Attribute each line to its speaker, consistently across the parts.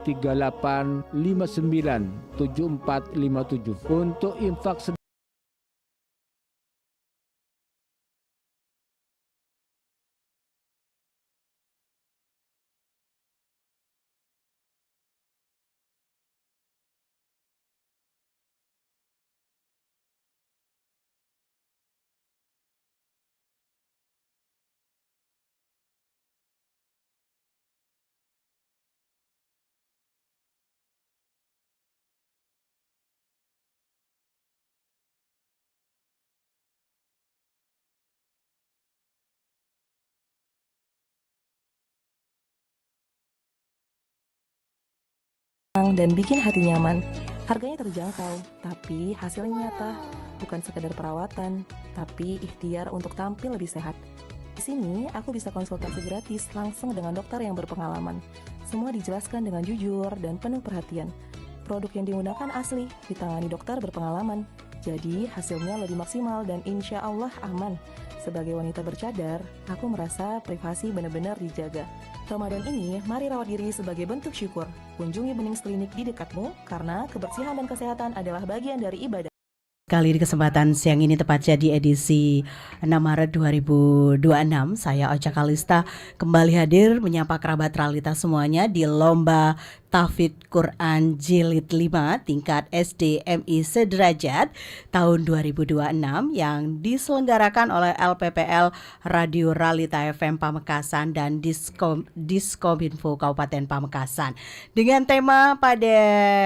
Speaker 1: 38597457 untuk infak
Speaker 2: dan bikin hati nyaman. Harganya terjangkau, tapi hasilnya nyata. Bukan sekedar perawatan, tapi ikhtiar untuk tampil lebih sehat. Di sini, aku bisa konsultasi gratis langsung dengan dokter yang berpengalaman. Semua dijelaskan dengan jujur dan penuh perhatian. Produk yang digunakan asli, ditangani dokter berpengalaman. Jadi, hasilnya lebih maksimal dan insya Allah aman. Sebagai wanita bercadar, aku merasa privasi benar-benar dijaga. Ramadan ini, mari rawat diri sebagai bentuk syukur. Kunjungi Benings Klinik di dekatmu, karena kebersihan dan kesehatan adalah bagian dari ibadah.
Speaker 3: Kali di kesempatan siang ini tepatnya di edisi 6 Maret 2026, saya Ocha Kalista kembali hadir menyapa kerabat realita semuanya di Lomba Tahfidz Quran Jilid 5 tingkat SD MI Sederajat tahun 2026 yang diselenggarakan oleh LPPL Radio Realita FM Pamekasan dan Diskominfo Kabupaten Pamekasan dengan tema pada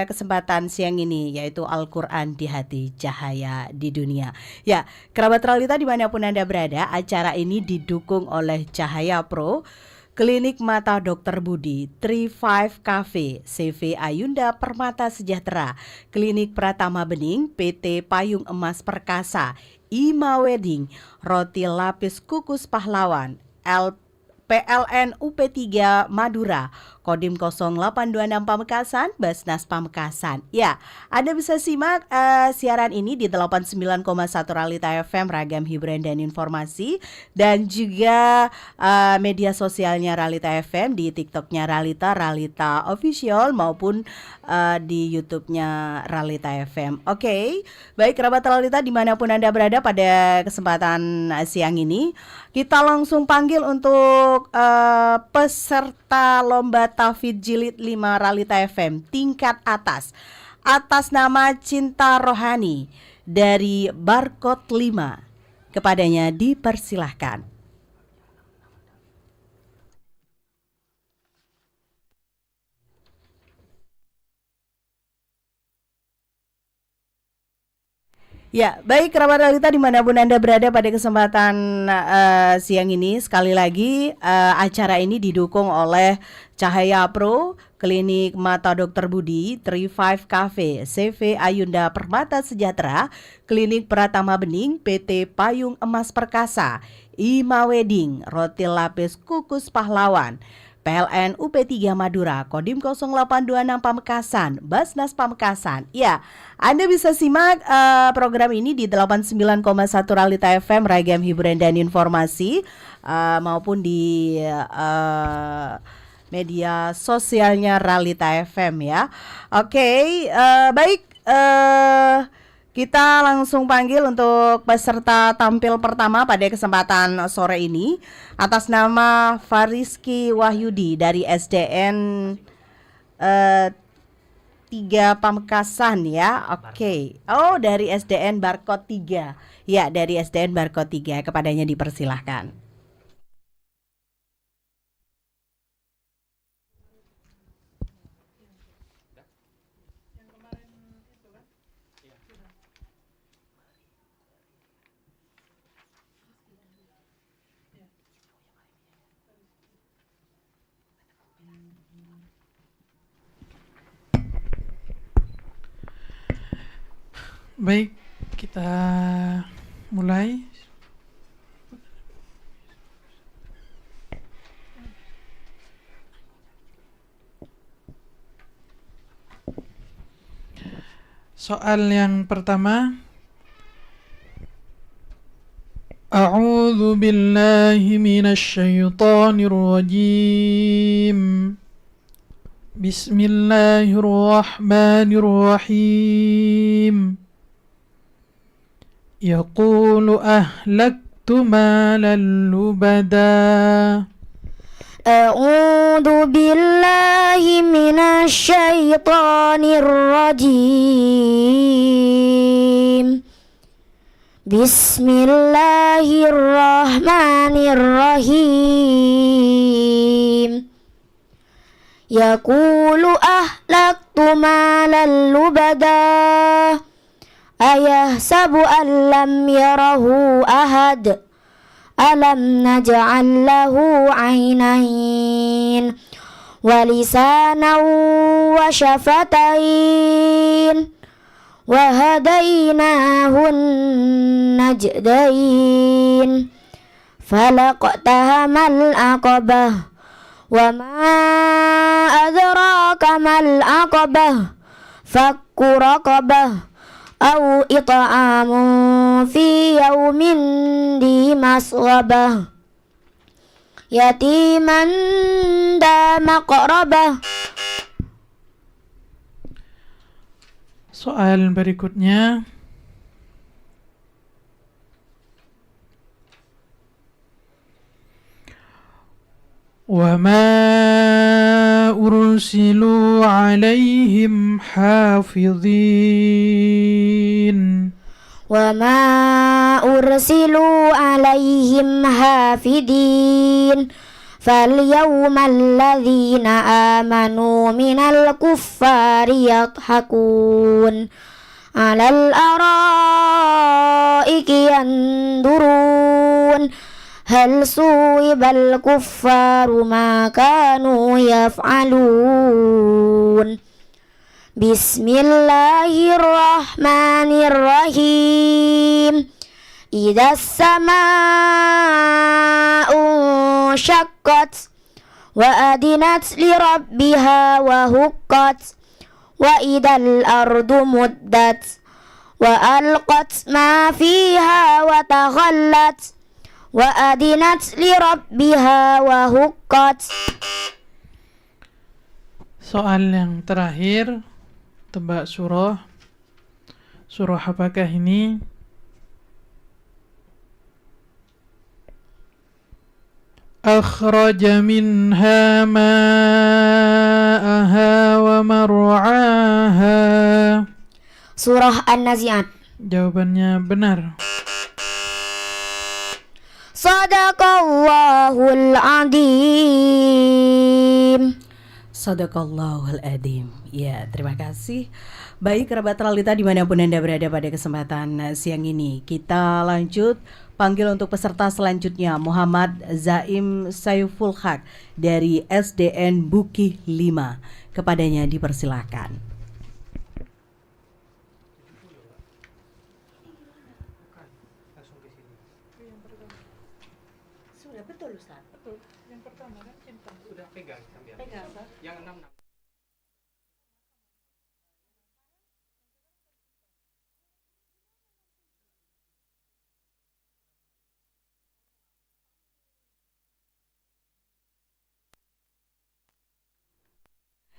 Speaker 3: kesempatan siang ini yaitu Al-Quran di Hati Cahaya di Dunia. Ya, kerabat realita dimanapun Anda berada, acara ini didukung oleh Cahaya Pro, Klinik Mata Dr. Budi, 35 Cafe, CV Ayunda Permata Sejahtera, Klinik Pratama Bening, PT Payung Emas Perkasa, Ima Wedding, Roti Lapis Kukus Pahlawan, PLN UP3 Madura, Kodim 0826 Pamekasan, Basnas Pamekasan. Ya, Anda bisa simak siaran ini di 89,1 Realita FM, ragam hiburan dan informasi, dan juga media sosialnya Realita FM di TikToknya Realita Official maupun di YouTube-nya Realita FM. Oke, baik kerabat Realita dimanapun Anda berada pada kesempatan siang ini, kita langsung panggil untuk peserta Lomba Tahfidz Jilid 5 Realita FM tingkat atas nama Cinta Rohani dari Barcode 5. Kepadanya dipersilahkan. Ya, baik kerabat realita dimanapun Anda berada pada kesempatan siang ini, sekali lagi acara ini didukung oleh Cahaya Pro, Klinik Mata Dr. Budi, 35 Cafe, CV Ayunda Permata Sejahtera, Klinik Pratama Bening, PT Payung Emas Perkasa, Ima Wedding, Roti Lapis Kukus Pahlawan, PLN UP3 Madura, Kodim 0826 Pamekasan, Basnas Pamekasan. Ya, Anda bisa simak program ini di 89,1 Realita FM, ragam hiburan dan informasi, maupun di media sosialnya Realita FM ya. Oke, baik. Kita langsung panggil untuk peserta tampil pertama pada kesempatan sore ini atas nama Fariski Wahyudi dari SDN 3 Pamekasan ya. Oke. Oh, dari SDN Barcode 3. Ya, dari SDN Barcode 3, kepadanya dipersilahkan.
Speaker 4: Baik, kita mulai. Soal yang pertama, A'udzu billahi minasy syaithanir rajim. Bismillahirrahmanirrahim. Yaqulu ahlaktu malan lubada.
Speaker 5: أعوذ بالله من الشيطان الرجيم بسم الله الرحمن الرحيم يقول أهلكت مالا لبدا أيحسب أن لم يره أحد ألم نجعل له عينين ولسانا وشفتين وهديناه النجدين فلاقتحم العقبة وما أدراك ما العقبة فك رقبة أو إطعام في يوم ذي مسغبة يتيما ذا مقربة.
Speaker 4: Soal berikutnya. وَمَا أُرْسِلُوا عَلَيْهِمْ حَافِظِينَ
Speaker 5: وما أرسلوا عليهم حافظين فاليوم الذين آمنوا من الكفار يضحكون على الأرائك ينظرون هل ثوب الكفار ما كانوا يفعلون Bismillahirrahmanirrahim. Idza as-samaa'u syaqqat wa adinat li rabbiha wa huqqat wa idzal ardu muddat wa alqat ma fiha wa takhallat wa adinat li rabbiha wa huqqat.
Speaker 4: Soal yang terakhir, tebak surah. Surah apakah ini? Akhraja minha ma'aha wa mar'aha.
Speaker 5: Surah An-Nazi'at.
Speaker 4: Jawabannya benar.
Speaker 5: Sadaqallahul Adzim.
Speaker 3: Sadaqallahul Adzim. Ya, terima kasih. Baik kerabat Tralita dimanapun Anda berada pada kesempatan siang ini, kita lanjut panggil untuk peserta selanjutnya, Muhammad Zaim Saiful Haq dari SDN Bukih 5. Kepadanya dipersilakan.
Speaker 2: Sudah betul Ustaz. Betul. Yang pertama kan cinta. Sudah pegang. Pegang. Yang 6.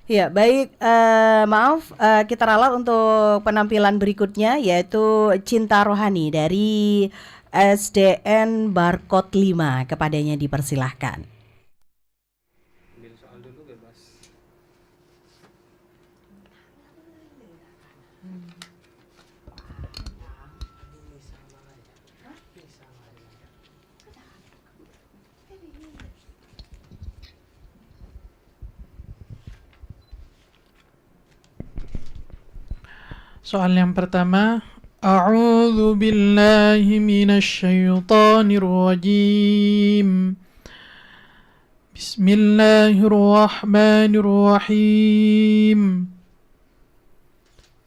Speaker 3: Ya, baik. Maaf, kita ralat untuk penampilan berikutnya, yaitu Cinta Rohani dari SDN Barkot 5. Kepadanya dipersilahkan.
Speaker 4: Soal yang pertama, A'udzu billahi minasy syaithanir rajim. Bismillahirrahmanirrahim.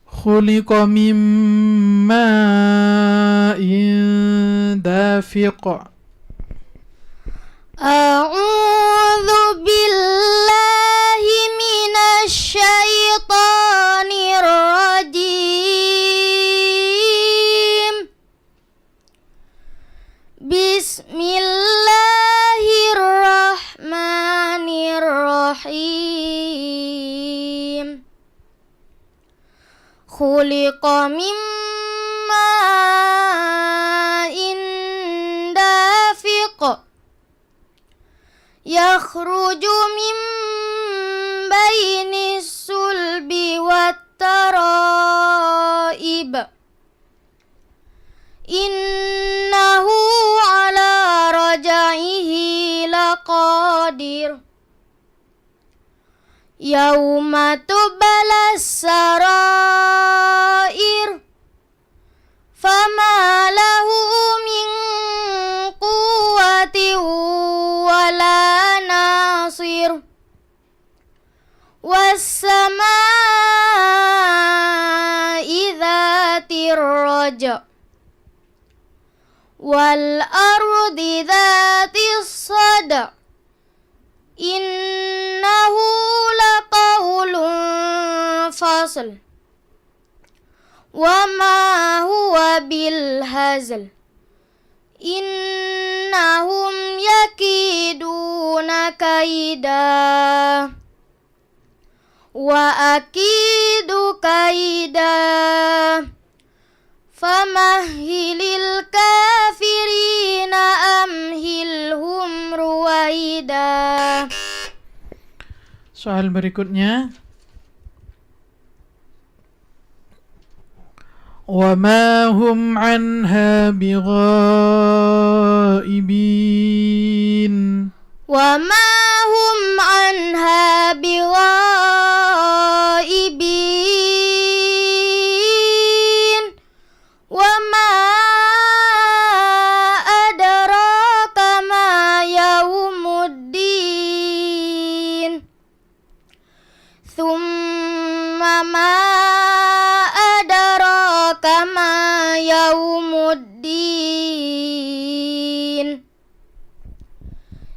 Speaker 4: Khuliqa min ma'in dafiq.
Speaker 5: A'udzu billahi minasy syaithanir rajim. Bismillahirrahmanirrahim. khuliqa min ma'in dafiq yakhruju min bainis sulbi wat taraib innahu ala raj'ihi laqadir yauma tublas sarair fama lahu min quwwatin wala nasir was-samaa'i dzatir raja wal ardi dzatis sada innahu laqawlun fasl wa ma huwa bil hazl innahum yakiduna kaida wa akidu kaida famahilil kafirina amhilhum ruwaida.
Speaker 4: Soal berikutnya. وَمَا هُمْ عَنْهَا بِغَائِبِينَ
Speaker 5: وَمَا هُمْ عَنْهَا بِغَائِبِينَ وَمَا أَدْرَاكَ مَا يَوْمُ الدِّينِ ثُمَّ مَا أَدْرَاكَ مَا يَوْمُ الدِّينِ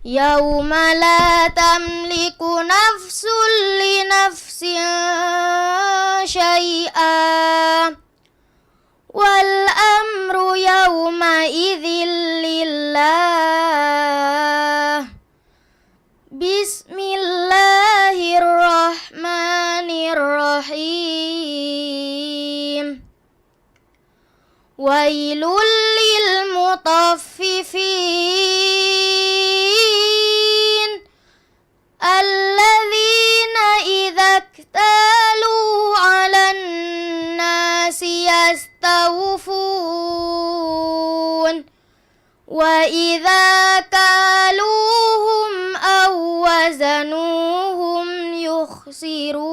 Speaker 5: يَوْمَ لَا تَمْلِكُ نَفْسٌ لِنَفْسٍ شَيْئًا وَالْأَمْرُ يَوْمَئِذٍ لِلَّهِ بسم الله الرحمن الرحيم ويل للمطففين الذين إذا اكتالوا على الناس يستوفون وإذا كالوهم أو وزنوهم يخسرون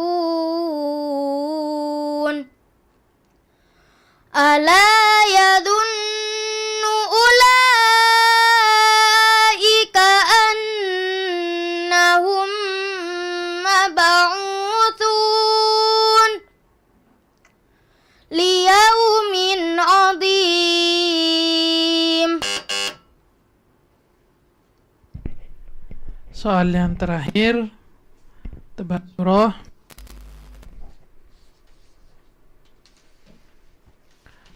Speaker 5: ألا يظن أولئك أنهم مبعوثون ليوم عظيم.
Speaker 4: Soal yang terakhir, tebak surah.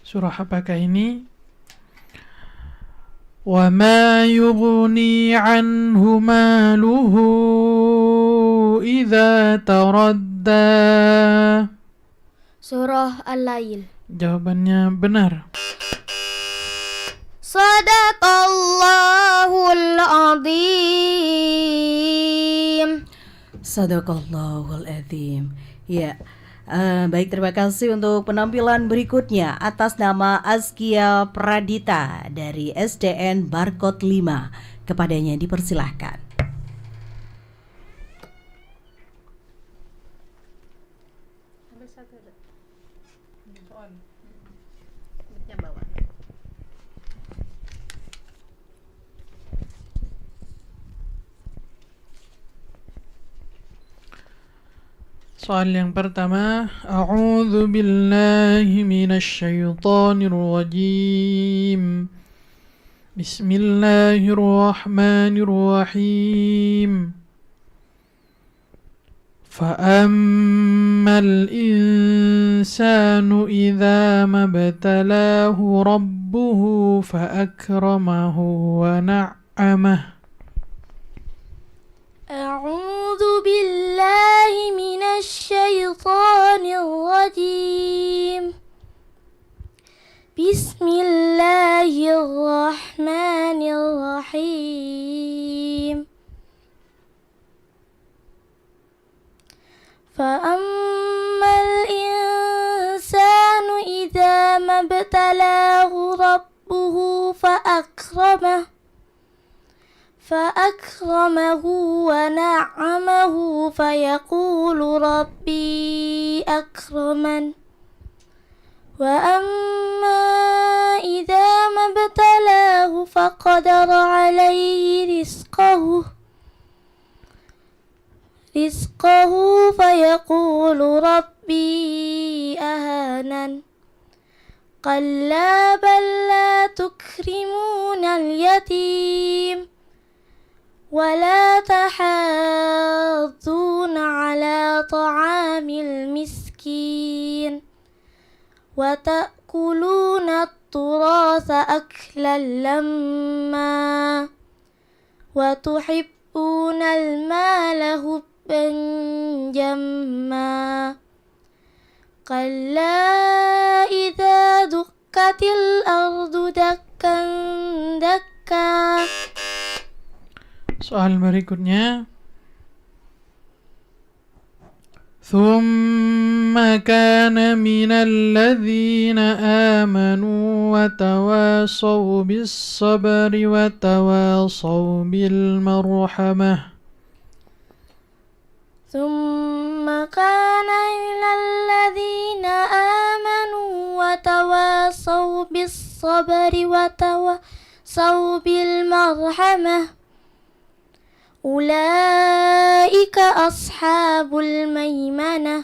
Speaker 4: Surah apakah ini? وَمَا يُغْنِي عَنْهُ مَالُهُ إِذَا تَرَدَّى.
Speaker 5: Surah Al-Lail.
Speaker 4: Jawabannya benar.
Speaker 5: Sadaqallahul azim.
Speaker 3: Sadaqallahul azim. Ya. Baik, terima kasih untuk penampilan berikutnya atas nama Azkia Pradita dari SDN Barkot 5. Kepadanya dipersilahkan.
Speaker 4: Soal yang pertama, A'udzu billahi minasyaitonir rajim. Bismillahirrahmanirrahim. فَأَمَّا الْإِنسَانُ إِذَا مَا ابْتَلَاهُ رَبُّهُ فَأَكْرَمَهُ وَنَعَّمَهُ.
Speaker 5: أعوذ بالله من الشيطان الرجيم Bismillahirrahmanirrahim. فأما الإنسان إذا ما ابتلاه ربه فأكرمه ونعمه فيقول ربي أكرمن وأما إذا ما ابتلاه فقدر عليه رزقه فيقول ربي أهانن كلا بل لا تكرمون اليتيم ولا تحاضون على طعام المسكين وتأكلون التراث أكلا لما وتحبون المال حبا جما كلا إذا دكت الأرض دكا دكا.
Speaker 4: Soal berikutnya. ثم كان من الذين آمنوا وتواصوا بالصبر وتواصوا بالمرحمة.
Speaker 5: ثم كان من الذين آمنوا وتواصوا بالصبر وتواصوا بالمرحمة أولئك أصحاب الميمنة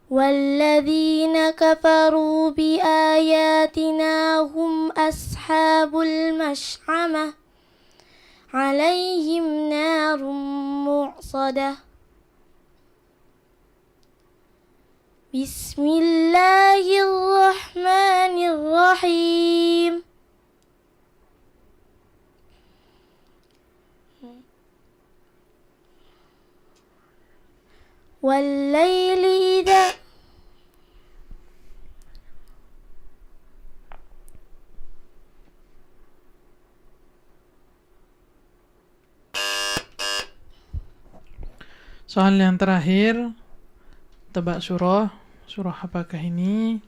Speaker 5: والذين كفروا بآياتنا هم أصحاب المشأمة عليهم نار مؤصدة. بسم الله الرحمن الرحيم. والليل إذا
Speaker 4: Soal yang terakhir, tebak surah. Surah apakah ini?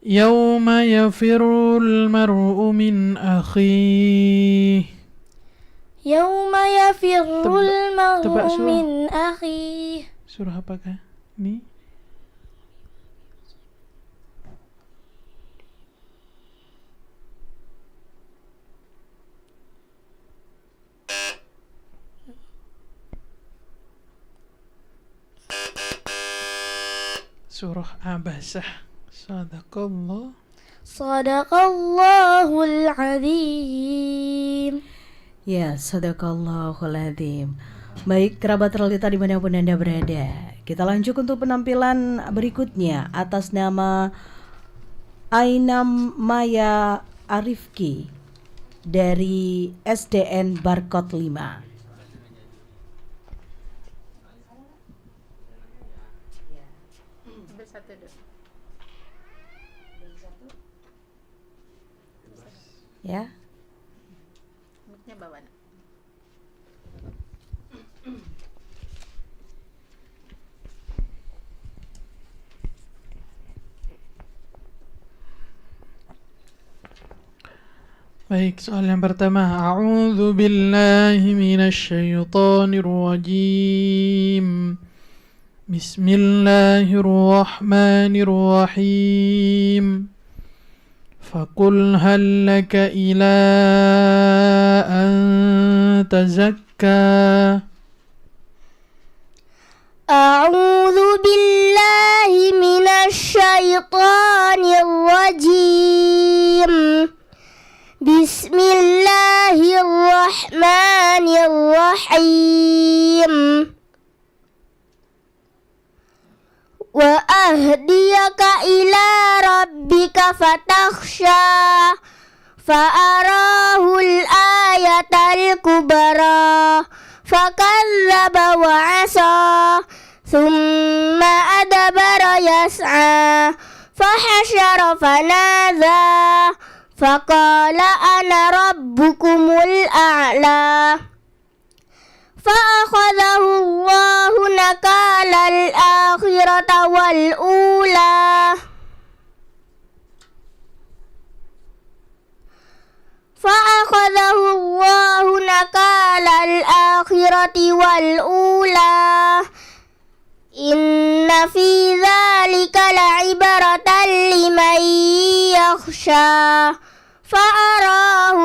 Speaker 4: Yauma yafirul mar'u min akhihi.
Speaker 5: يوم يفر المرء
Speaker 4: tebak surah.
Speaker 5: من أخيه.
Speaker 4: Surah apakah ini? Surah Abasah. Sadaqallah.
Speaker 5: Sadaqallahul Azim.
Speaker 3: Ya, sadaqallahul adzim. Baik, kerabat realita dimanapun Anda berada, kita lanjut untuk penampilan berikutnya atas nama Ainam Maya Arifki dari SDN Barkot 5. Ya.
Speaker 4: Baik, soal yang pertama. A'udzu billahi minasy syaithanir rajim. Bismillahirrahmanirrahim. Faqul hal laka ila an tazakka.
Speaker 5: A'udzu billahi minasy syaithanir rajim. Bismillahirrahmanirrahim. Wa ahdiyaka ila rabbika fatakhsha fa'arahul ayatal kubra fakadzdzaba wa 'asa thumma adbara yas'a فحشر فنادى فقال أنا ربكم الأعلى فأخذه الله نكال الآخرة والأولى فأخذه الله نكال الآخرة والأولى إن في ذلك لعبرة لمن يخشى فأراه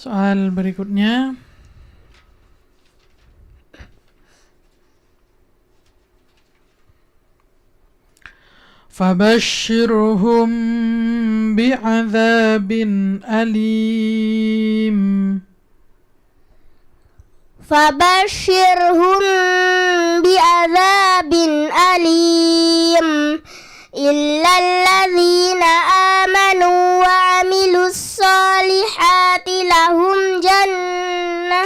Speaker 4: Soal berikutnya. فبشرهم بعذاب أليم
Speaker 5: فبشرهم بعذاب أليم إلا الذين آمنوا وعملوا الصالحات لهم جنة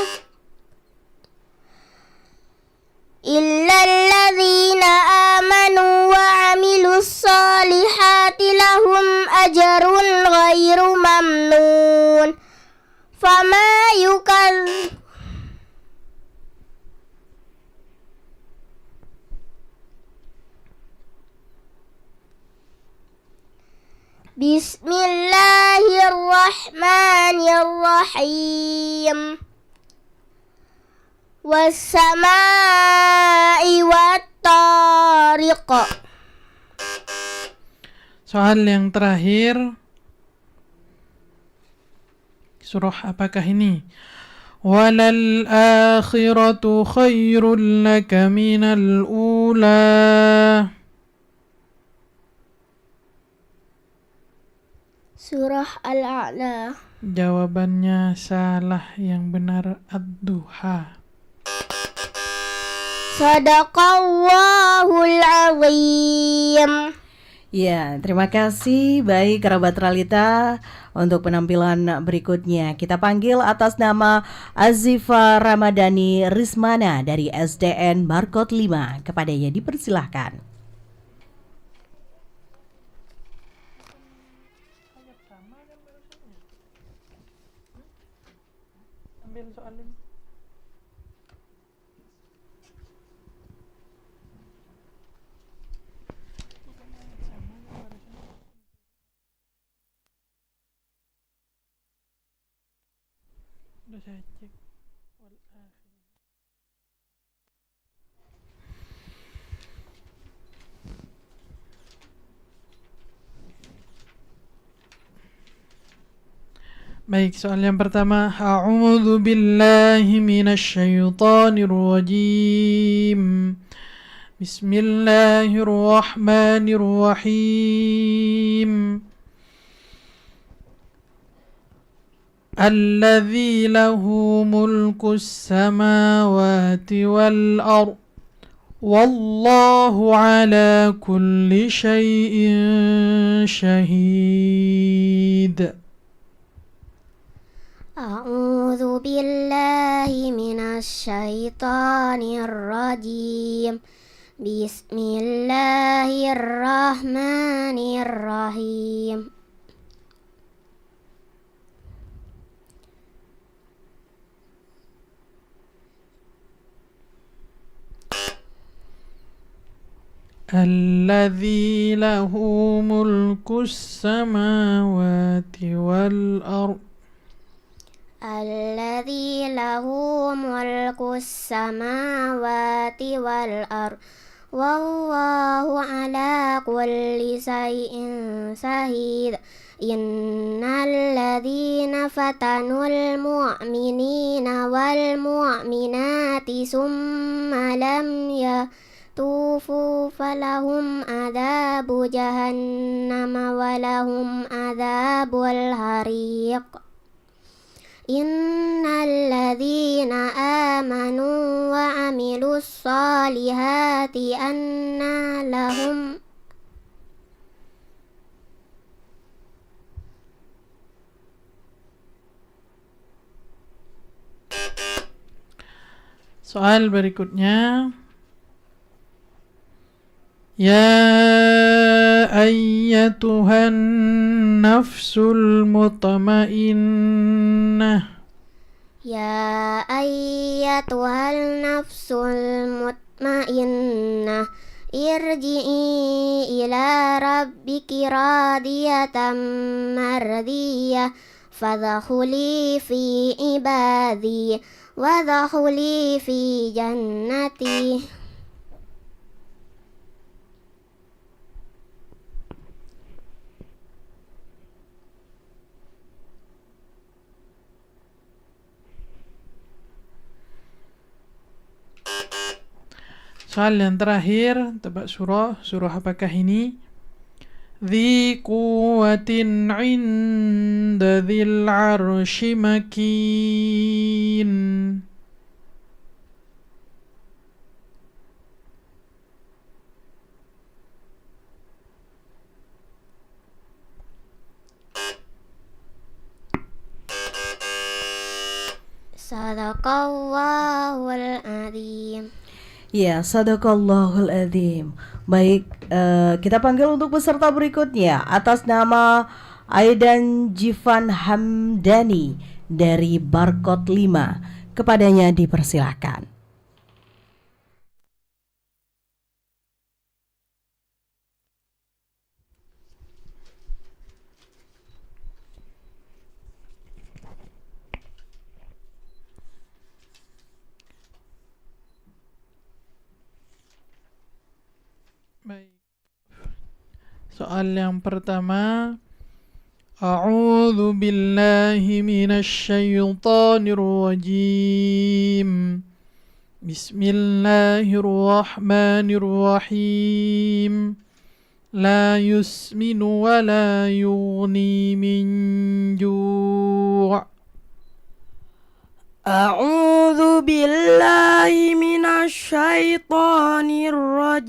Speaker 5: إلا الذين آمنوا وعملوا الصالحات لهم أجر غير ممنون فما يكذب بسم الله الرحمن الرحيم والسماء والطارق.
Speaker 4: Soal yang terakhir, surah apakah ini? Walal akhiratu khairul laka minal ula.
Speaker 5: Surah Al-A'la.
Speaker 4: Jawabannya salah, yang benar Ad-Duha.
Speaker 5: Sadaqallahul azim.
Speaker 3: Ya, terima kasih. Baik, kerabat Realita, untuk penampilan berikutnya kita panggil atas nama Azifa Ramadhani Rismana dari SDN Barkot 5. Kepadanya dipersilahkan.
Speaker 4: Ambil soal ini. Udah saya cek. Baik, soal yang pertama, a'udzu billahi minasyaitonir rajim. Bismillahirrahmanirrahim. Alladzi lahu mulkus samawati wal ard. Wallahu ala kulli syai'in syahid.
Speaker 5: أعوذ بالله من الشيطان الرجيم بسم الله الرحمن الرحيم
Speaker 4: الذي له ملك السماوات والأرض
Speaker 5: الذي له ملك السماوات والأرض والله على كل شيء شهيد إن الذين فتنوا المؤمنين والمؤمنات ثم لم يتوبوا فلهم عذاب جهنم ولهم عذاب الحريق إن الذين آمنوا وعملوا الصالحات
Speaker 4: Soal berikutnya. Ya ayyatuhan nafsul mutmainnah.
Speaker 5: Ya ayyatuhal nafsul mutmainnah, irji'i ila rabbiki radiyatan mardiyah, fadkhuli fi ibadi wadkhuli fi jannati.
Speaker 4: Soal yang terakhir, tebak surah. Surah apakah ini? Dhi quwwatin 'inda dzil 'arsy makin.
Speaker 5: Sadaqallahul adzim.
Speaker 3: Ya, sadaqallahul adzim. Baik, kita panggil untuk peserta berikutnya atas nama Aidan Jivan Hamdani dari Barkot 5. Kepadanya dipersilakan.
Speaker 4: Baik. Soal yang pertama. A'udzu billahi minasy syaithanir rajim. Bismillahirrahmanirrahim. La yusminu wa la yughni min ju'.
Speaker 6: أعوذ بالله من الشيطان الرجيم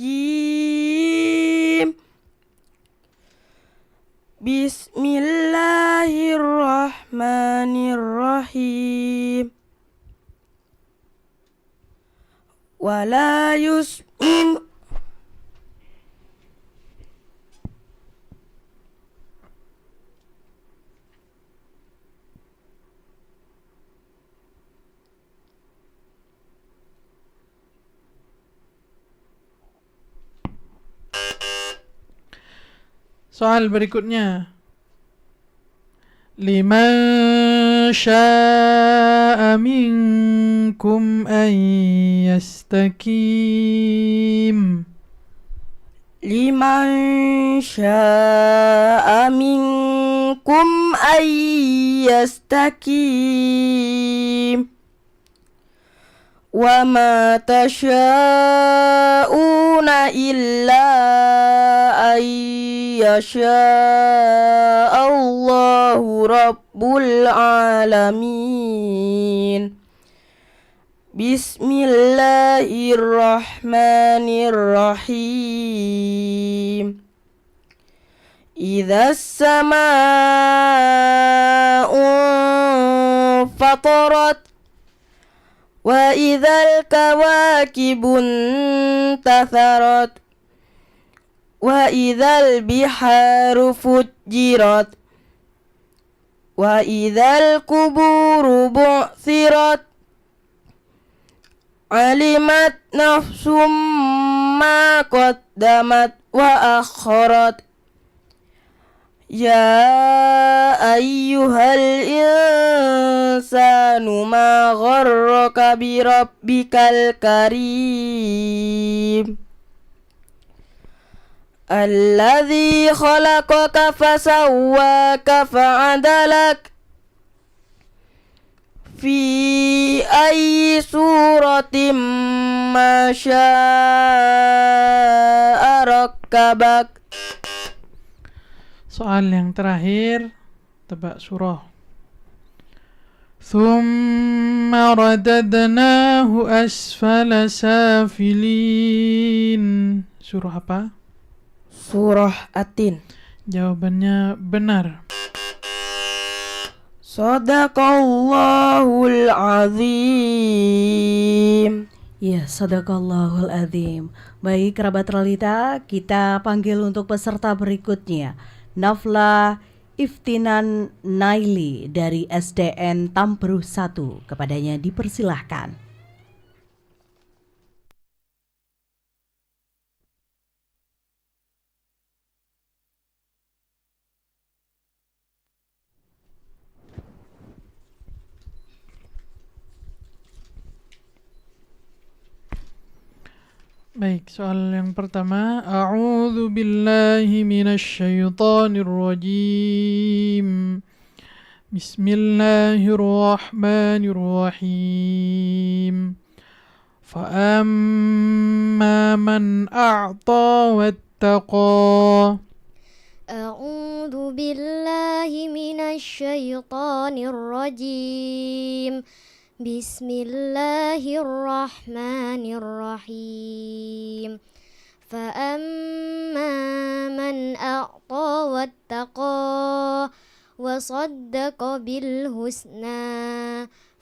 Speaker 6: بسم الله الرحمن الرحيم ولا يسمن
Speaker 4: Soal berikutnya. Liman syaa minkum an yastakim.
Speaker 6: لمن شاء منكم أن يستقيم وما تشاءون إلا أن يشاء الله رب العالمين بسم الله الرحمن الرحيم إذا السماء انفطرت وإذا الكواكب انتثرت وإذا البحار فجرت وإذا القبور بعثرت علمت نفس ما قدمت وأخرت يا أيها الإنسان ما غرك بربك الكريم الذي خلقك فسواك فعدلك في أي سورة ما شاء ركبك.
Speaker 4: Soal yang terakhir, tebak surah. Thumma radadnahu asfala safilin. Surah apa?
Speaker 6: Surah At-Tin.
Speaker 4: Jawabannya benar.
Speaker 6: Sadaqallahul azim.
Speaker 3: Ya, sadaqallahul adzim. Baik, kerabat realita, kita panggil untuk peserta berikutnya. Nafla Iftinan Naili dari SDN Tamperuh 1. Kepadanya dipersilahkan.
Speaker 4: Baik, soal yang pertama, A'udzu billahi minasyaitonir rajim. Bismillahirrahmanirrahim. Fa'amma man a'ta wattaqa.
Speaker 5: أعوذ بالله من الشيطان الرجيم بسم الله الرحمن الرحيم فأما من أعطى واتقى وصدق بالحسنى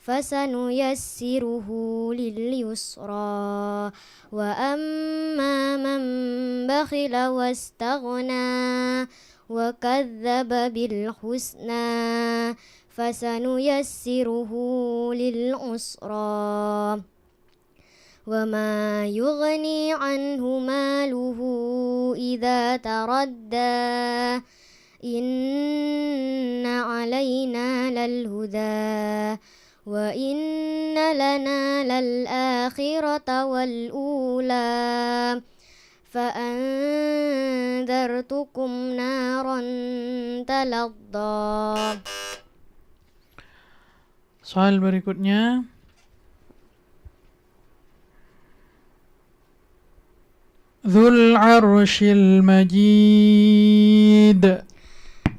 Speaker 5: فسنيسره لليسرى وأما من بخل واستغنى وكذب بالحسنى فسنيسره للعسرى وما يغني عنه ماله إذا تردى إن علينا للهدى وإن لنا للآخرة والأولى فأنذرتكم نارا تلظى.
Speaker 4: Soal berikutnya, Dzul Arsyil Majid.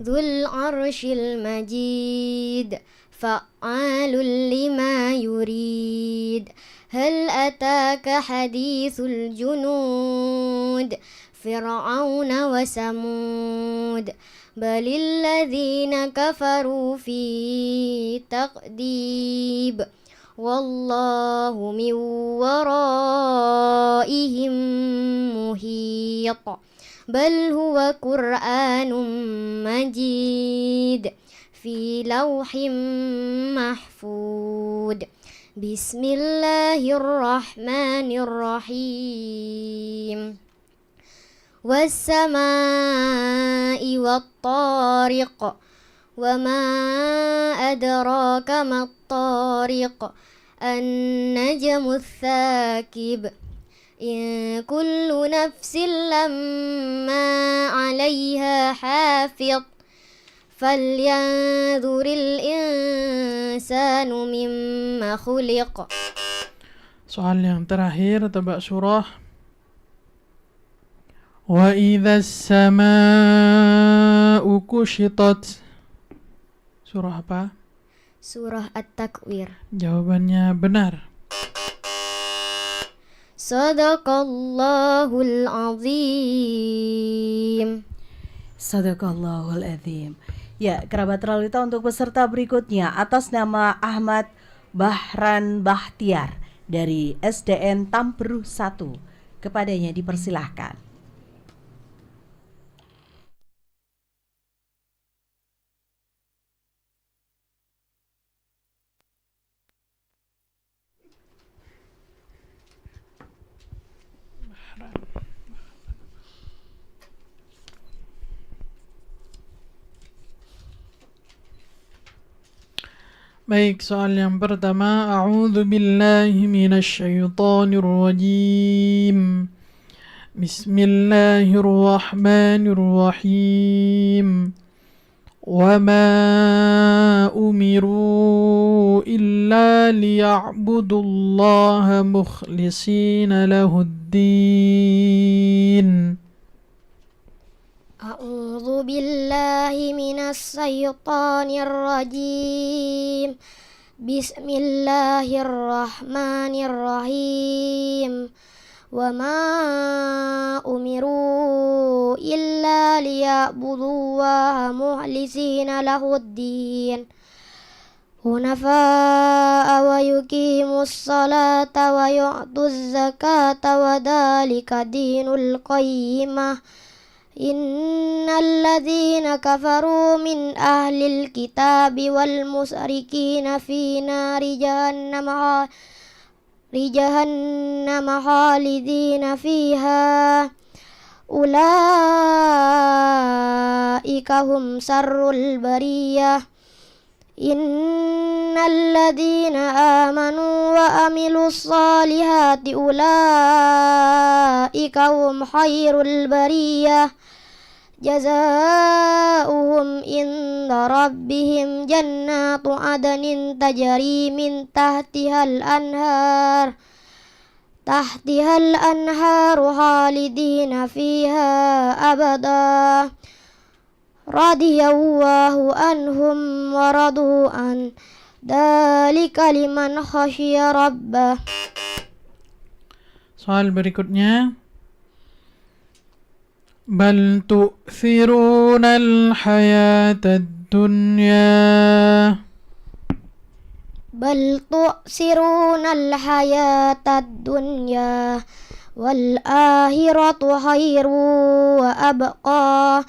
Speaker 5: ذو العرش المجيد فعال لما يريد هل أتاك حديث الجنود فرعون وثمود بل الذين كفروا في تكذيب والله من ورائهم محيط بل هو قرآن مجيد في لوح محفوظ بسم الله الرحمن الرحيم والسماء والطارق وما أدراك ما الطارق النجم الثاكب إن كل نفس لما عليها حافظ فلينظر الإنسان مما خلق.
Speaker 4: Soal yang terakhir, tebak surah. Wa idzas samaa'u kushitat. Surah apa?
Speaker 5: Surah At-Takwir.
Speaker 4: Jawabannya benar.
Speaker 5: Sadaqallahul azim.
Speaker 3: Sadaqallahul adzim. Ya, kerabat realita, untuk peserta berikutnya atas nama Ahmad Bahran Bahtiar dari SDN Tamperuh 1. Kepadanya dipersilahkan.
Speaker 4: Baik, soal yang pertama, A'udzu billahi minasyaitonir rajim. Bismillahirrahmanirrahim. Wa ma umiru illa liya'budullaha mukhlishina lahuddin.
Speaker 5: أعوذ بالله من الشيطان الرجيم بسم الله الرحمن الرحيم وما أمروا إلا ليعبدوا الله مخلصين له الدين حنفاء ويقيموا الصلاة ويؤتوا الزكاة وذلك دين القيمة إن الذين كفروا من أهل الكتاب والمشركين في نار جهنم خالدين فيها أولئك هم شر البرية إن الذين آمنوا وعملوا الصالحات أولئك هم خير البرية جزاؤهم عند ربهم جنات عدن تجري من تحتها الأنهار خالدين فيها أبدا رضي الله عنهم ورضوا عنه ذلك liman khasyiya rabbah.
Speaker 4: Soal berikutnya. Bal tu'thiruna al-hayata ad-dunya.
Speaker 5: Bal tu'siruna al-hayata ad-dunya wal akhiratu khairu wa abqa.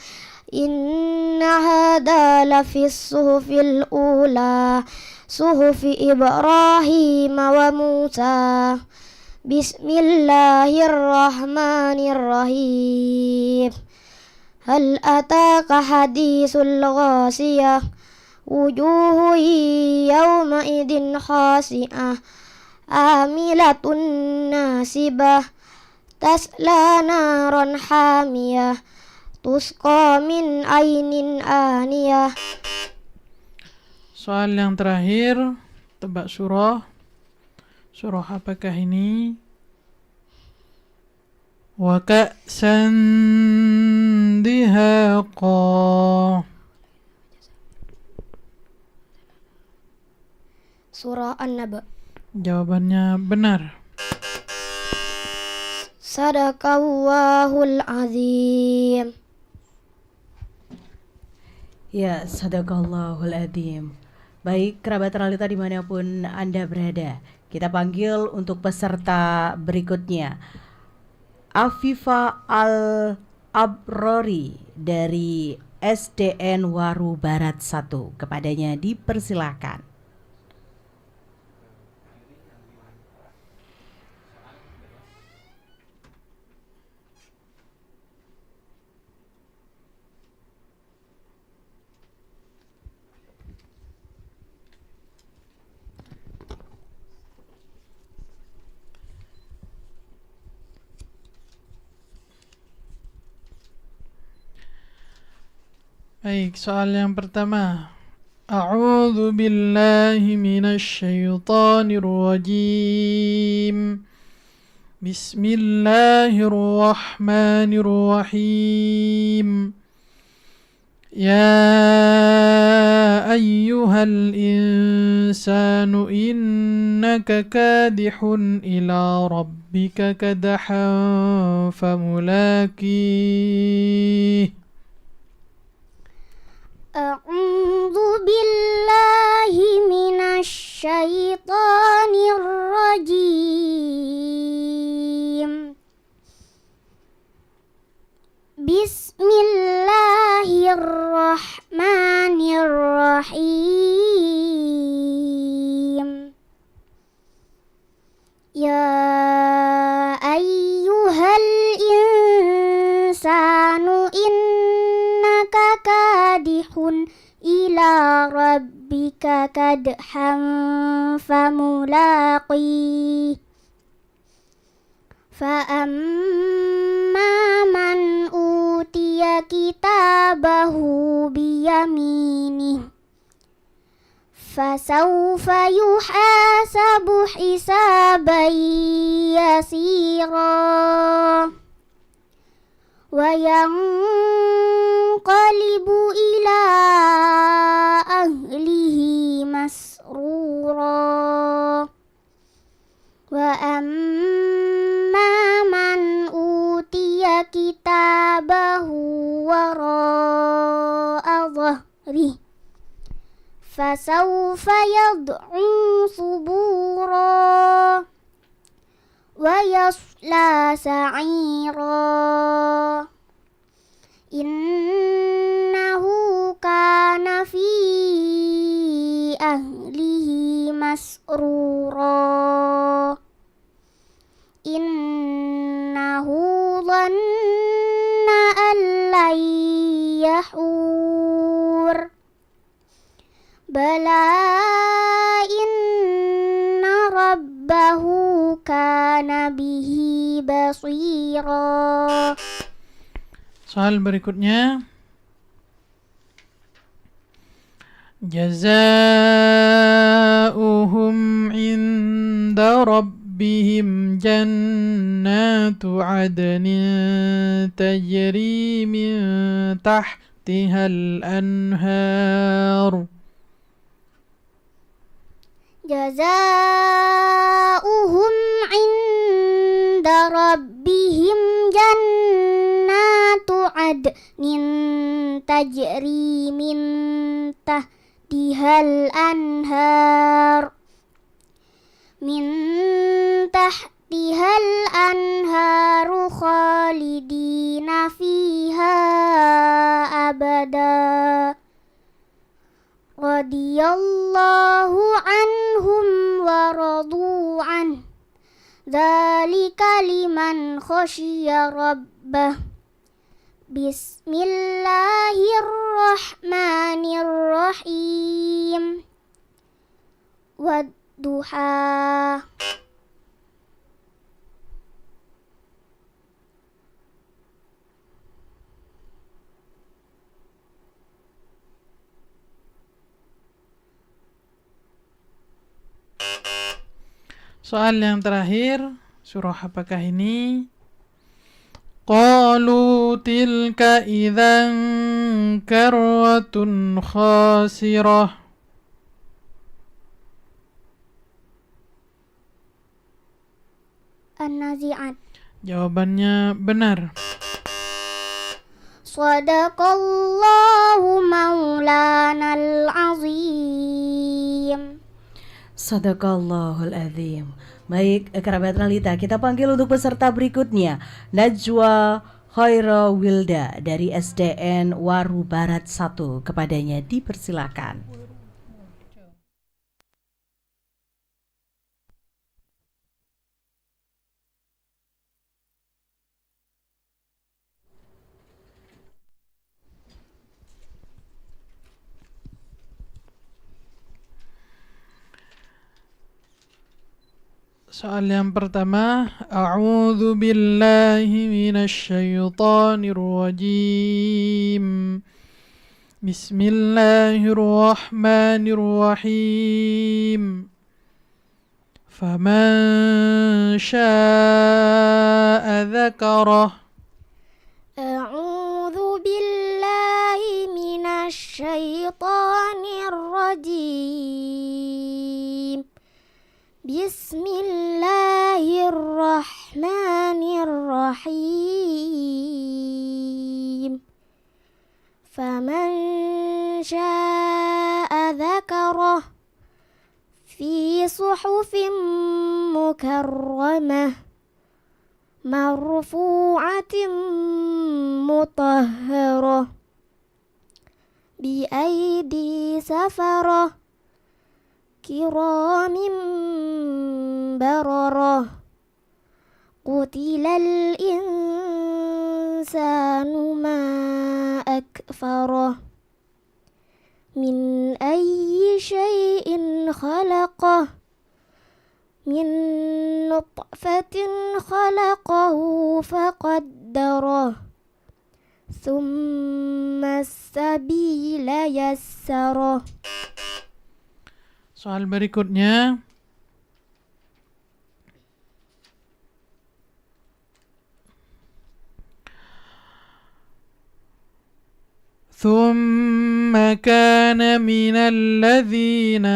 Speaker 5: Inna hadha lafis suhufil ula suhufi Ibrahim wa Musa. Bismillahirrahmanirrahim. Hal ataka hadisul ghasiyah wujuhu yawma idin khasi'ah amilatun nasibah tasla naran hamiyah tusqa min ainin aniyah.
Speaker 4: Soal yang terakhir, tebak surah. Surah apakah ini? Wa ka'san dihaqa.
Speaker 5: Surah An-Naba.
Speaker 4: Jawabannya benar.
Speaker 5: Sadaqallahul azim.
Speaker 3: Ya, sadaqallahul adzim. Baik, kerabat realita dimanapun Anda berada, kita panggil untuk peserta berikutnya, Afifa Al-Abrori dari SDN Waru Barat 1. Kepadanya dipersilahkan.
Speaker 4: Baik, soal yang pertama. A'udzu billahi minasy syaithanir rajim. Bismillahirrahmanirrahim. Ya ayyuhal insanu innaka kadihun ila rabbika kadahan famulaqih.
Speaker 5: A'udzu billahi minasy syaithanir rajim. Bismillahirrahmanirrahim. Ya ayyuhal insanu innaka kadihun ila rabbika kadhan famulaqih. Fa'amma man utiya kitabahu biyaminih fasawfa yuhasabu hisaban yasira wa yanqalibu ila ahlihi masrura. Wa amma man utiya kitabahu wara'a dhahri فسوف يدعو ثبورا ويصلى سعيرا إنه كان في أهله مسرورا إنه ظن أن لن يحور بلى إن ربه كان به بصيرا.
Speaker 4: Soal berikutnya. Jazaohum inda rabbihim jannatu adnin tajri min tahtihal anhar.
Speaker 5: جزاؤهم عند ربهم جنات عدن تجري من تحتها الأنهار خالدين فيها أبدا رضي الله عنهم ورضوا عنه ذلك لمن خشي ربه. بسم الله الرحمن الرحيم والضحى.
Speaker 4: Soal yang terakhir, surah apakah ini? Qalu tilka idzan karratun khasirah.
Speaker 5: An-Nazi'at.
Speaker 4: Jawabannya benar.
Speaker 5: Sadaqallahu maulanal azim.
Speaker 3: Sadaqallahul azim. Baik, kerabat Realita, kita panggil untuk peserta berikutnya, Najwa Khaira Wilda dari SDN Waru Barat 1. Kepadanya dipersilakan.
Speaker 4: Soal yang pertama, A'udzu billahi minasyaitonir rajim. Bismillahirrahmanirrahim. Faman syaa'a dzakarah.
Speaker 5: A'udzu billahi minasyaitonir rajim. Bismillahirrahmanirrahim. Faman syaa'a dzakarah fi suhufin mukarramah marfu'atin mutahharah bi aidi safarah kiramin bararah. Qutilal insanu ma akfarah. Min ayyi syai'in khalaqah. Min nutfatin khalaqahu faqaddarah. Thumma as-sabila yassarah.
Speaker 4: Soal berikutnya, ثم كان من الذين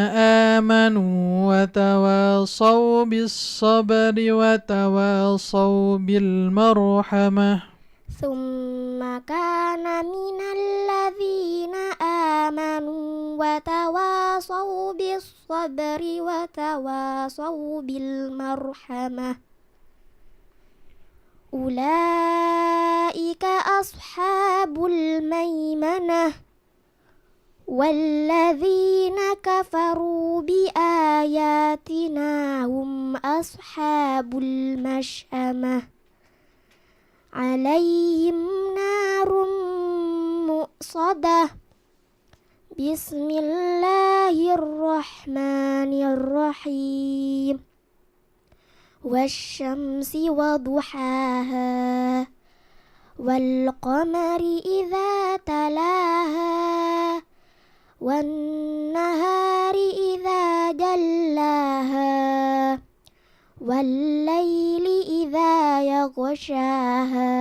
Speaker 4: آمنوا وتواصوا بالصبر وتواصوا بالمرحمة.
Speaker 5: ثم كان من الذين آمنوا وتواصوا بالصبر وتواصوا بالمرحمة أولئك أصحاب الميمنة والذين كفروا بآياتنا هم أصحاب المشأمة عليهم نار مؤصدة بسم الله الرحمن الرحيم والشمس وضحاها والقمر إذا تلاها والنهار إذا جلاها والليل إذا يغشاها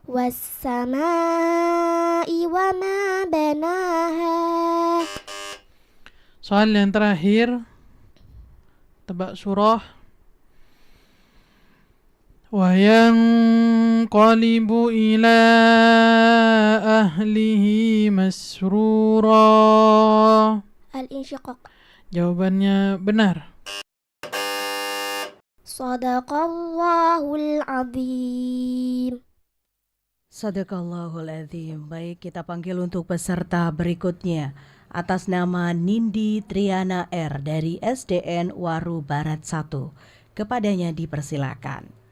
Speaker 5: والسماء وما بناها.
Speaker 4: Soal yang terakhir, tebak surah. Wa yanqalibu ila ahlihi masrura.
Speaker 5: Al-Insyiqaq.
Speaker 4: Jawabannya benar.
Speaker 5: Sadaqallahul azim.
Speaker 3: Sadaqallahul adzim. Baik, kita panggil untuk peserta berikutnya atas nama Nindi Triana R dari SDN Waru Barat 1. Kepadanya dipersilakan.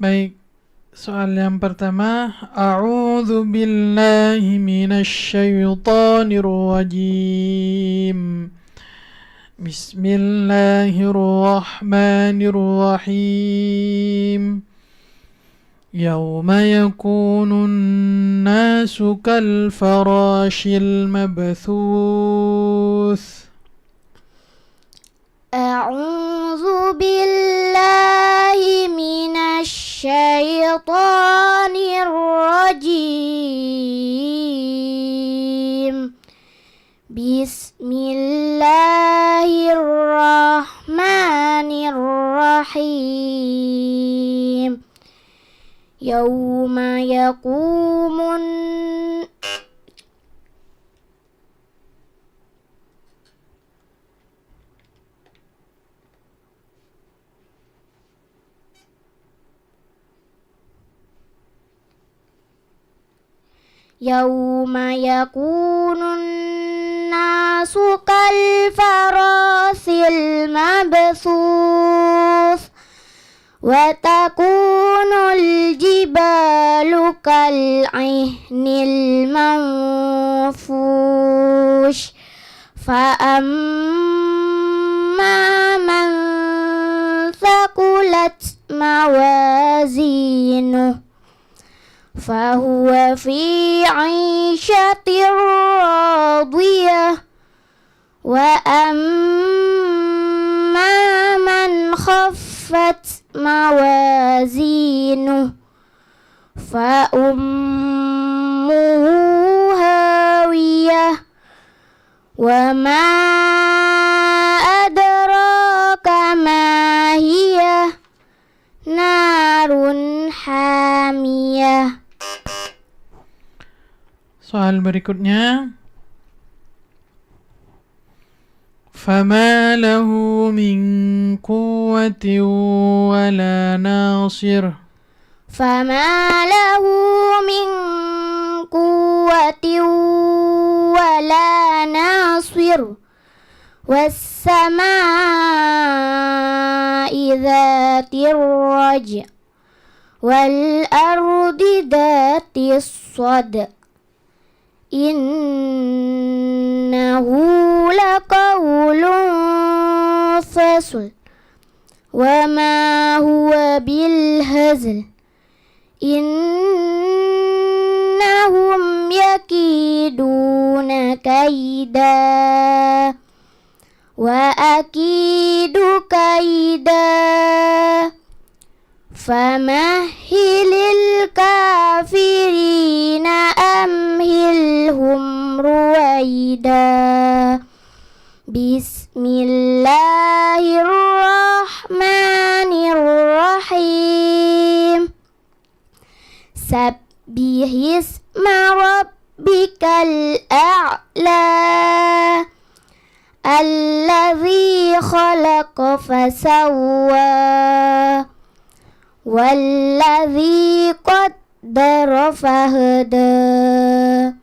Speaker 4: Baik, soal yang pertama, A'udzu billahi minasyaitonir rajim. Bismillahirrahmanirrahim. Yauma yakunun nasu kal farashil mabthuth.
Speaker 5: A'udzu billahi minasyaitonir rajim. Bismillahirrahmanirrahim. Yauma yakumun Yauma yakunun nasu kal farasil mabthuth wa takunul jibalu kal ihnil manfush fa amma man thaqulat mawazinuh fahuwa fi 'ishatir radiyah wa amma man khaffat mawazinuh fa ummuhu hawiyah wa ma adraka ma hiya narun hamiyah.
Speaker 4: Soal berikutnya, fama lahu min quwwatin wala nasir.
Speaker 5: Fama lahu min quwwatin wala nasir. Was-samaa'i dhatir raj' wal ardi dhatis sad. Innahu laqawlun fasl wa ma huwa bil hazl. Innahum yakidun يكيدون كيدا وأكيد كيدا فمهل الكافرين أمهلهم رويدا بسم الله الرحمن الرحيم سبح اسم ربك الأعلى الذي خلق فسوى والذي قدر فهدى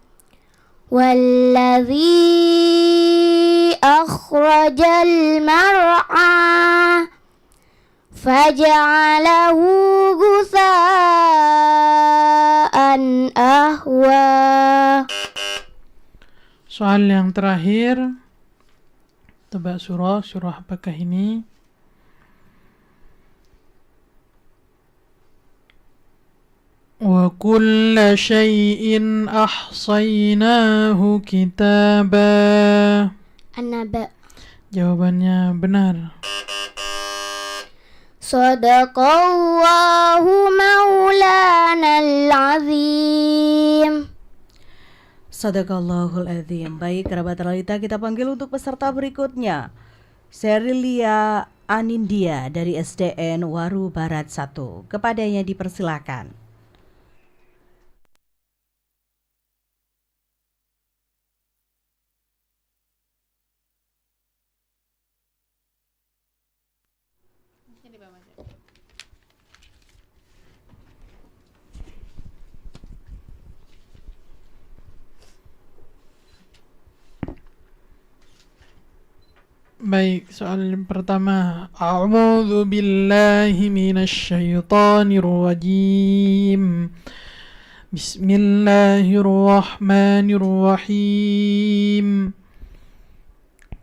Speaker 5: والذي أخرج المرعى فجعله غثاء أهوى.
Speaker 4: Soal yang terakhir, tebak surah apakah ini? Wa kulla syai'in ahsainahu kitaba.
Speaker 5: An-Naba.
Speaker 4: Jawabannya benar.
Speaker 5: Sadaqallahu maulanal azim.
Speaker 3: Sadaqallahul adzim. Baik, kerabat realita, kita panggil untuk peserta berikutnya. Serilia Anindia dari SDN Waru Barat 1. Kepadanya dipersilakan.
Speaker 4: Baik, soal yang pertama. A'udzu billahi minasyaitonir rajim. Bismillahirrahmanirrahim.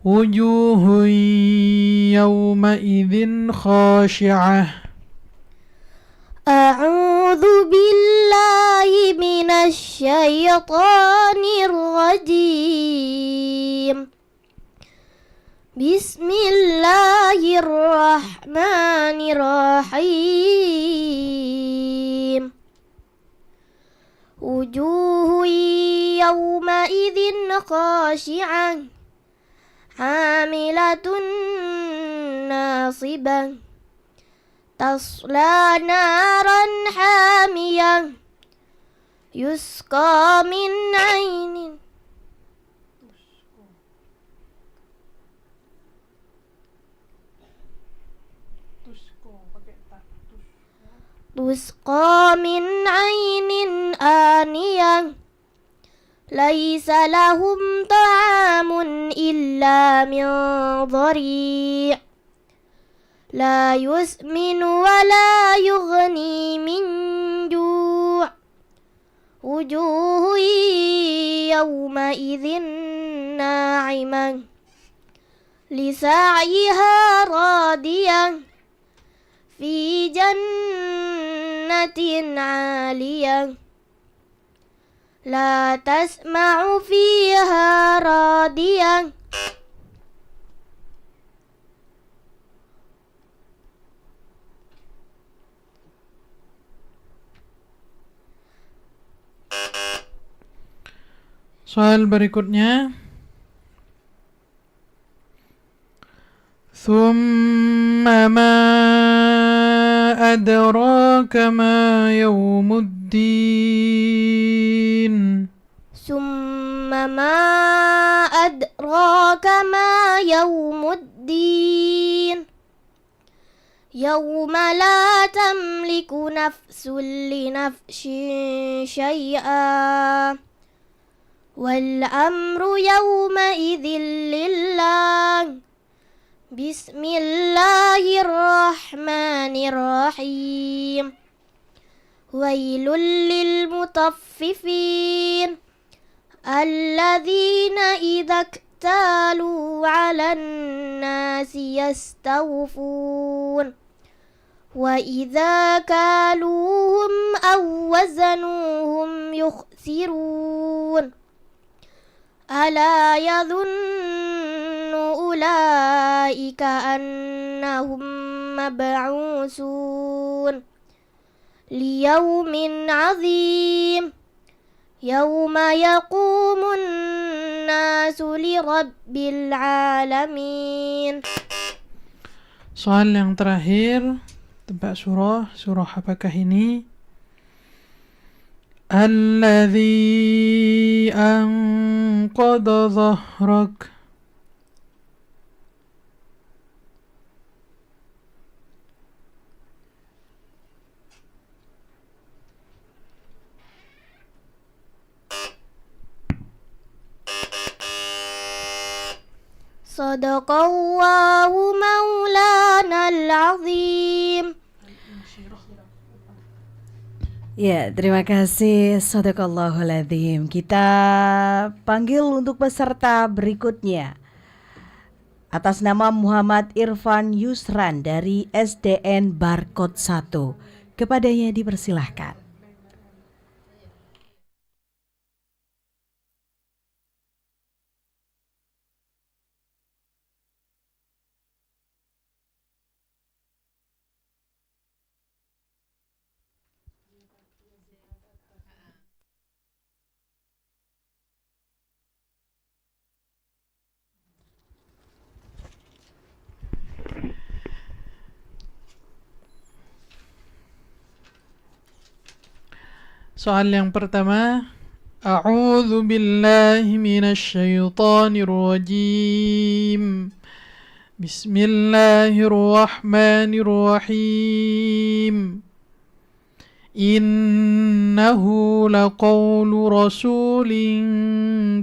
Speaker 4: Wujuhun yawma idzin khashi'ah.
Speaker 5: A'udzu billahi minasyaitonir rajim. Bismillahirrahmanirrahim. Wujuhu yawma idzin khashi'ah hamilatun nasibah tasla naran hamiyah yusqa min ainin tusqa min ainin aniyah laisa lahum ta'amun illa min dhari' la yusminu wa la yughni min ju' wujuhu yawma idzin na'imah li sa'yiha radiyah fi jannatin 'aliyah la tasma'u fiha radiyah
Speaker 4: Soal berikutnya. Thumma ma adraka ma yawmuddin.
Speaker 5: Summa ma adraka ma yawmuddin. Yawma la tamliku nafsun li nafsin syai'a wal amru yawma idzin lillah. Bismillahirrahmanirrahim. Wailul lil mutaffifin alladzina idza iktalu 'alan nasi yastawfun wa idza kaluhum aw wazanuhum yukhsirun. ألا يظن أولئك أنهم مبعوثون ليوم عظيم يوم يقوم الناس لرب العالمين.
Speaker 4: Soal yang terakhir, tebak surah apakah ini? Alladzi anqadha dhahrak.
Speaker 5: Sadaqallahu maulanal azim.
Speaker 3: Ya, terima kasih Shadaqallahul Adzim. Kita panggil untuk peserta berikutnya. Atas nama Muhammad Irfan Yusran dari SDN Barkot 1. Kepadanya dipersilahkan.
Speaker 4: Soal yang pertama, A'udzu billahi minasyaitonir rajim. Bismillahirrahmanirrahim. Innahu laqawlu rasulin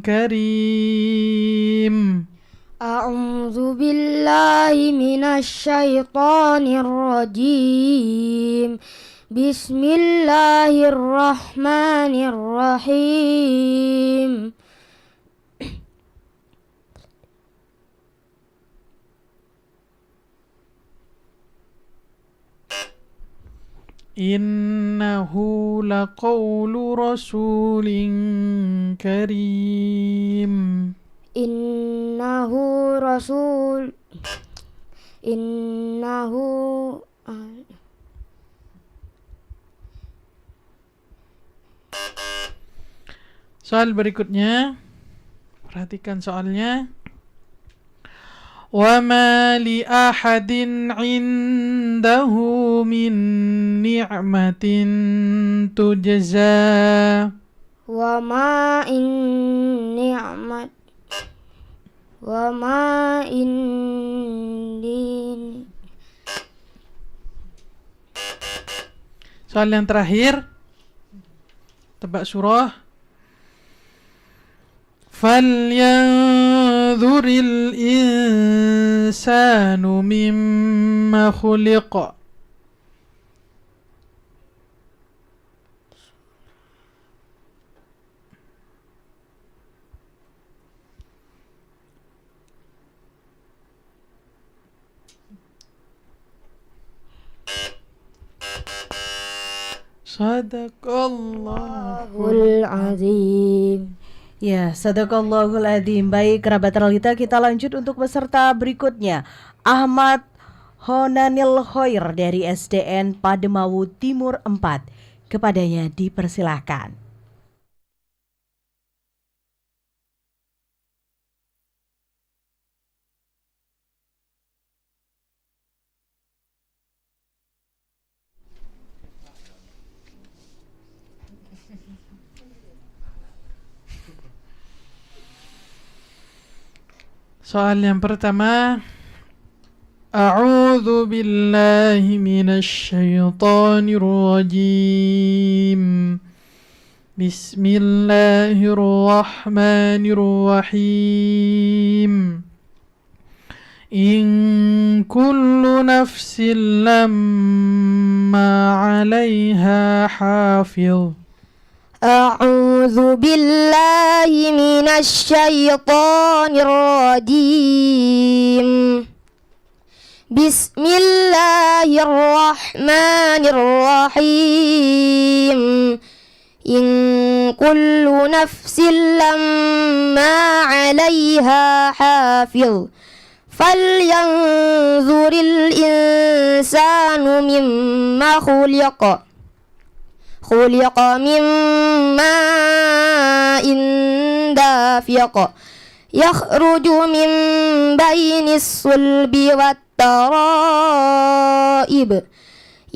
Speaker 4: karim.
Speaker 7: أعوذ بالله من الشيطان الرجيم بسم الله الرحمن الرحيم
Speaker 4: Innahu laqawlu rasulin karim.
Speaker 7: إنه
Speaker 4: Soal berikutnya, perhatikan soalnya. Wa ma li ahadin indahu min ni'matin tujza.
Speaker 7: وما إن نعمت وما إن دين.
Speaker 4: Soal yang terakhir, tebak surah. Falyanzuril insanu mimma khuliqa.
Speaker 7: Sadaqallahul azim.
Speaker 3: Ya, Shadaqallahul Adzim. Baik, kerabat realita, kita lanjut untuk peserta berikutnya. Ahmad Honanil Khoir dari SDN Pademawu Timur 4. Kepadanya dipersilahkan.
Speaker 4: Soal yang pertama, A'udzu billahi minasyaitonir rajim. Bismillahirrahmanirrahim. In kullu nafsin lamma 'alaiha hafiz.
Speaker 7: أعوذ بالله من الشيطان الرجيم بسم الله الرحمن الرحيم إن كل نفس لما عليها حافظ فلينظر الإنسان مما خلق من ماء دافق يخرج من بين الصلب والترائب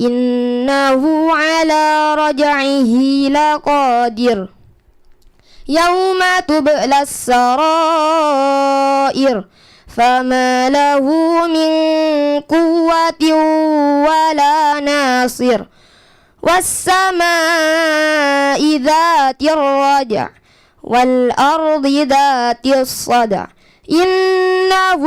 Speaker 7: إنه على رجعه لقادر يوم تبلى السرائر فما له من قوة ولا ناصر والسماء ذات الرجع والأرض ذات الصدع إنه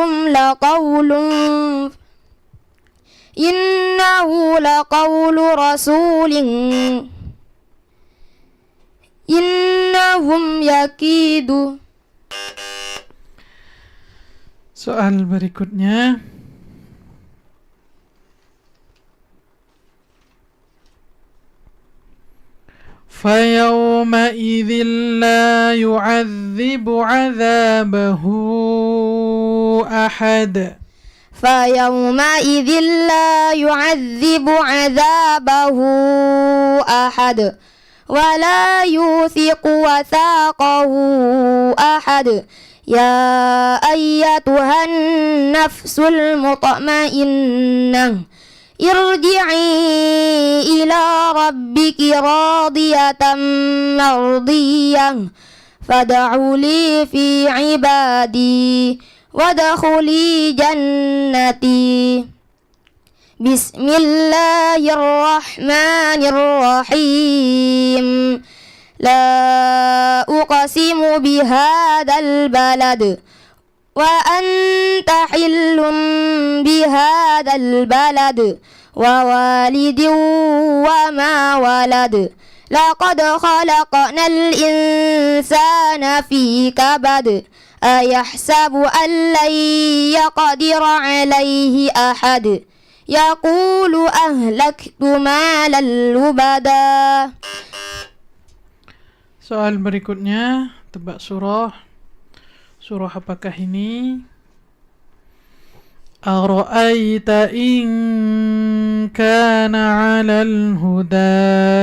Speaker 7: لقول رسول إنهم يكيدون.
Speaker 4: Soal berikutnya. فَيَوْمَئِذٍ لَا يُعَذِّبُ عَذَابَهُ أَحَدٌ
Speaker 7: فيومئذ لا يعذب عذابه أحد ولا يوثق وثاقه أحد يا أيتها النفس المطمئنة ارجعي إلى ربك راضية مرضية فادخلي في عبادي وادخلي جنتي. بسم الله الرحمن الرحيم. لا أقسم بهذا البلد وأنت حل بهذا البلد ووالد وما ولد لقد خلقنا الإنسان في كبد أيحسب أن لن يقدر عليه أحد يقول أهلكت مالا لبدا.
Speaker 4: Soal berikutnya, tebak surah. Surah apakah ini? Ara'aita in kana 'alal huda.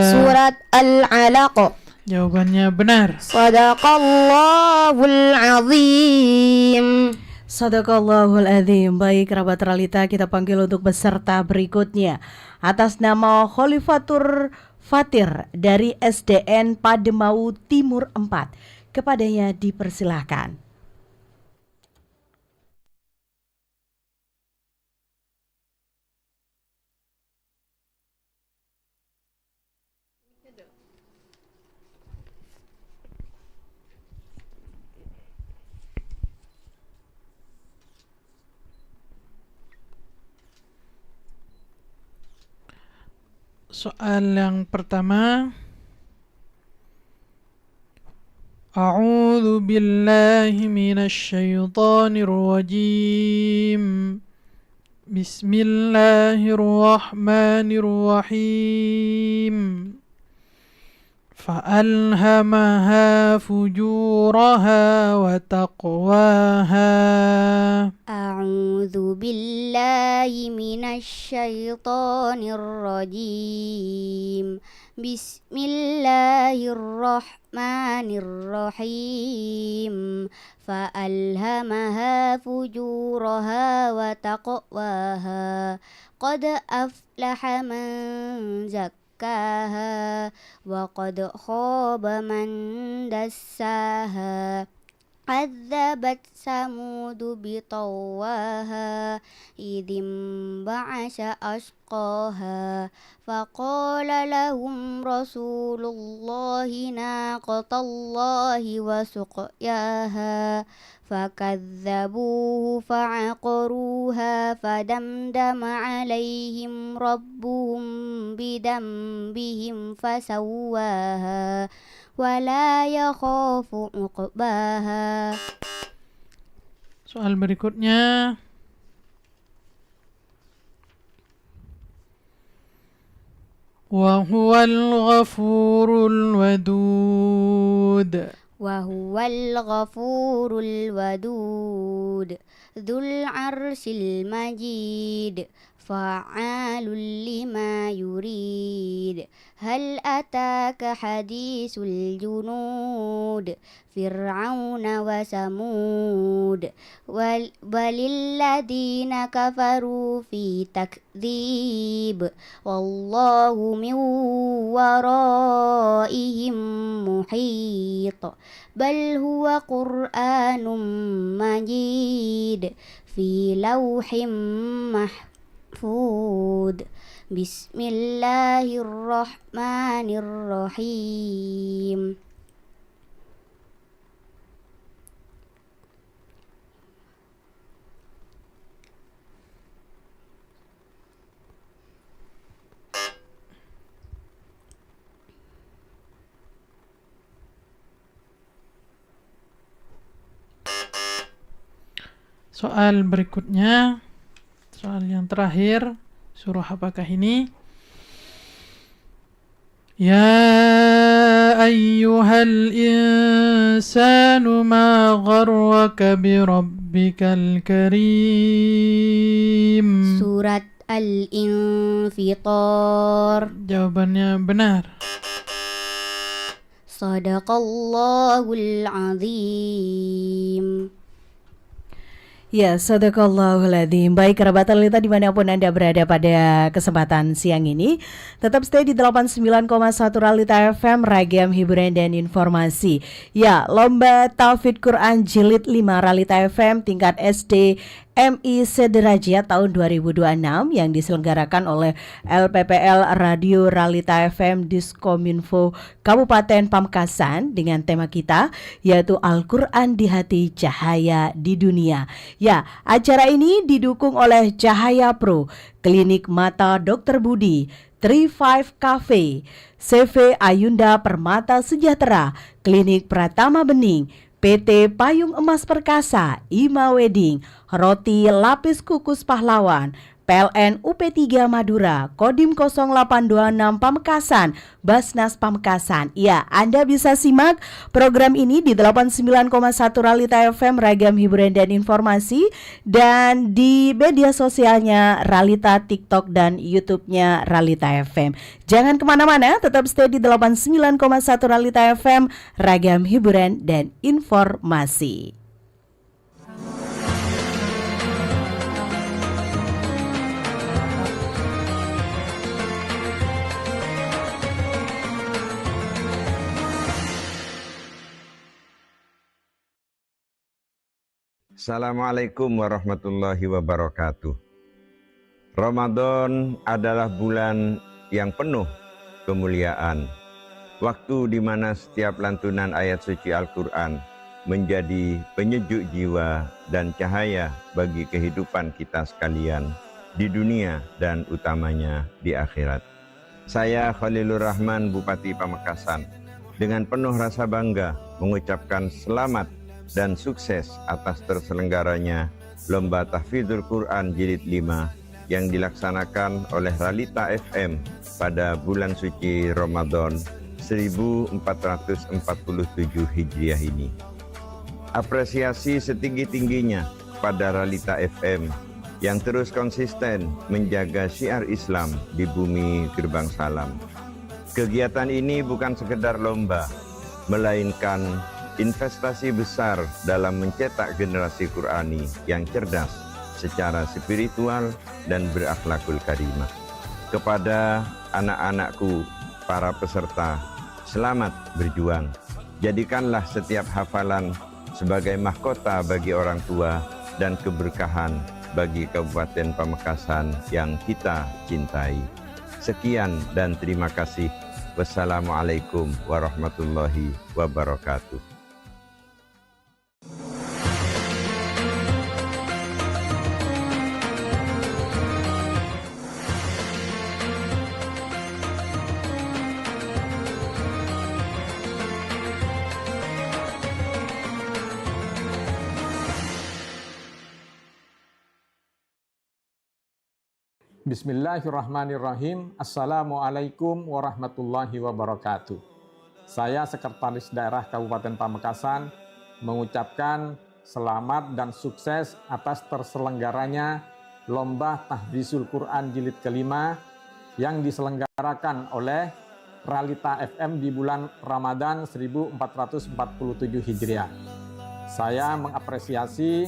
Speaker 7: Surat Al-Alaq.
Speaker 4: Jawabannya benar.
Speaker 7: Sadaqallahul azim.
Speaker 3: Sadaqallahul adzim. Baik kerabat realita, kita panggil untuk peserta berikutnya. Atas nama Khalifatur Fatir dari SDN Pademau Timur 4. Kepadanya dipersilahkan.
Speaker 4: Soal yang pertama. A'udzu billahi minasy syaithanir rajim. Bismillahirrahmanirrahim. فألهمها فجورها وتقواها.
Speaker 5: أعوذ بالله من الشيطان الرجيم. بسم الله الرحمن الرحيم. فألهمها فجورها وتقواها. قد أفلح من زكاها وقد خاب من دساها. كذبت ثمود بطغواها إذ انبعث أشقاها فقال لهم رسول الله ناقة الله وسقياها فكذبوه فعقروها فدمدم عليهم ربهم بذنبهم فسواها ولا يخاف عقباها.
Speaker 4: Soal berikutnya. وهو الغفور الودود.
Speaker 5: وهو الغفور الودود ذو العرش المجيد فعال لما يريد هل أتاك حديث الجنود فرعون وثمود بل الذين كفروا في تكذيب والله من ورائهم محيط بل هو قرآن مجيد في لوح محفوظ بسم الله الرحمن الرحيم
Speaker 4: Soal berikutnya, soal yang terakhir, surah apakah ini? Ya ayyuhal insanu ma gharraka bi rabbikal karim.
Speaker 5: Surat Al-Infitar.
Speaker 4: Jawabannya benar.
Speaker 5: Sadaqallahul azim.
Speaker 3: Ya, sadaqallahul adzim. Baik kerabat Talita dimanapun Anda berada pada kesempatan siang ini, tetap stay di 89,1 Realita FM, ragam hiburan dan informasi. Ya, Lomba Tahfidz Quran Jilid 5 Realita FM tingkat SD MI Sederajat tahun 2026 yang diselenggarakan oleh LPPL Radio Realita FM Diskominfo Kabupaten Pamekasan dengan tema kita yaitu Al-Quran di Hati, Cahaya di Dunia. Ya, acara ini didukung oleh Cahaya Pro, Klinik Mata Dr. Budi, 35 Cafe, CV Ayunda Permata Sejahtera, Klinik Pratama Bening, PT Payung Emas Perkasa, Ima Wedding, Roti Lapis Kukus Pahlawan, PLN UP3 Madura, Kodim 0826 Pamekasan, Basnas Pamekasan. Ya, Anda bisa simak program ini di 89,1 Realita FM, ragam hiburan dan informasi, dan di media sosialnya Realita, TikTok, dan YouTube-nya Realita FM. Jangan kemana-mana, tetap stay di 89,1 Realita FM, ragam hiburan dan informasi.
Speaker 8: Assalamualaikum warahmatullahi wabarakatuh. Ramadan adalah bulan yang penuh kemuliaan. Waktu di mana setiap lantunan ayat suci Al-Quran menjadi penyejuk jiwa dan cahaya bagi kehidupan kita sekalian di dunia dan utamanya di akhirat. Saya Khalilur Rahman, Bupati Pamekasan, dengan penuh rasa bangga mengucapkan selamat dan sukses atas terselenggaranya Lomba Tahfidzul Quran Jilid 5 yang dilaksanakan oleh Realita FM pada bulan suci Ramadan 1447 Hijriah ini. Apresiasi setinggi-tingginya pada Realita FM yang terus konsisten menjaga syiar Islam di bumi Gerbang Salam. Kegiatan ini bukan sekedar lomba, melainkan investasi besar dalam mencetak generasi Qurani yang cerdas secara spiritual dan berakhlakul karimah. Kepada anak-anakku, para peserta, selamat berjuang. Jadikanlah setiap hafalan sebagai mahkota bagi orang tua dan keberkahan bagi Kabupaten Pamekasan yang kita cintai. Sekian dan terima kasih. Wassalamualaikum warahmatullahi wabarakatuh.
Speaker 9: Bismillahirrahmanirrahim. Assalamualaikum warahmatullahi wabarakatuh. saya Sekretaris Daerah Kabupaten Pamekasan mengucapkan selamat dan sukses atas terselenggaranya Lomba Tahfidzul Quran Jilid kelima yang diselenggarakan oleh Realita FM di bulan Ramadan 1447 Hijriah. Saya mengapresiasi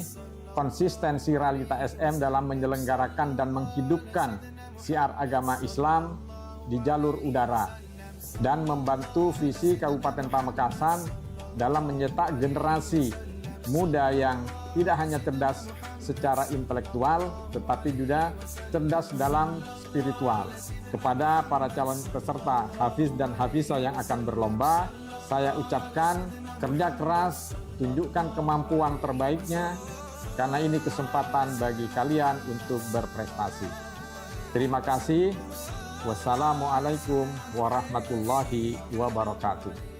Speaker 9: konsistensi Realita SM dalam menyelenggarakan dan menghidupkan syiar agama Islam di jalur udara dan membantu visi Kabupaten Pamekasan dalam mencetak generasi muda yang tidak hanya cerdas secara intelektual tetapi juga cerdas dalam spiritual. Kepada para calon peserta hafiz dan hafizah yang akan berlomba, saya ucapkan kerja keras, tunjukkan kemampuan terbaiknya karena ini kesempatan bagi kalian untuk berprestasi. Terima kasih. Wassalamualaikum warahmatullahi wabarakatuh.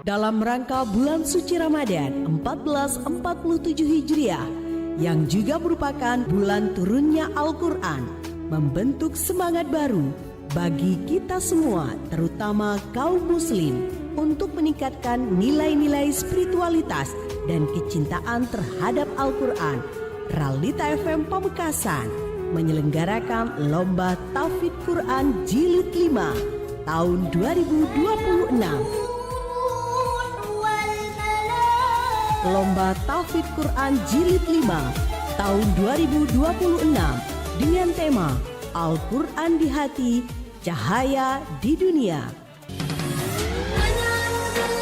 Speaker 3: Dalam rangka bulan suci Ramadan 1447 Hijriah yang juga merupakan bulan turunnya Al-Quran, membentuk semangat baru bagi kita semua, terutama kaum muslim, untuk meningkatkan nilai-nilai spiritualitas dan kecintaan terhadap Al-Quran. Realita FM Pamekasan menyelenggarakan Lomba Tahfidz Quran Jilid 5 tahun 2026. Lomba Tahfidz Quran Jilid 5 tahun 2026 dengan tema Al-Quran di Hati, Cahaya di Dunia.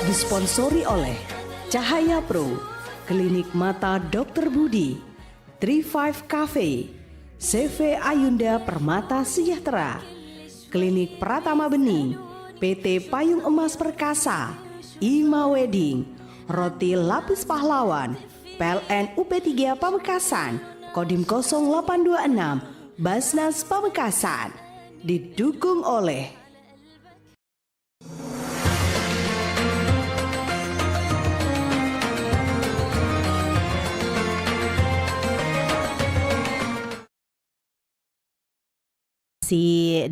Speaker 3: Disponsori oleh Cahaya Pro, Klinik Mata Dr. Budi, 35 Cafe, CV Ayunda Permata Sejahtera, Klinik Pratama Bening, PT Payung Emas Perkasa, Ima Wedding, Roti Lapis Pahlawan, PLN UP3 Pamekasan, Kodim 0826, Basnas Pamekasan, didukung oleh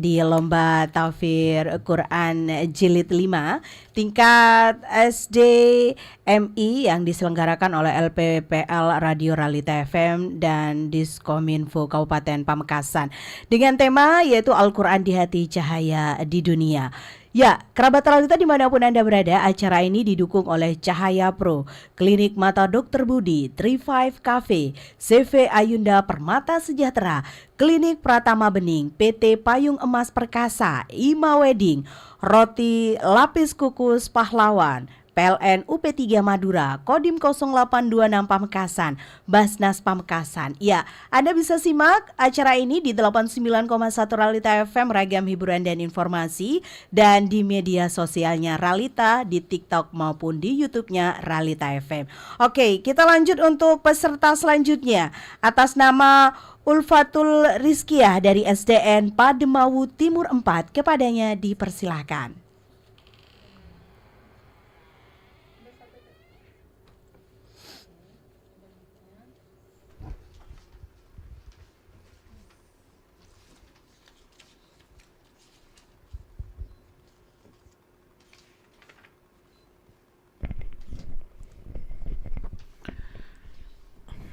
Speaker 3: di Lomba Tahfidz Quran Jilid 5 tingkat SD MI yang diselenggarakan oleh LPPL Radio Realita FM dan Diskominfo Kabupaten Pamekasan dengan tema yaitu Al-Quran di Hati, Cahaya di Dunia. Ya, kerabat realita dimanapun Anda berada, acara ini didukung oleh Cahaya Pro, Klinik Mata Dr. Budi, 35 Cafe, CV Ayunda Permata Sejahtera, Klinik Pratama Bening, PT Payung Emas Perkasa, Ima Wedding, Roti Lapis Kukus Pahlawan, PLN UP3 Madura, Kodim 0826 Pamekasan, Basnas Pamekasan. Ya, Anda bisa simak acara ini di 89,1 Ralita FM, ragam hiburan dan informasi, dan di media sosialnya Ralita, di TikTok maupun di YouTube-nya Ralita FM. Oke, kita lanjut untuk peserta selanjutnya. Atas nama Ulfatul Rizkiah dari SDN Pademawu Timur 4, kepadanya dipersilahkan.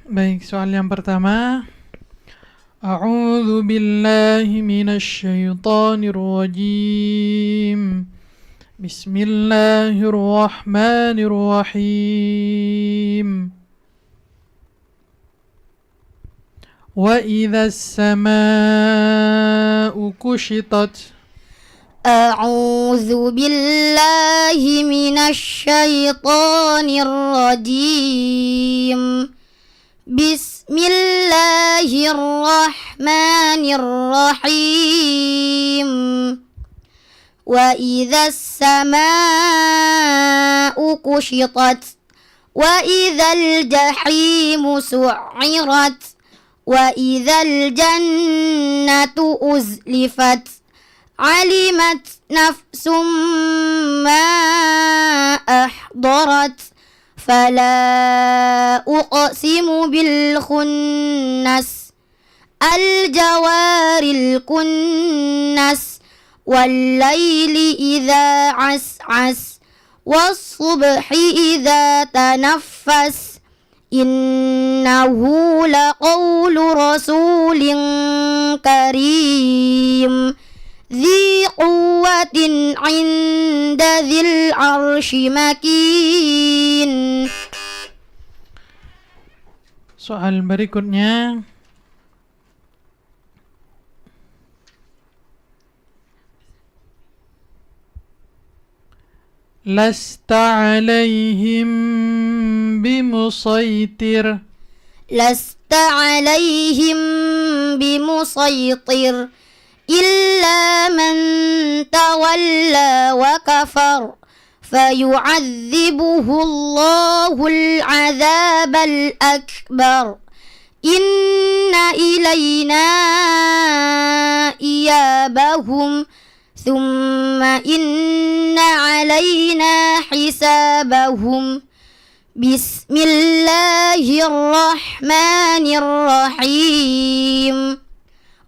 Speaker 4: Baik, soal yang pertama. A'udzu billahi minasy syaithanir rajim. Bismillahirrahmanirrahim. Wa idza as-samaa'u kushitat.
Speaker 5: أعوذ بالله من الشيطان الرجيم بسم الله الرحمن الرحيم وإذا السماء كشطت وإذا الجحيم سعرت وإذا الجنة أزلفت علمت نفس ما أحضرت فلا أقسم بالخنس الجوار الكنس والليل إذا عسعس والصبح إذا تنفس إنه لقول رسول كريم ذي قوة عند ذي العرش مكين.
Speaker 4: Soal berikutnya. Lasta alaihim bimusaitir.
Speaker 5: Lasta alaihim bimusaitir إلا من تولى وكفر فيعذبه الله العذاب الأكبر إن إلينا إيابهم ثم إن علينا حسابهم بسم الله الرحمن الرحيم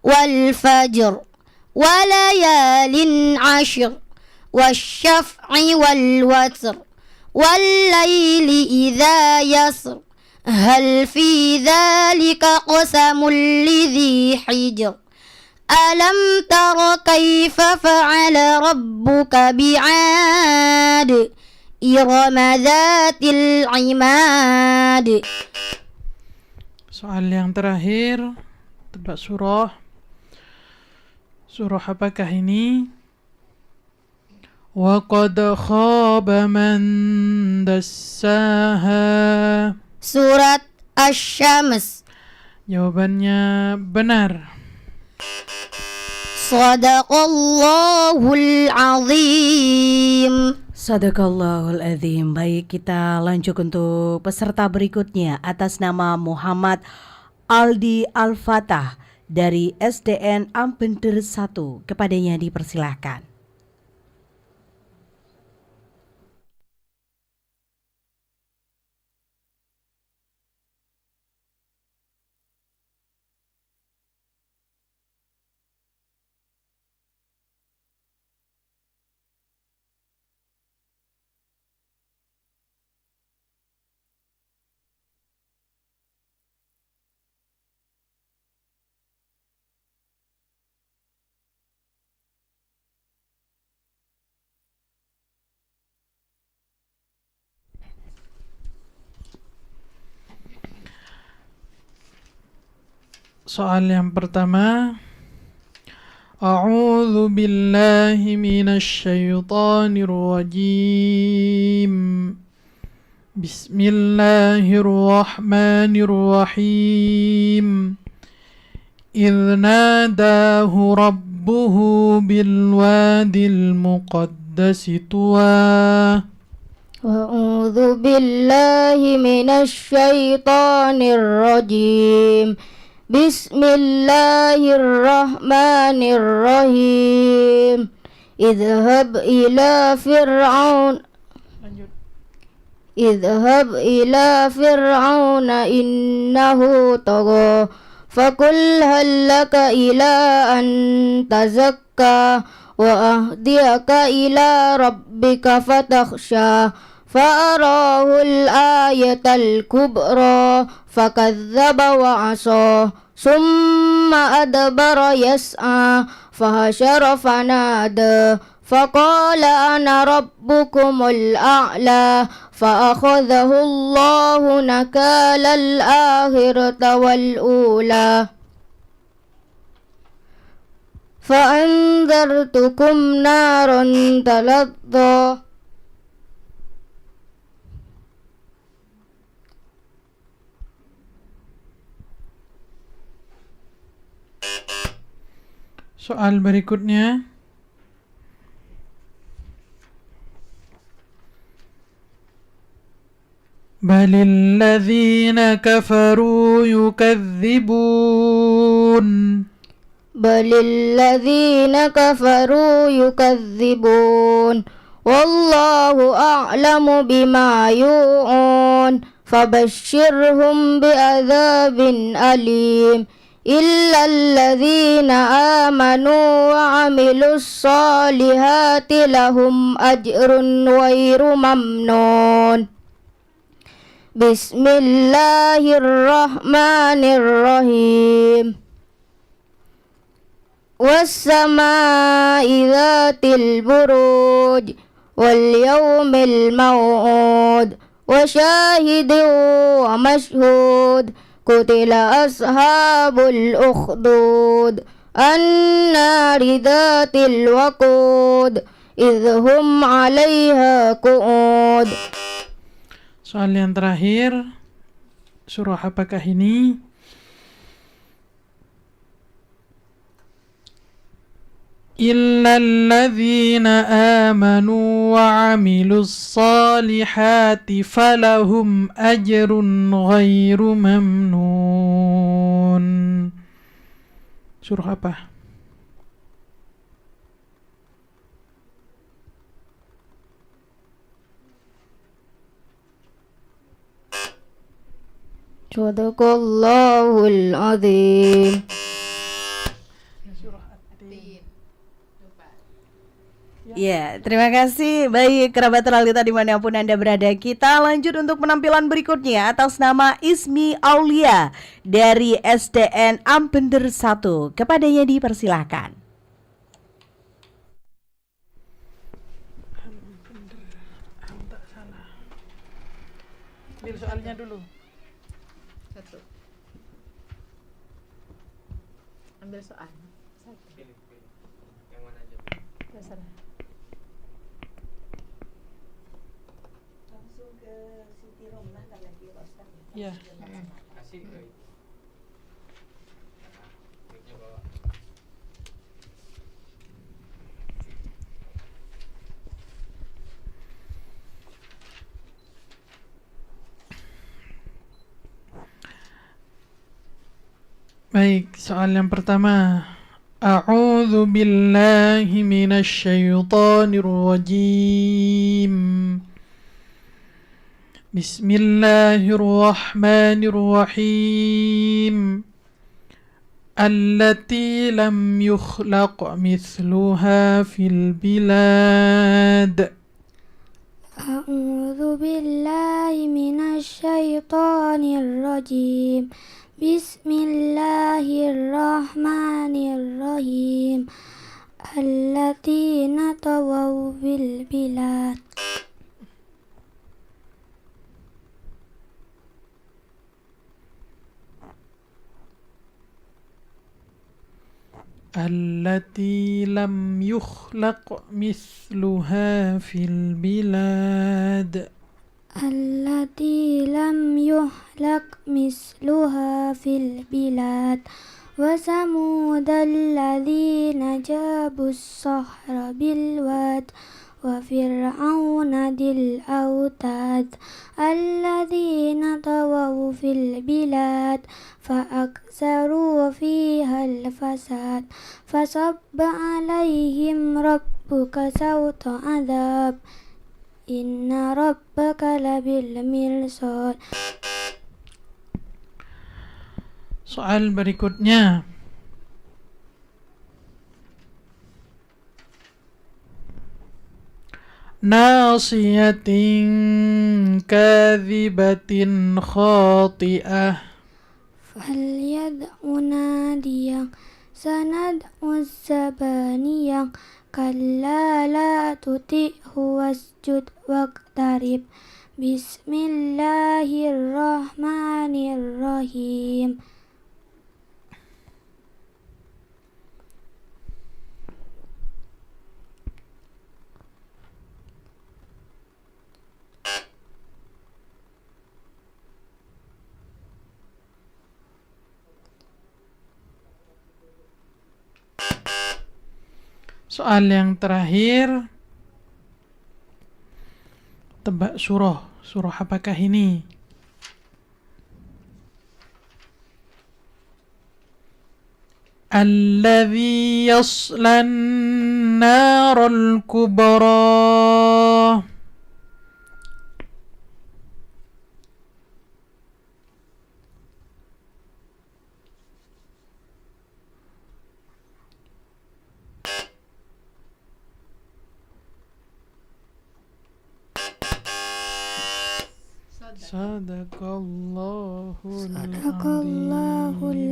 Speaker 5: والفجر وليال عشر والشفع والوتر والليل إذا يسر هل في ذلك قسم لذي حجر ألم تر كيف فعل ربك بعاد إرم ذات العماد.
Speaker 4: Soal yang terakhir, tebak surah. Surah apakah ini? Wa qad khaba man dassaha.
Speaker 5: Surat Asy-Syams.
Speaker 4: Jawabannya benar.
Speaker 5: Shadaqallahul azim.
Speaker 3: Sadaqallahul azim. Baik, kita lanjut untuk peserta berikutnya atas nama Muhammad Aldi Al-Fatah dari SDN Ampender 1, kepadanya dipersilahkan.
Speaker 4: Soal yang pertama. أعوذ بالله من الشيطان الرجيم بسم الله الرحمن الرحيم إذ ناداه ربه بالواد المقدس طوى
Speaker 5: أعوذ بالله من الشيطان الرجيم بسم الله الرحمن الرحيم اذهب إلى فرعون إنه طغى فقل هل لك إلى أن تزكى وأهديك إلى ربك فتخشى فأراه الآية الكبرى فكذب وعصى ثم أدبر يسعى فحشر فنادى فقال أنا ربكم الأعلى فأخذه الله نكال الآخرة والأولى فأنذرتكم نارا تلظى
Speaker 4: Soal berikutnya. Balil ladzina kafaru yukadzibun.
Speaker 5: الذين كفروا يكذبون والله أعلم بما يوعون فبشرهم بعذاب أليم إلا الذين آمنوا وعملوا الصالحات لهم أجر غير ممنون بسم الله الرحمن الرحيم والسماء ذات البروج واليوم الموعود وشاهد ومشهود قتل أصحاب الأخدود النار ذات الوقود إذ هم عليها قعود.
Speaker 4: Soal yang terakhir, surah apakah ini? إلا الذين آمنوا وعملوا الصالحات فلهم أجر غير ممنون. Surah apa?
Speaker 5: Sadaqallahul azim.
Speaker 3: Ya, terima kasih. Baik, kerabat realita dimanapun Anda berada, kita lanjut untuk penampilan berikutnya atas nama Ismi Aulia dari SDN Ampender 1. Kepadanya dipersilahkan.
Speaker 4: Ambil soalnya dulu.
Speaker 10: Satu. Ambil soal. Satu. Pilih. Yang mana aja? Terserah.
Speaker 3: Langsung ke Siti Romlah kan lagi Ustaz.
Speaker 4: Ya.
Speaker 10: Kasih ke. Mic-nya bawa.
Speaker 4: Baik, soal yang pertama. A'udzu billahi minasy syaithanir rajim. Bismillahirrahmanirrahim. Allati lam yukhlaq mithluha fil bilad.
Speaker 7: أعوذ بالله من الشيطان الرجيم بسم الله الرحمن الرحيم الذين طغوا في البلاد.
Speaker 4: التي لم يخلق مثلها في البلاد
Speaker 7: التي لم يخلق مثلها في البلاد وثمود الذين جابوا الصخر بالواد وفرعون ذي الأوتاد الذين طغوا في البلاد فأكثروا فيها الفساد فصب عليهم ربك سوط عذاب إن ربك لبالمرصاد.
Speaker 4: Soal berikutnya. Nasiyatin kadhibatin khati'ah.
Speaker 7: فليدع ناديا سندع الزبانيا كلا لا تطعه واسجد واقترب بسم الله الرحمن الرحيم.
Speaker 4: Soal yang terakhir, tebak surah. Surah apakah ini? Alladzi yaslan naral kubra. Sadaqallahul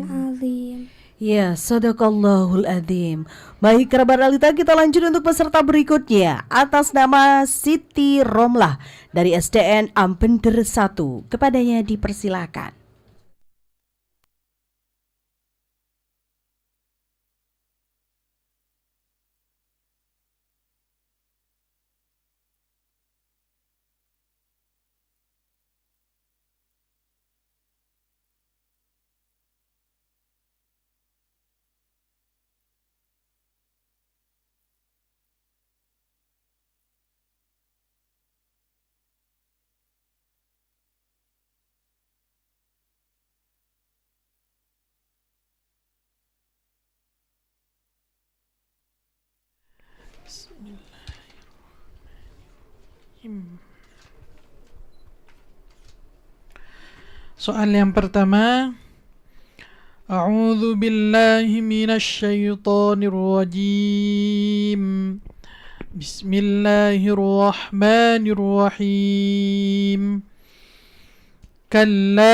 Speaker 7: Azim.
Speaker 3: Ya, sadaqallahul adzim. Baik, kerabat realita, kita lanjut untuk peserta berikutnya. Atas nama Siti Romlah dari SDN Ampender 1. Kepadanya dipersilakan.
Speaker 4: Soal yang pertama, A'udzu billahi minasy syaithanir rajim. Bismillahirrahmanirrahim. Kalla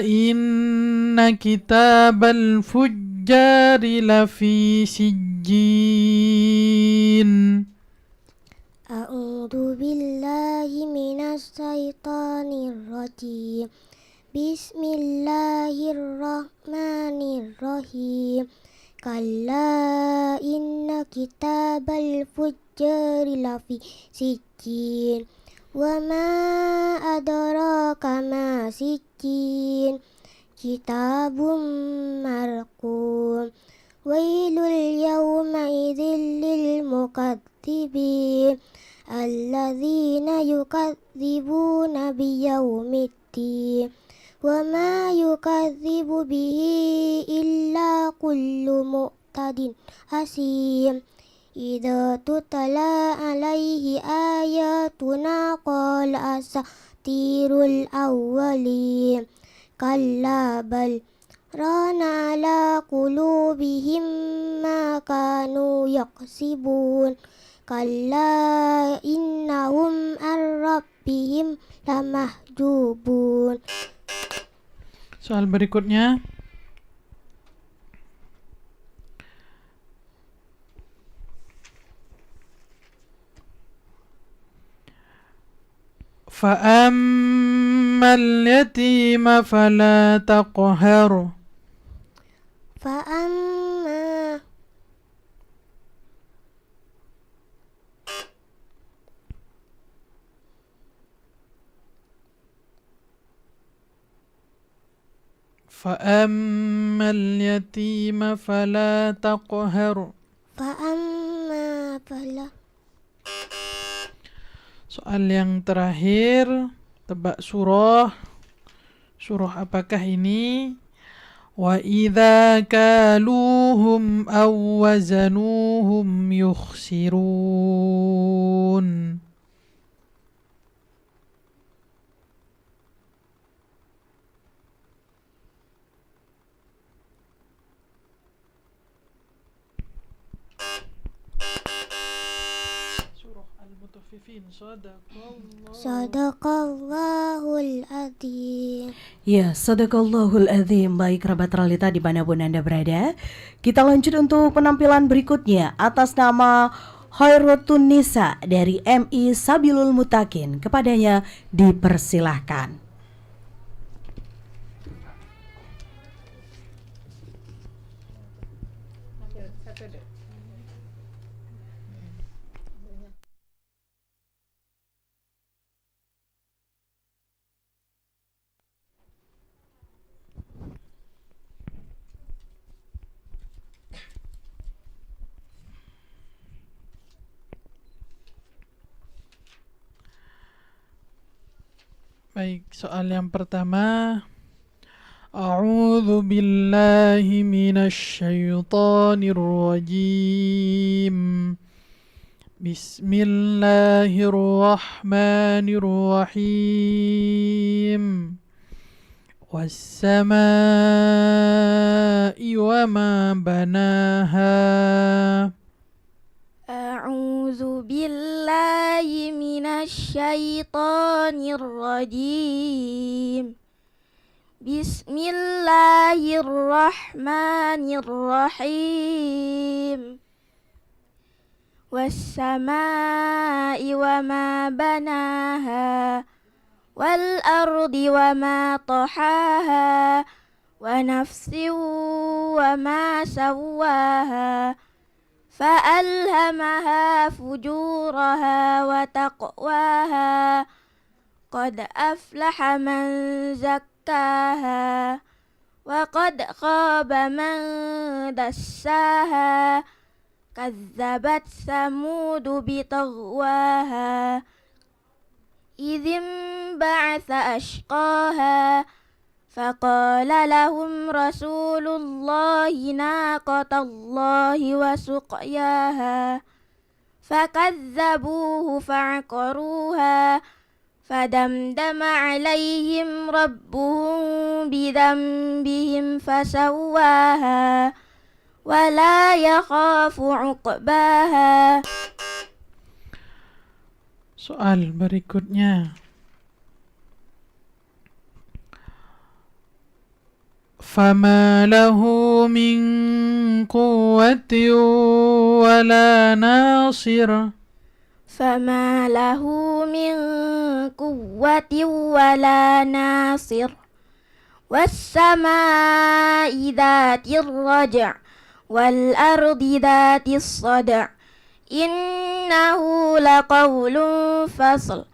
Speaker 4: inna kitabal fujjari lafi sijjin.
Speaker 7: A'udzu billahi minasy syaithanir rajim. Bismillahirrahmanirrahim. Kalla inna kitabal fujjari lafi sijjin. Wa ma adraka ma sijjin. Kitabun marqum. Wailul yawma idzil lil mukatsibin. Alladzina yukadzibuna biyaumiddin. Wa ma yukadzibu bihi illa kullu mu'tadin asim. Idza tutala alaihi ayatuna qala asatirul awwalin. Kalla bal rana ala qulubihim ma kanu yaksibun. Kalla innahum ar-rabbihim lamahjubun.
Speaker 4: Soal berikutnya, fa'ammal yatima fala taqhar.
Speaker 7: Fa'amma
Speaker 4: فأما اليتيم فلا تقهر.
Speaker 7: فأما فلا.
Speaker 4: Soal yang terakhir, tebak surah. Surah apakah ini? Wa idza kaluhum aw wazanuhum yukhsirun. Surah Al-Mutaffifin.
Speaker 7: Sadaqallahul adzim.
Speaker 3: Ya, sadaqallahul adzim. Baik kerabat realita dimanapun Anda berada, kita lanjut untuk penampilan berikutnya atas nama Khairotun Nisa dari MI Sabilul Mutakin. Kepadanya dipersilahkan.
Speaker 4: Baik, soal yang pertama. A'udzu billahi minasyaitonir rajim. Bismillahirrahmanirrahim. Was-samaa'i wa ma banaha.
Speaker 5: أعوذ بالله من الشيطان الرجيم بسم الله الرحمن الرحيم والسماء وما بناها والأرض وما طحاها ونفس وما سواها فألهمها فجورها وتقواها قد أفلح من زكاها وقد خاب من دساها كذبت ثمود بطغواها إذ انبعث أشقاها فقال لهم رسول الله ناقة الله وسقياها فكذبوه فعقروها فدمدم عليهم ربهم بذنبهم فسواها ولا يخاف عقباها.
Speaker 4: Soal berikutnya. فما له من قوة ولا ناصر.
Speaker 5: فما له من قوة ولا ناصر والسماء ذات الرجع والأرض ذات الصدع إنه لقول فصل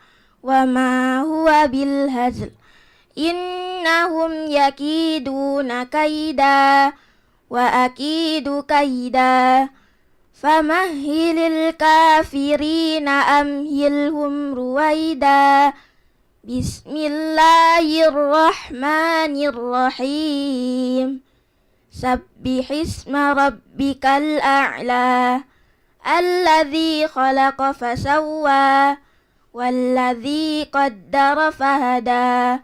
Speaker 5: وما هو بالهزل إنهم يكيدون كيدا وأكيد كيدا فمهل الكافرين أمهلهم رويدا بسم الله الرحمن الرحيم سبح اسم ربك الأعلى الذي خلق فسوى والذي قدر فهدى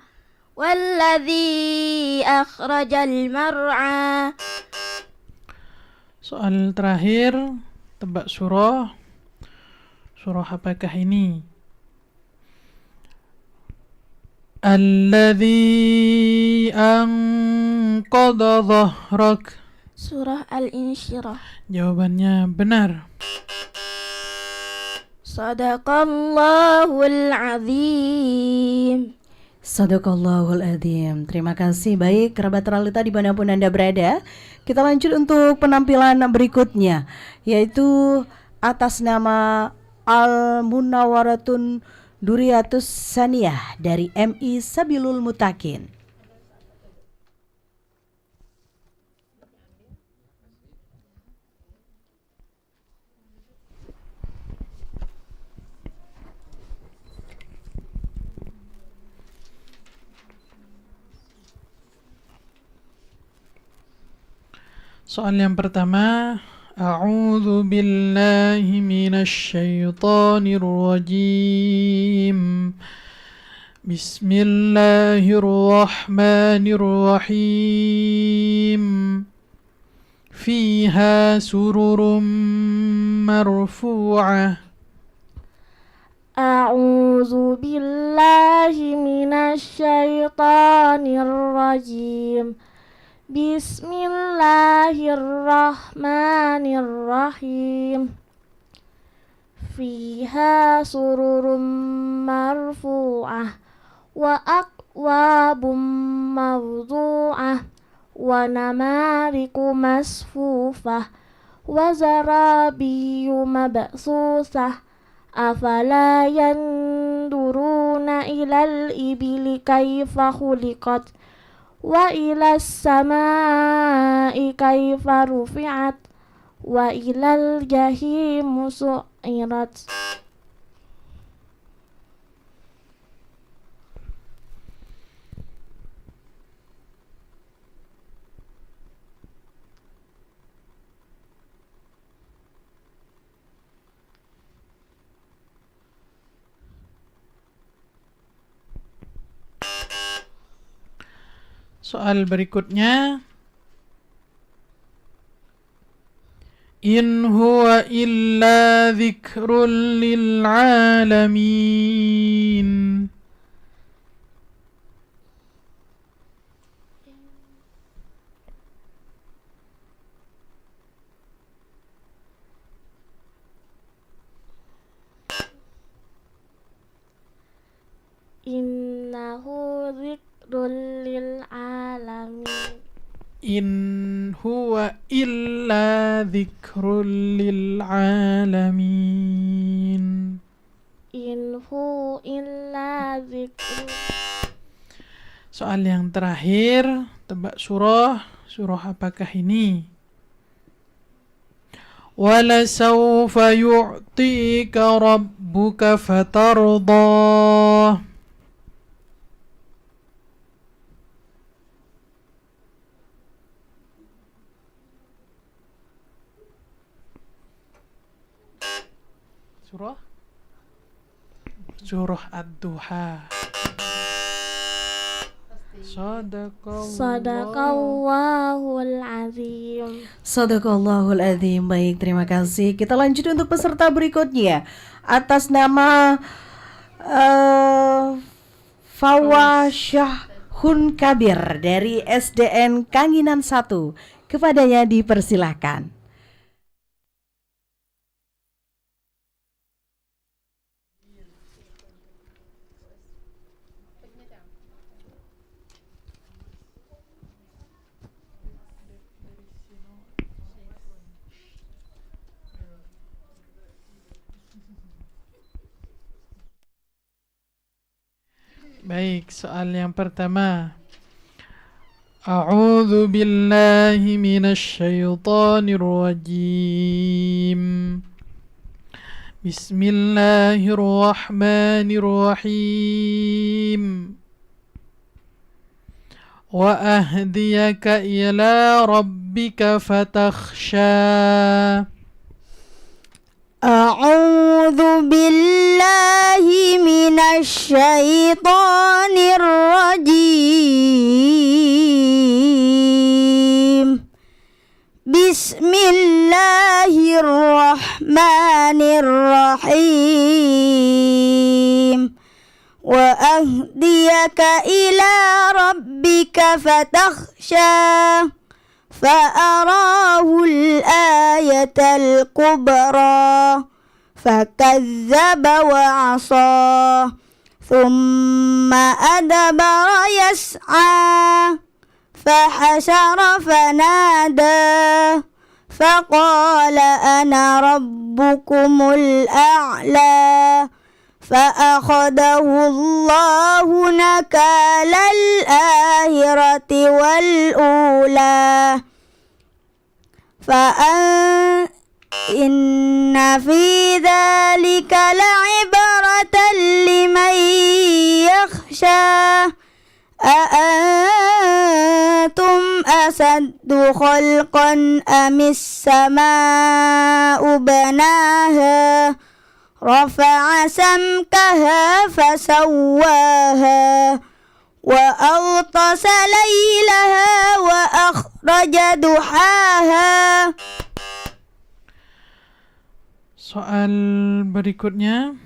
Speaker 5: والذي أخرج المرعى.
Speaker 4: Soal terakhir, tebak surah. Surah apakah ini? Alladzi anqadha dhahrak.
Speaker 5: Surah Al-Insyirah.
Speaker 4: Jawabannya benar.
Speaker 5: Sadaqallahul azim.
Speaker 3: Sadaqallahul adzim. Terima kasih. Baik kerabat realita dimanapun Anda berada, kita lanjut untuk penampilan berikutnya, yaitu atas nama Al-Munawwaratun Duriyatus Saniyah dari MI Sabilul Mutakin.
Speaker 4: Soal yang pertama, A'udzu billahi minasyaitonir rajim. Bismillahirrahmanirrahim. Fiha sururum marfu'ah.
Speaker 5: A'udzu billahi minasyaitonir rajim. Bismillahirrahmanirrahim. Fiha sururum marfu'ah wa akwabum mawdu'ah wa namariku masfufah wa zarabiyu mabsusah. Afala yanduruna ilal ibili kaifa khuliqat wa ilas samai kaifa rufi'at wa ilal jahimu su'irat.
Speaker 4: Soal berikutnya, in huwa illa dzikrun lil alamin.
Speaker 5: Innahu dzikrun lil alamin.
Speaker 4: In huwa illa dzikrun lil alamin.
Speaker 5: Inhu illa dzikrun.
Speaker 4: Soal yang terakhir, tebak surah. Surah apakah ini? Wala sawfa yu'tika rabbuka fatardah. Surah Ad-Duha.
Speaker 5: Sadaqallahul azim.
Speaker 3: Sadaqallahul azim. Baik, terima kasih. Kita lanjut untuk peserta berikutnya. Atas nama Fawasyahun Kabir dari SDN Kanginan 1. Kepadanya dipersilahkan.
Speaker 4: Baik, soal yang pertama. A'udzu billahi minasyaitonir rajim. Bismillahirrahmanirrahim. Wa ahdiyaka ila rabbika fatakhsha.
Speaker 7: A'udzu billahi minasyaitonir rajim. Bismillahirrahmanirrahim. Wa ahdiyaka ila rabbika fatakhsha. فأراه الآية الكبرى فكذب وعصى ثم أدبر يسعى فحشر فنادى فقال أنا ربكم الأعلى فأخذه الله نكال الآخرة والأولى فإن في ذلك لعبرة لمن يخشى أأنتم أشد أشد خلقا أم السماء بناها رفع سمكها فسواها وأغطش ليلها وأخرج ضحاها.
Speaker 4: Soal berikutnya.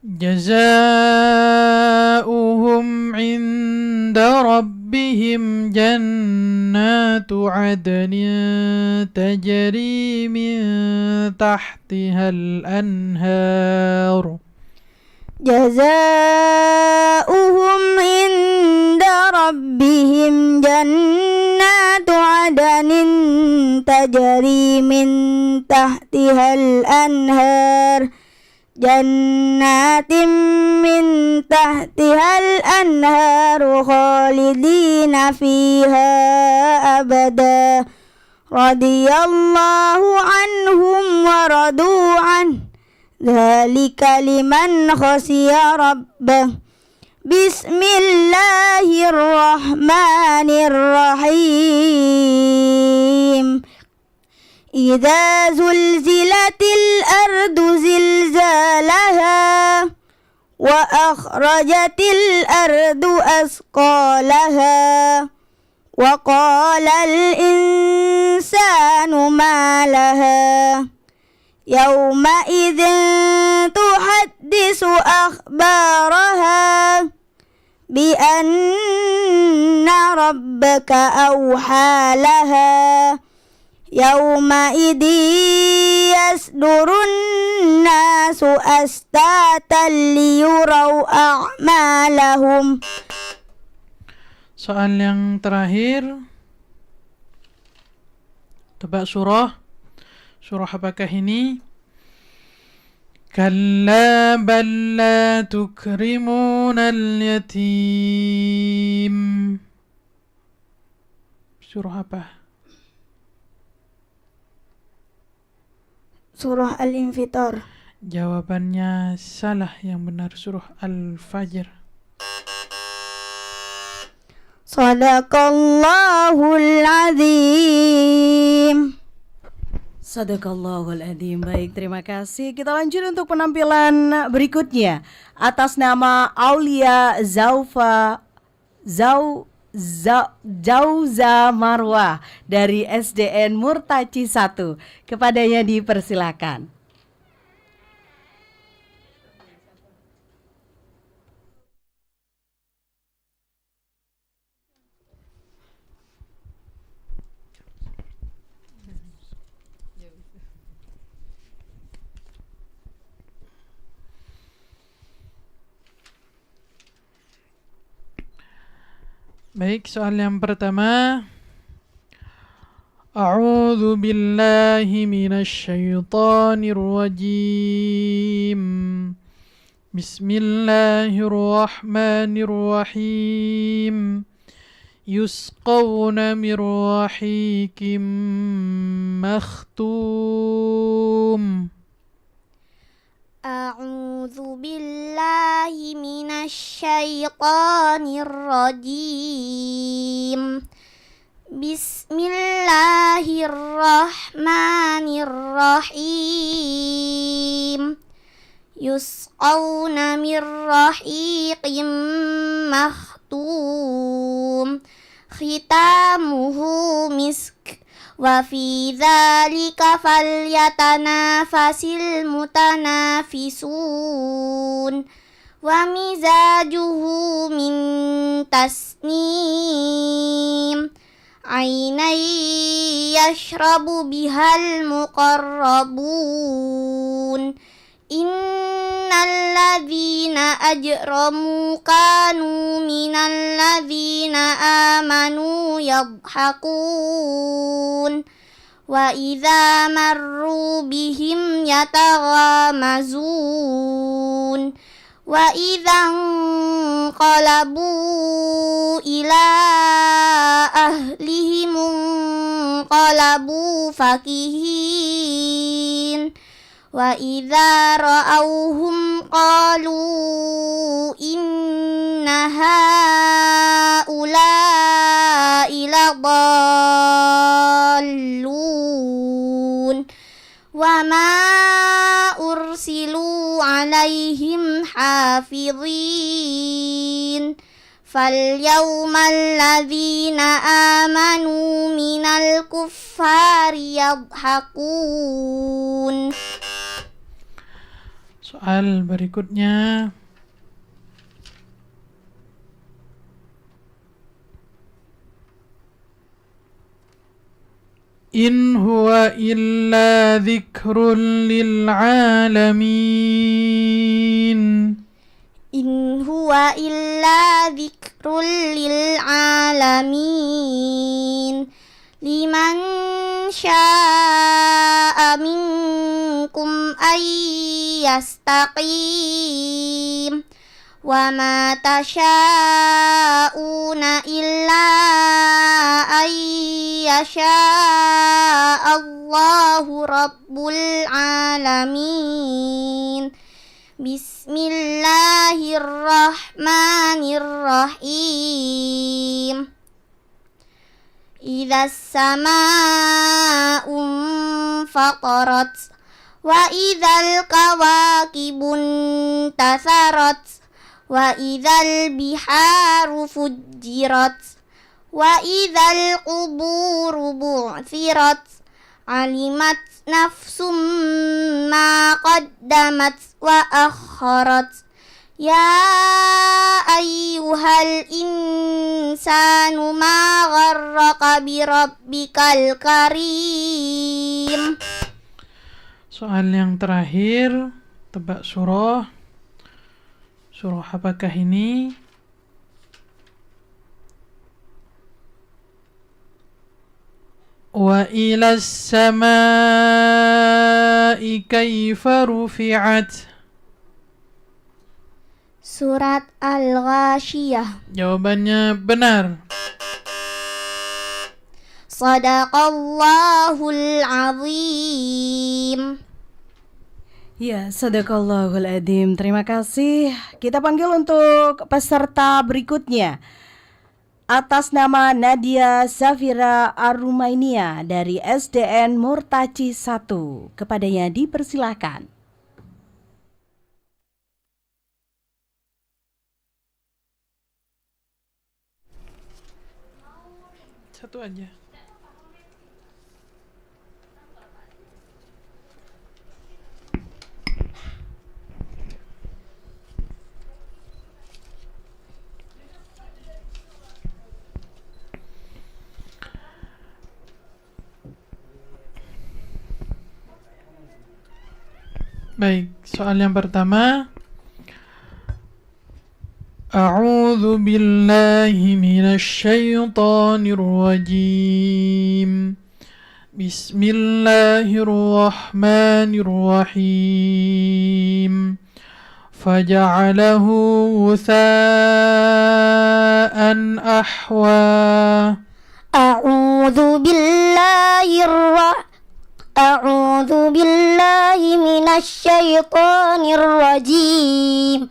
Speaker 4: جزاؤهم عند ربهم جنات عدن تجري من تحتها الأنهار
Speaker 7: جزاؤهم عند ربهم جنات عدن تجري من تحتها الأنهار جنات من تحتها الأنهار خالدين فيها أبدا رضي الله عنهم ورضوا عنه ذلك لمن خشي ربه. بسم الله الرحمن الرحيم. إذا زلزلت الأرض زلزالها وأخرجت الأرض أثقالها وقال الإنسان ما لها يومئذ تحدث أخبارها بأن ربك أوحى لها يومئذ يصدر الناس أشتاتا ليروا أعمالهم.
Speaker 4: Soal yang terakhir, tebak surah. Surah apakah ini? Kalla bal la tukrimuna al-yatim. Surah apa?
Speaker 7: Surah Al-Infitar.
Speaker 4: Jawabannya salah, yang benar surah Al-Fajr.
Speaker 7: Sadaqallahul azim.
Speaker 3: Sadaqallahul adzim. Baik, terima kasih. Kita lanjut untuk penampilan berikutnya. Atas nama Aulia Jauza Marwah dari SDN Murtaci 1. Kepadanya dipersilakan.
Speaker 4: Baik, soal yang pertama. A'udzu billahi minasyaitonir rajim. Bismillahirrahmanirrahim. Yusqawna min rahikim makhtum.
Speaker 5: A'udzu billahi minasyaitonir rajim. Bismillahirrahmanirrahim. Yusqawna min rahiqim makhtum. Khitamuhu misk. Wa fi dzalika falyatanafasil mutanafisun. Wa mizajuhu min tasnim. Ainai yashrabu bihal muqarrabun. Innal ladzina ajramu kanu minal ladzina amanu yadhakun. Wa idza marru bihim yataghamazun. Wa idza qalabu ila ahlihim qalabu fakihin. وإذا رأوهم قالوا إن هؤلاء لضالون وما أرسلوا عليهم حافظين فاليوم الذين آمنوا من الكفار يضحكون.
Speaker 4: Soal berikutnya. In huwa illa dzikrun lil alamin.
Speaker 5: In huwa illa dzikrun lil alamin. Liman syaa minkum ayyastaqim. Wa ma tasyauna illa ayyasha Allahu rabbul alamin. Bismillahirrahmanirrahim. Idza as-samaa'u fatarat wa idzal kawakibun tasarat wa idzal biharu fujjirat wa idzal quburu bu'thirat alimat nafsum ma qaddamat wa akharat. Ya ayyuhal insanu ma gharraka bi rabbikal karim.
Speaker 4: Soal yang terakhir, tebak surah. Surah apakah ini? Wa ilas samai kaifa rufi'at.
Speaker 5: Surat Al-Ghasyiyah.
Speaker 4: Jawabannya benar.
Speaker 5: Sadaqallahul azim.
Speaker 3: Ya, sadaqallahul adzim. Terima kasih. Kita panggil untuk peserta berikutnya. Atas nama Nadia Zafira Arumainia dari SDN Murtaci 1. Kepadanya dipersilahkan.
Speaker 4: Satu aja. Baik, soal yang pertama. A'udzu billahi minasy syaithanir rajim. Bismillahirrahmanirrahim. Faja'alahu ghutha'an ahwa.
Speaker 5: A'udzu billahi minasy syaithanir rajim.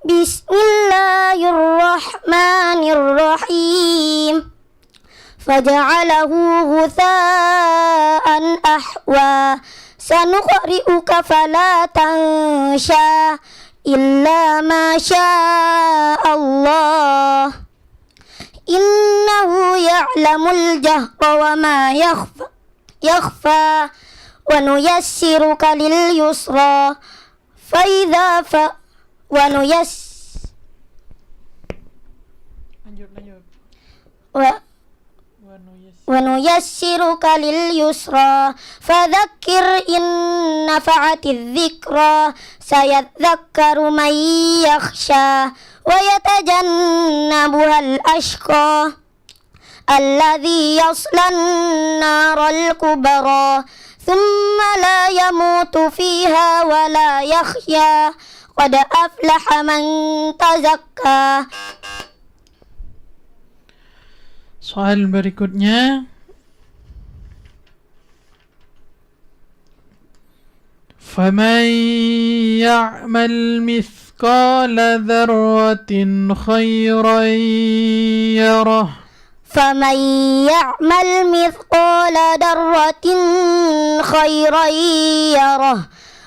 Speaker 5: Bismillahirrahmanirrahim. Faja'alahu ghutha'an ahwa. Sanuqri'uka fala tansha illa ma syaa Allah. Innahu ya'lamul jahra wa ma yakhfa wa nuyassiruka lil yusra fa idza
Speaker 4: Lanjut.
Speaker 5: wa nuyassiruka lil yusra fadzakkir in nafa'atiz dzikra sayadzakkaru man yakhsha wa yatajannabuhal ashqa alladzi yaslan naral kubra thumma la yamutu fiha wa la yakhya qad aflaha man tazakka.
Speaker 4: Soal berikutnya. فمن يعمل مثقال ذرة خيرا يره
Speaker 5: فمن يعمل مثقال ذرة خيرا يره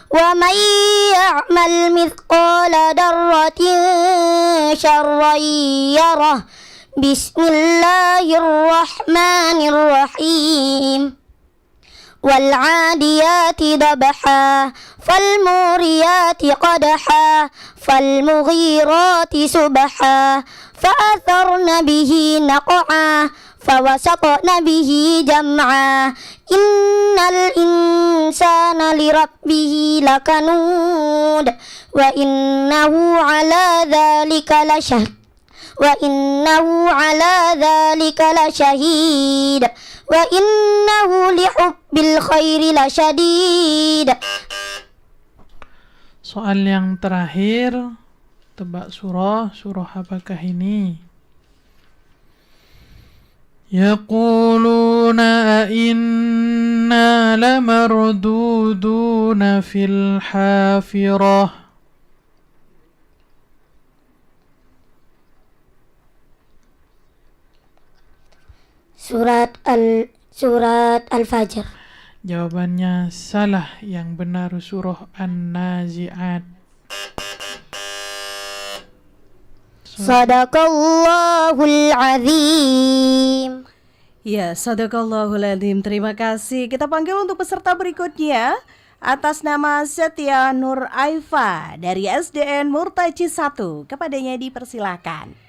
Speaker 5: ومن يعمل مثقال ذرة شرا يره بسم الله الرحمن الرحيم والعاديات ضبحا فالموريات قدحا فالمغيرات سبحا فأثرن به نقعا فوسطن به جمعا إن الإنسان لربه لكنود وإنه على ذلك لشهيد وإنه لحب الخير لشديد.
Speaker 4: Soal yang terakhir, tebak surah apakah ini? Yaquluna inna lamarduduna fil hafirah.
Speaker 5: Surat Al-Fajr.
Speaker 4: Jawabannya salah, yang benar surah An-Nazi'at.
Speaker 5: Sadaqallahul azim.
Speaker 3: Ya, sadaqallahul azim. Terima kasih. Kita panggil untuk peserta berikutnya atas nama Setia Nur Aifa dari SDN Murtaji 1. Kepadanya dipersilakan.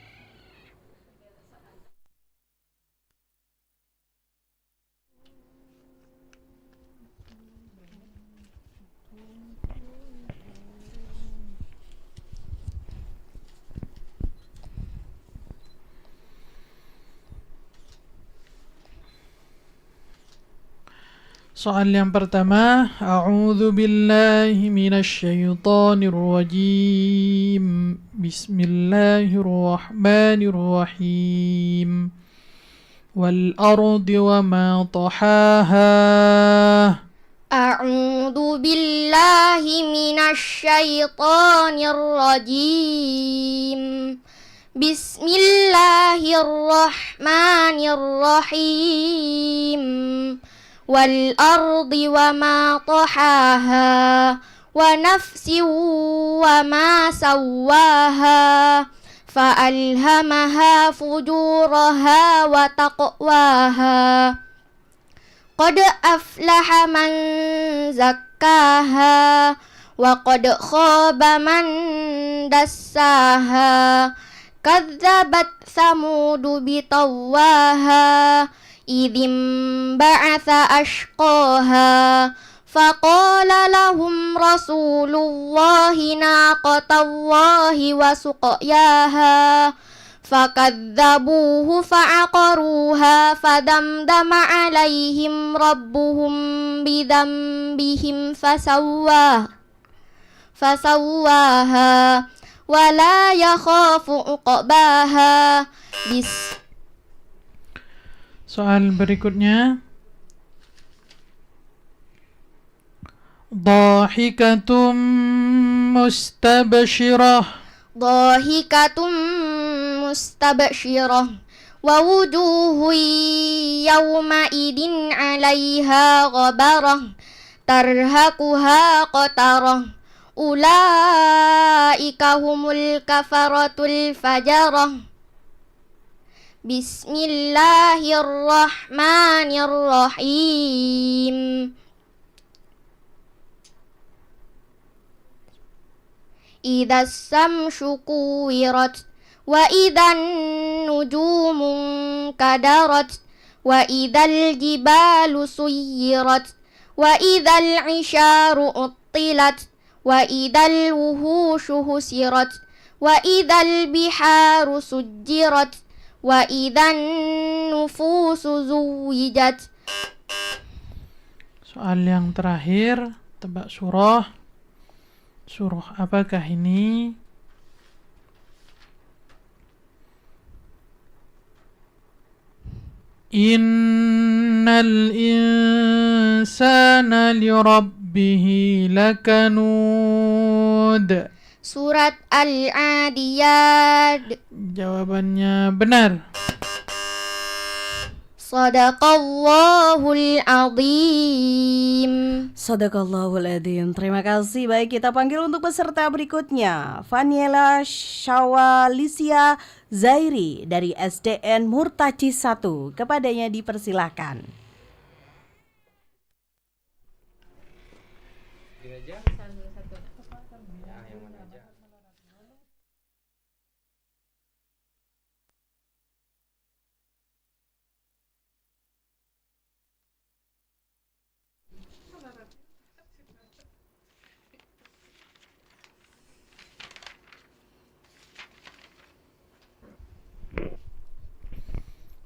Speaker 4: Soal yang pertama, A'udzu billahi minasyaitonir rajim. Bismillahirrahmanirrahim. Wal ardi wa ma tahaha.
Speaker 5: A'udzu billahi minasyaitonir rajim. Bismillahirrahmanirrahim. Wal ardi wa ma tahaha wa nafsin wa ma sawwaha fa alhamaha fujuraha wa taqwaha qad aflaha man zakkaha wa qad khaba man dassaha kadzabat samudu bitawaha idzim ba'atha ashqaha faqala lahum rasulullahi naqatallahi wa suqyaha fakadzabuhu fa'aqaruha fadamdama alaihim rabbuhum bidzambihim fasawwaha wa la yakhafu uqbaha.
Speaker 4: Soal berikutnya, Dhahikatum mustabshirah.
Speaker 5: Dhahikatum mustabshirah wa wujuhu yawma idin 'alaiha ghabarah tarhaquha qatarah ulaika humul kafaratul fajarah. Bismillahirrahmanirrahim. Idzas samsu kuwirat wa idzan nujumu kadarat wa idzal jibalu suyirat wa idzal isharu uttilat wa idzal wuhushu husirat wa idzal biharu sujjirat wa idzan nufusu zuwijat.
Speaker 4: Soal yang terakhir, tebak surah apakah ini? Innal insana lirabbih ربه لكنود.
Speaker 5: Surat Al-Adiyat.
Speaker 4: Jawabannya benar.
Speaker 5: Sadaqallahul Azim.
Speaker 3: Sadaqallahul adzim. Terima kasih. Baik, kita panggil untuk peserta berikutnya. Vaniela Shawalisia Zairi dari SDN Murtaci 1. Kepadanya dipersilahkan.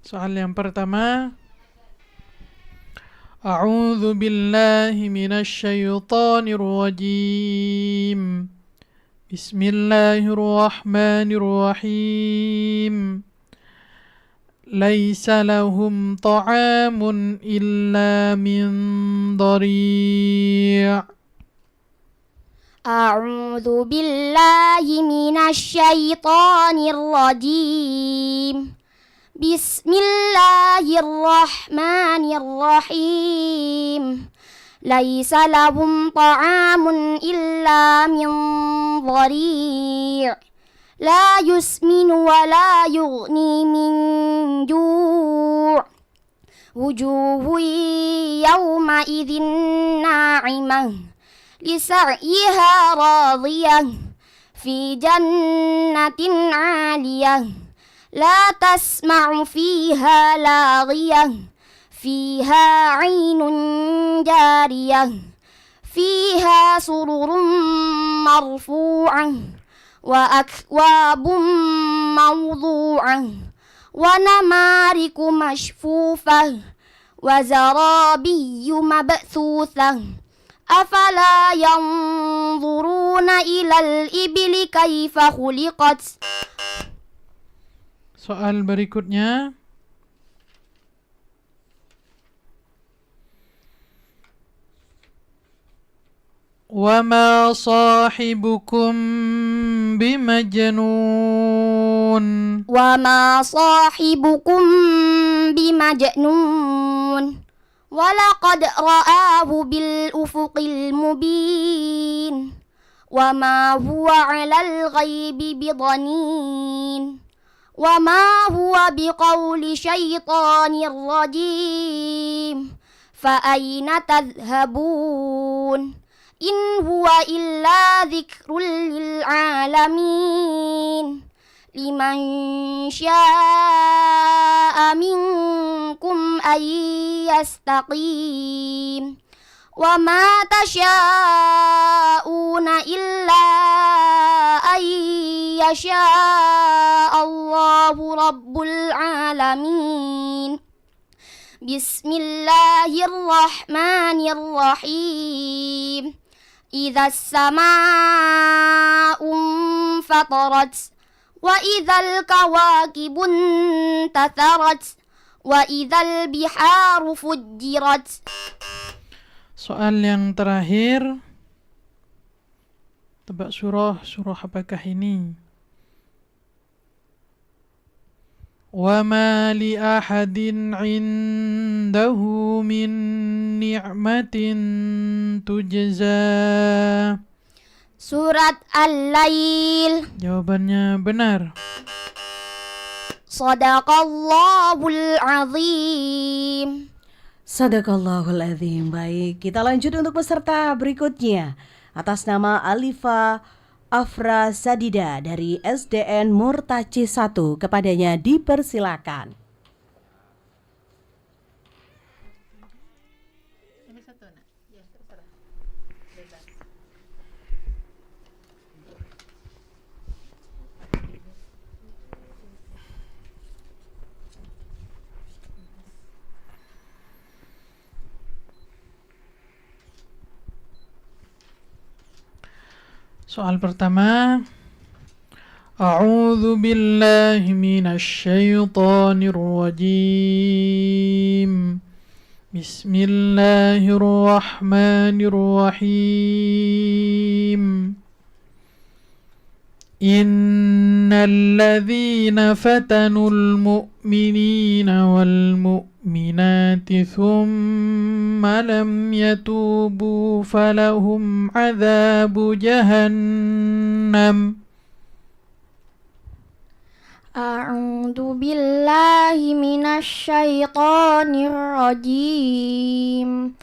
Speaker 4: Soal yang pertama. A'udzu billahi minasyaitonir rajim. Bismillahirrahmanirrahim. Laisa lahum ta'amun illa min dhari'.
Speaker 5: A'udzu billahi minasyaitonir rajim. Bismillahirrahmanirrahim. Laisa lahum ta'amun illa min dhari'. La yusminu wa la yughni min ju'. Wujuhu yawma idzin na'imah lisa'yiha radiyah fi jannatin 'aliyah. La tasma'u fiha laghiyah fiha 'ainun jariyah fiha sururun marfu'ah wa akwabun mawdu'ah wa namariku mashfufah wa zarabiyyu mabthuthah. Afala yanzuruna ilal ibli kaifa khuliqat.
Speaker 4: Soal berikutnya. Wa ma sahibukum bimajnun.
Speaker 5: Wa ma sahibukum bimajnun. Walaqad ra'ahu bil ufuqil mubin. Wa ma huwa 'alal ghaibi bidanin. Wa ma huwa biqauli syaitanir rajim. Fa aina tadhhabun? In huwa illa dzikrul lil alamin. Liman syaa'a minkum ay yastaqim. Wa ma tasha'una illa ay yasha'allahu rabbul alamin. Bismillahirrahmanirrahim. Idza as-samaa'u fatarat wa idzal kawakibun tatharat wa idzal biharu fujjirat.
Speaker 4: Soal yang terakhir. Tebak surah apakah ini? Wa ma li ahadin indahu min ni'matin tujza.
Speaker 5: Surat Al-Lail.
Speaker 4: Jawabannya benar.
Speaker 5: Sadaqallahul azim.
Speaker 3: Sadaqallahul adzim. Baik, kita lanjut untuk peserta berikutnya. Atas nama Alifa Afra Sadida dari SDN Murtaci 1, kepadanya dipersilakan.
Speaker 4: Soal pertama. A'udzu billahi minasy syaithanir rajim. Bismillahirrahmanirrahim. Innalladzina fatanul mu'minina wal mu'minati thumma lam yatubu falahum adzabu jahannam.
Speaker 7: A'udzu billahi minasyaitonir rajim.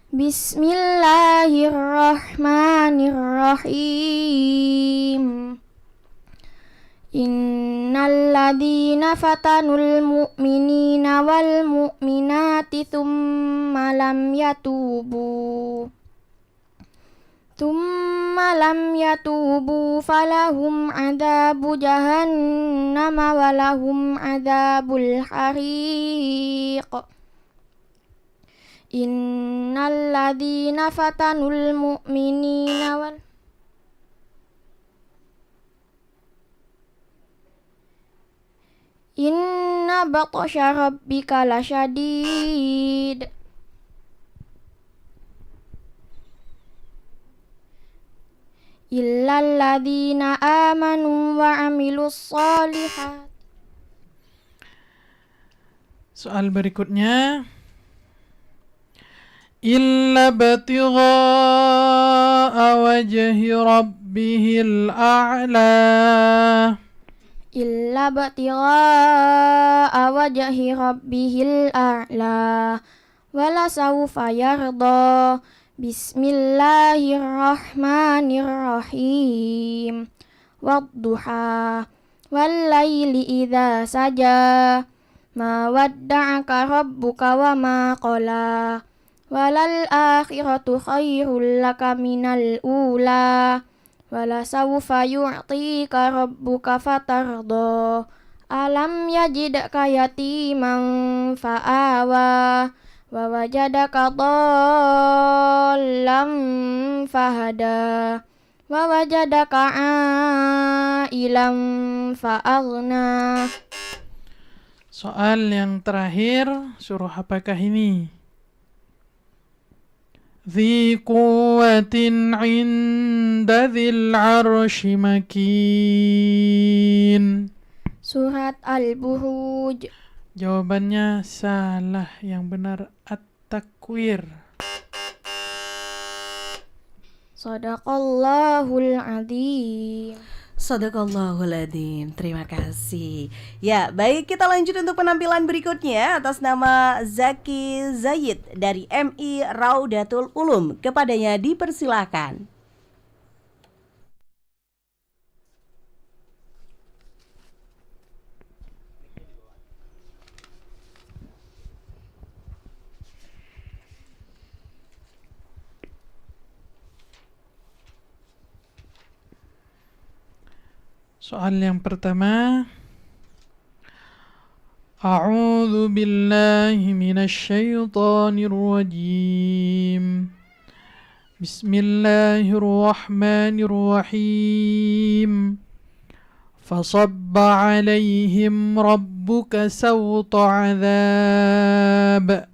Speaker 7: Bismillahirrahmanirrahim. Innalladzina fatanul mu'minina wal mu'minati thumma lam yatubu falahum adzabu jahannam walahum adzabul hariq. Innalladzina fatanul mu'minina wal Inna batsya rabbika lasyadid. Illalladzina amanu wa amilus sholihat.
Speaker 4: Soal berikutnya. Illa batigha'a wajhi rabbihil a'la.
Speaker 7: Illa batigha'a wajhi rabbihil a'la. Wala sawfa yarda. Bismillahirrahmanirrahim. Wadduha wal laili idza saja. Ma wadda'aka rabbuka wa ma qala. Walal akhiratu khairul laka minal ula. Wala sawfa yu'tika rabbuka fatarda. Alam yajidka yatiman fa'awa. Wa wajadaka dhallam fahada. Wa wajadaka a'ilam fa'aghna.
Speaker 4: Soal yang terakhir, surah apakah ini? Dhi quwwatin 'inda dzil 'arsy makin.
Speaker 7: Surat Al-Buruj.
Speaker 4: Jawabannya salah, yang benar At-Takwir.
Speaker 7: Shadaqallahul adzim.
Speaker 3: Shadaqallahul adzim. Terima kasih. Ya, baik, kita lanjut untuk penampilan berikutnya atas nama Zaki Zayid dari MI Raudatul Ulum. Kepadanya dipersilakan.
Speaker 4: Soal yang pertama. A'udzu billahi minasyaitonir rajim. Bismillahirrahmanirrahim. Fasabba 'alaihim rabbuka sawta 'adzab.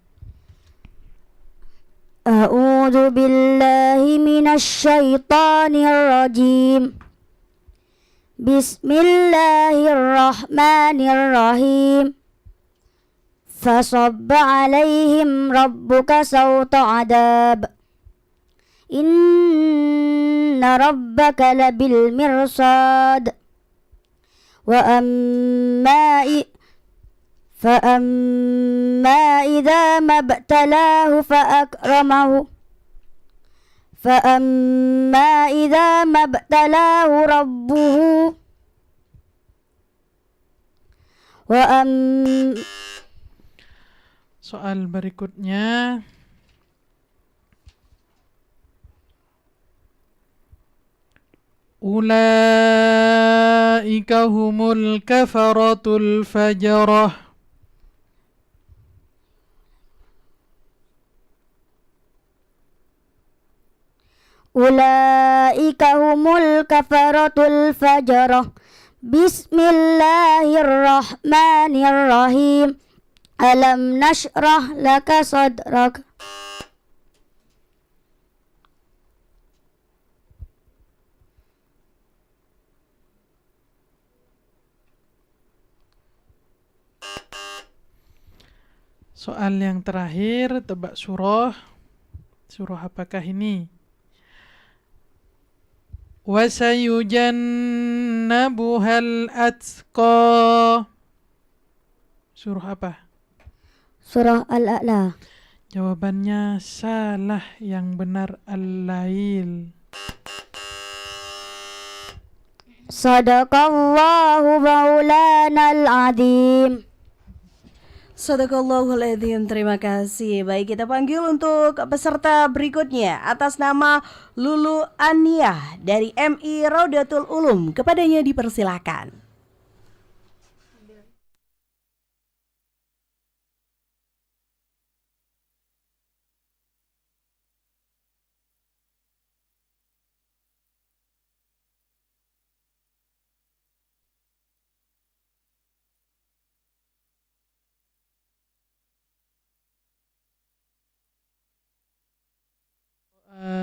Speaker 7: A'udzu billahi minasyaitonir rajim. Bismillahirrahmanirrahim. Fasabba 'alaihim rabbuka sawta 'adzab. Inna rabbaka labil mirsad. Wa amma idza mabtalahu fa'akramahu. فأما إذا ما ابتلاه ربه
Speaker 4: Soal berikutnya. Ulaika humul kafaratul fajarah.
Speaker 7: Ulaika humul kafaratul fajarah. Bismillahirrahmanirrahim. Alam nashrah laka sadrak.
Speaker 4: Soal yang terakhir, tebak surah. Surah apakah ini? Wasayujannabuhal atqa. Surah apa?
Speaker 7: Surah Al-A'la.
Speaker 4: Jawabannya salah, yang benar Al-Lail.
Speaker 7: Sadaqallahu maulana al-azim.
Speaker 3: Sadaqallahul adzim. Terima kasih. Baik, kita panggil untuk peserta berikutnya atas nama Lulu Aniah dari MI Raudatul Ulum. Kepadanya dipersilakan.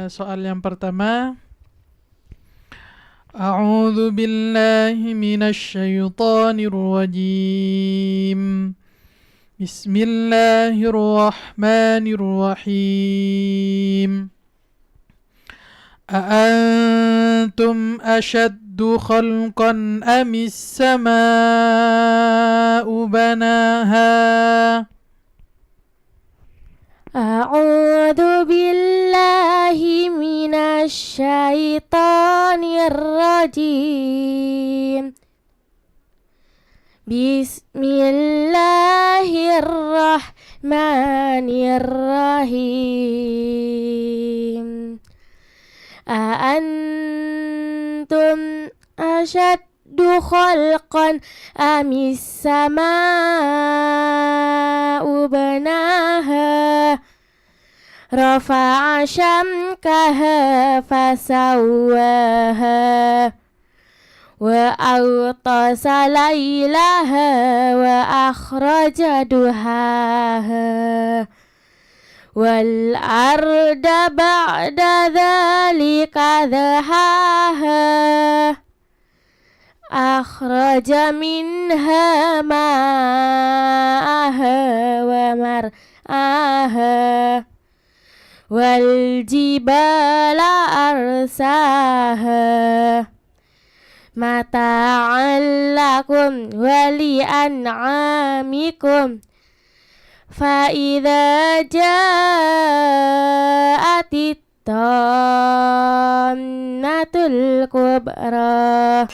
Speaker 4: Soal yang pertama. A'udzu billahi minasy syaithanir rajim. Bismillahirrahmanirrahim. A'antum ashaddu khalqan amis samaa'u banaha.
Speaker 11: A'udzu billahi minasy syaithanir rajim. Bismillahirrahmanirrahim. A'antum ashaddu khalqan amis samaa'u banaha. Rafa'a syamkaha fasawwaha. Wa awtasa laylaha wa akhraja duhaha. Wal arda ba'da dhalika dhahaha. Akhraja minha ma'aha wa mar'aha. Wal jibala arsaha. Mata'an lakum wa li'an'amikum. Fa'idha ja'atit tammatul kubra.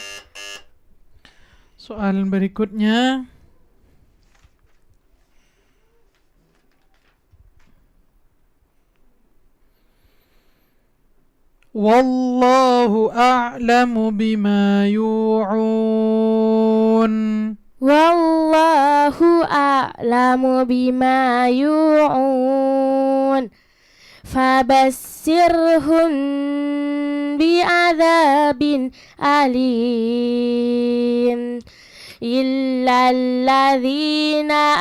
Speaker 4: Soal berikutnya. Wallahu a'lamu bima yu'un.
Speaker 11: Wallahu a'lamu bima yu'un. Fabassirhum bi'adzabin alim. Illa alladhina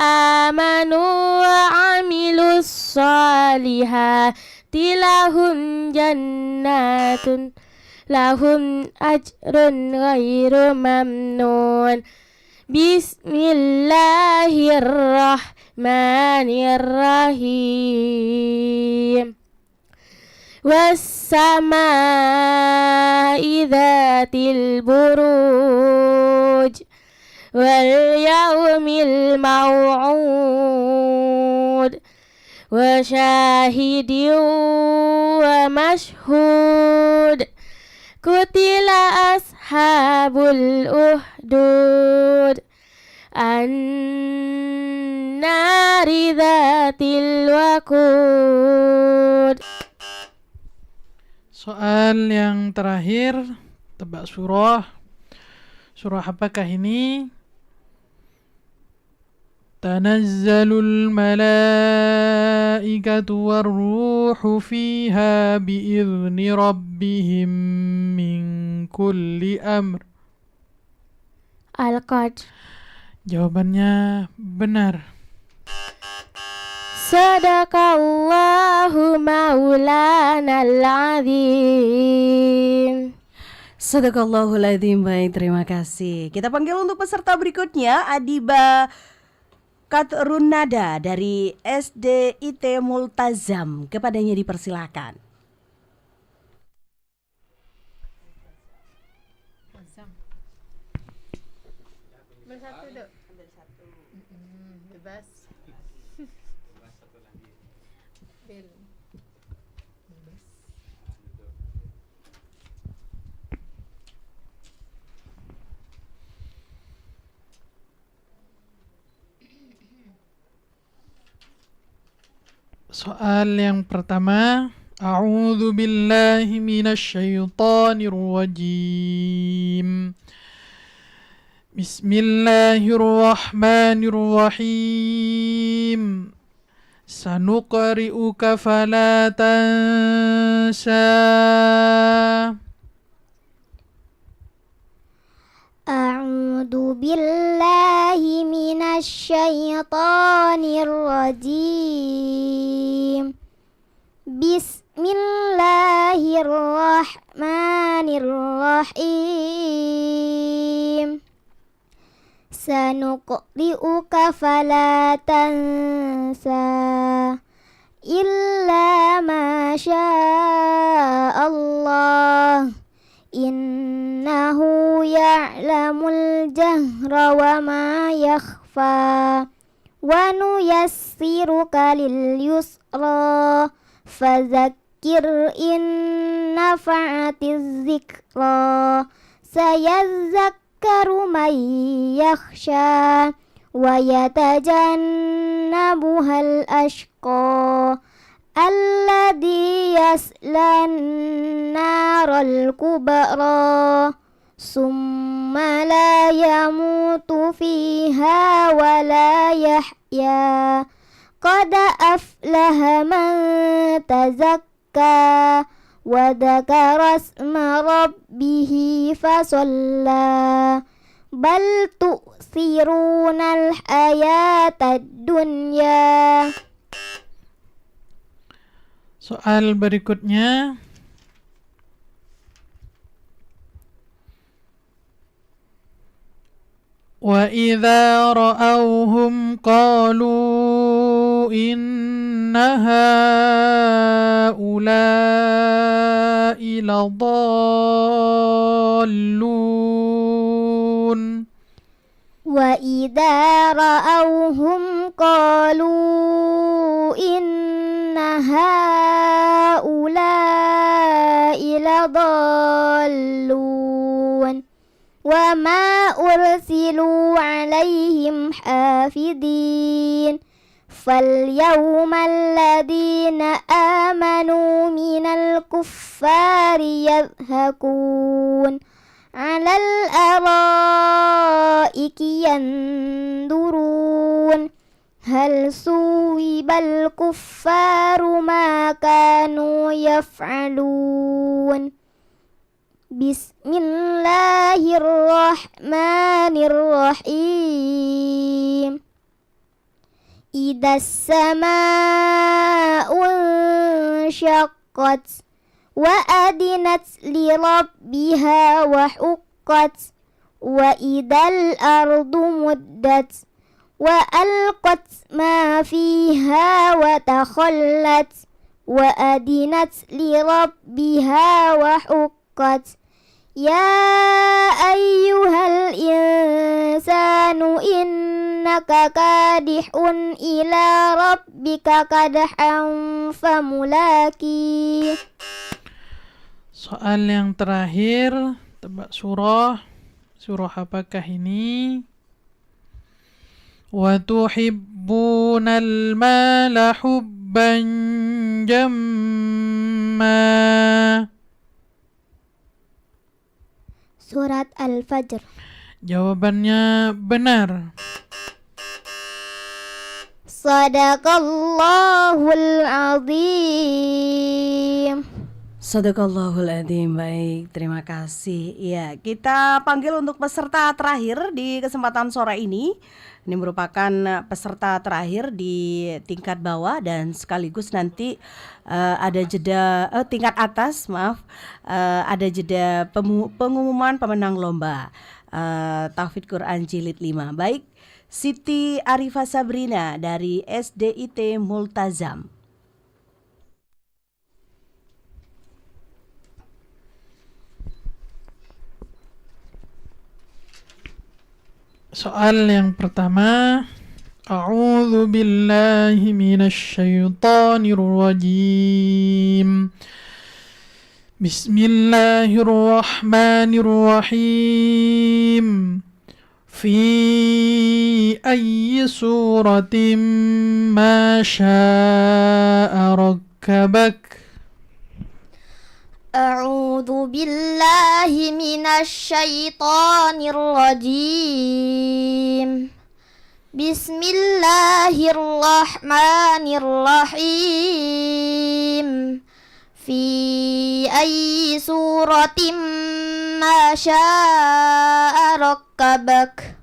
Speaker 11: amanu wa amilus salihati lahum jannatun lahum ajrun ghairu mamnun. Bismillahirrahmanirrahim. Was-samaa'i dzatil buruj. Wal yawmil maw'ud. Wa syahidin wa mashhud. Kutila ashabul uhdud. An-nari dzatil waqud.
Speaker 4: Soal yang terakhir, tebak surah. Surah apakah ini? Tanazzalul malaikatu warruhu fiha bi'izni rabbihim min kulli amr.
Speaker 11: Al-Qadr.
Speaker 4: Jawabannya benar.
Speaker 11: Sadaqallahu maulanal azim.
Speaker 3: Sadaqallahul adzim. Baik, terima kasih. Kita panggil untuk peserta berikutnya Adiba Katrunada dari SDIT Multazam. Kepadanya dipersilakan.
Speaker 10: Bersatu dok. Bebas. Bel.
Speaker 4: Soal yang pertama, A'udzu billahi minasyaitonir rajim. Bismillahirrahmanirrahim. Sanuqri'uka fala tansa.
Speaker 7: A'udzu billahi minasyaitonir rajim. Bismillahirrahmanirrahim. Sanuqri'uka fala tansa illa ma Allah. Innahu ya'lamul jahra wa ma yakhfa. Wa nuyassiruka lil yusra. Fadzakir in nafa'atiz zikra. Sayadzakkaru man yakhsha. Wa yatajannabuhal ashqa. Alladhi yaslan naral kubra. Summa la yamutu fiha wa la yahya. Qad aflaha man tazakka. Wa dzakara isma rabbih fasalla. Bal tu'thirunal hayatad dunya.
Speaker 4: Soal berikutnya, wa idza ra'awhum qalu inna haula'i ladallun.
Speaker 7: Wa idza ra'awhum qalu inna haula'i ladallun. Wa ma ursilu 'alaihim hafidin. Falyawmal ladzina amanu minal kuffari yadhakun. 'Alal araiki yandurun. Hal suwibal kuffaru ma kanu yaf'alun. Bismillahirrahmanirrahim. Idas sama'u syaqqat. Wa adinat li rabbiha wa huqqat. Wa idal ardu muddat. Wa alqat ma fiha wa takhallat. Wa adinat li rabbiha wa huqqat. Ya ayyuhal insanu innaka kadihun ila rabbika kadhan famulaki.
Speaker 4: Soal yang terakhir, tebak surah. Surah apakah ini? Wa tuhibbunal mala hubban jamma.
Speaker 7: Surat Al-Fajr.
Speaker 4: Jawabannya benar.
Speaker 7: Sadaqallahul azim.
Speaker 3: Sadaqallahul adzim. Baik, terima kasih. Ya, kita panggil untuk peserta terakhir di kesempatan sore ini. Ini merupakan peserta terakhir di tingkat bawah dan sekaligus nanti ada jeda tingkat atas, maaf. Ada jeda pengumuman pemenang lomba Tahfidz Quran Jilid 5. Baik, Siti Arifah Sabrina dari SDIT Multazam.
Speaker 4: Soal yang pertama, A'udzu billahi minasy syaithanir rajim. Bismillahirrahmanirrahim. Fi ayyi suratin ma syaa rakkabak.
Speaker 5: أعوذ بالله من الشيطان الرجيم بسم الله الرحمن الرحيم في أي سورة ما شاء ركبك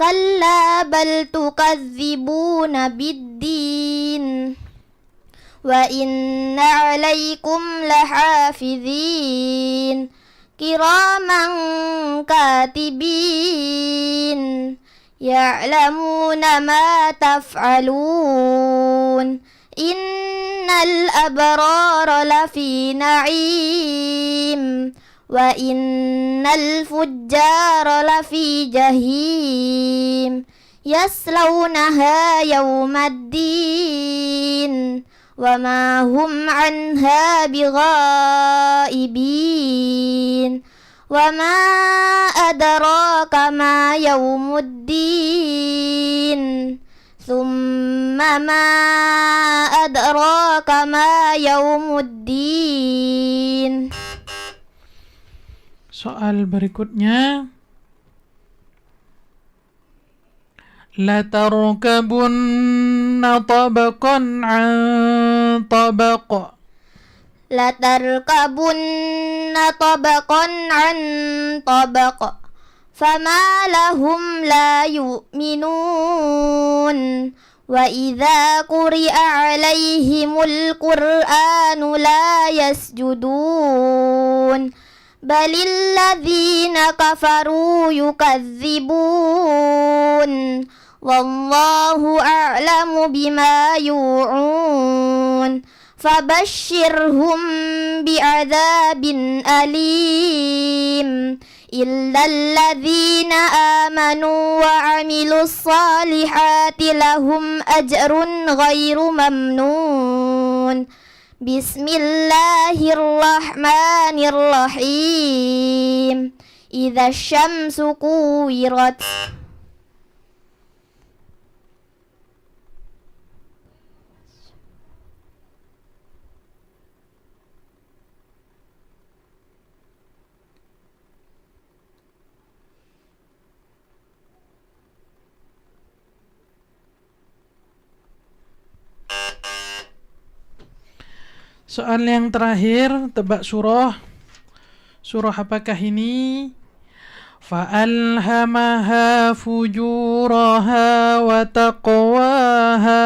Speaker 5: كلا بل تكذبون بالدين وإن عليكم لحافظين كراما كاتبين يعلمون ما تفعلون إن الأبرار لفي نعيم وإن الفجار لفي جحيم يصلونها يوم الدين وما هم عنها بغائبين وما أدراك ما يوم الدين ثم ما أدراك ما يوم الدين.
Speaker 4: Soal berikutnya, latarkabunna tabaqan an tabaq.
Speaker 5: Latarkabunna tabaqan an tabaq. Fama lahum la yu'minun. Wa idza quri'a 'alaihimul qur'anu la yasjudun. Balil ladzina kafaru yukadzibun. Wallahu a'lamu bima yu'un. Fabashshirhum bi'adzabin alim. إلا الذين آمنوا وعملوا الصالحات لهم أجر غير ممنون. بسم الله الرحمن الرحيم. إذا الشمس كورت.
Speaker 4: Soal yang terakhir, tebak surah. Surah apakah ini? Fa'alhamaha fujuraha wa taqwaha.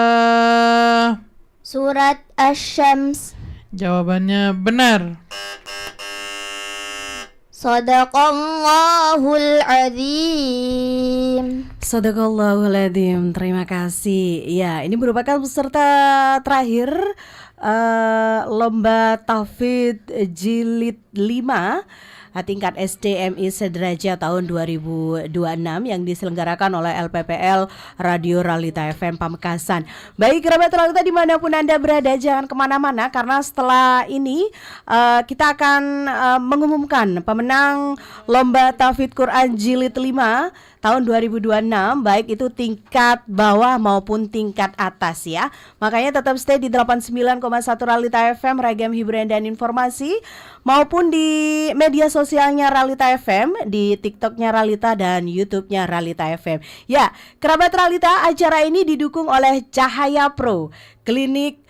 Speaker 5: Surat Asy-Syams.
Speaker 4: Jawabannya benar.
Speaker 5: Sadaqallahul azim.
Speaker 3: Sadaqallahul adzim. Terima kasih. Ya, ini merupakan peserta terakhir lomba Tahfidz Jilid 5 tingkat SDMI Sederajat tahun 2026 yang diselenggarakan oleh LPPL Radio Realita FM Pamekasan. Baik, kerabat Realita dimanapun Anda berada, jangan kemana-mana karena setelah ini kita akan mengumumkan pemenang lomba Tahfidz Quran Jilid 5 tahun 2026, baik itu tingkat bawah maupun tingkat atas ya. Makanya tetap stay di 89,1 Realita FM, ragam hiburan dan informasi, maupun di media sosialnya Realita FM, di TikToknya Realita dan YouTube-nya Realita FM. Ya, kerabat Realita, acara ini didukung oleh Cahaya Pro, klinik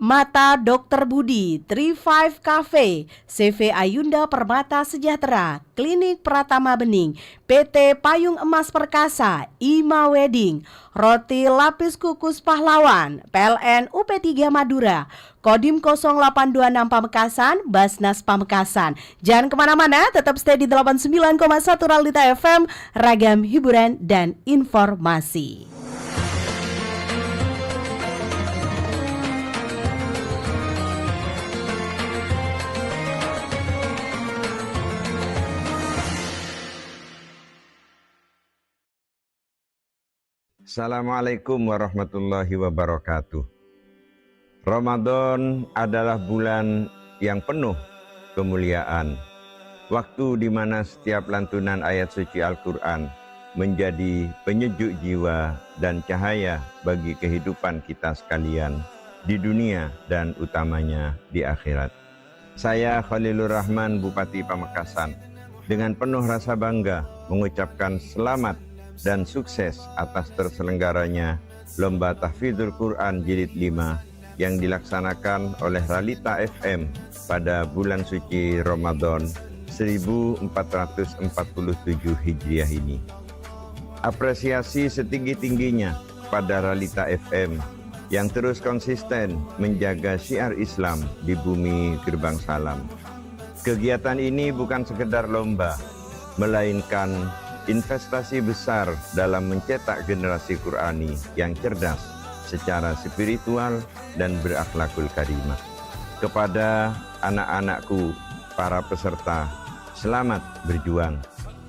Speaker 3: Mata Dr. Budi, 35 Cafe, CV Ayunda Permata Sejahtera, Klinik Pratama Bening, PT Payung Emas Perkasa, IMA Wedding, Roti Lapis Kukus Pahlawan, PLN UP3 Madura, Kodim 0826 Pamekasan, Basnas Pamekasan. Jangan kemana-mana, tetap stay di 89,1 Realita FM, ragam hiburan dan informasi.
Speaker 8: Assalamualaikum warahmatullahi wabarakatuh. Ramadan adalah bulan yang penuh kemuliaan. Waktu di mana setiap lantunan ayat suci Al-Quran menjadi penyejuk jiwa dan cahaya bagi kehidupan kita sekalian di dunia dan utamanya di akhirat. Saya Khalilur Rahman, Bupati Pamekasan, dengan penuh rasa bangga mengucapkan selamat dan sukses atas terselenggaranya Lomba Tahfidzul Quran Jilid 5 yang dilaksanakan oleh Realita FM pada bulan suci Ramadan 1447 Hijriah ini. Apresiasi setinggi-tingginya pada Realita FM yang terus konsisten menjaga syiar Islam di bumi Gerbang Salam. Kegiatan ini bukan sekedar lomba, melainkan investasi besar dalam mencetak generasi Qurani yang cerdas secara spiritual dan berakhlakul karimah. Kepada anak-anakku, para peserta, selamat berjuang.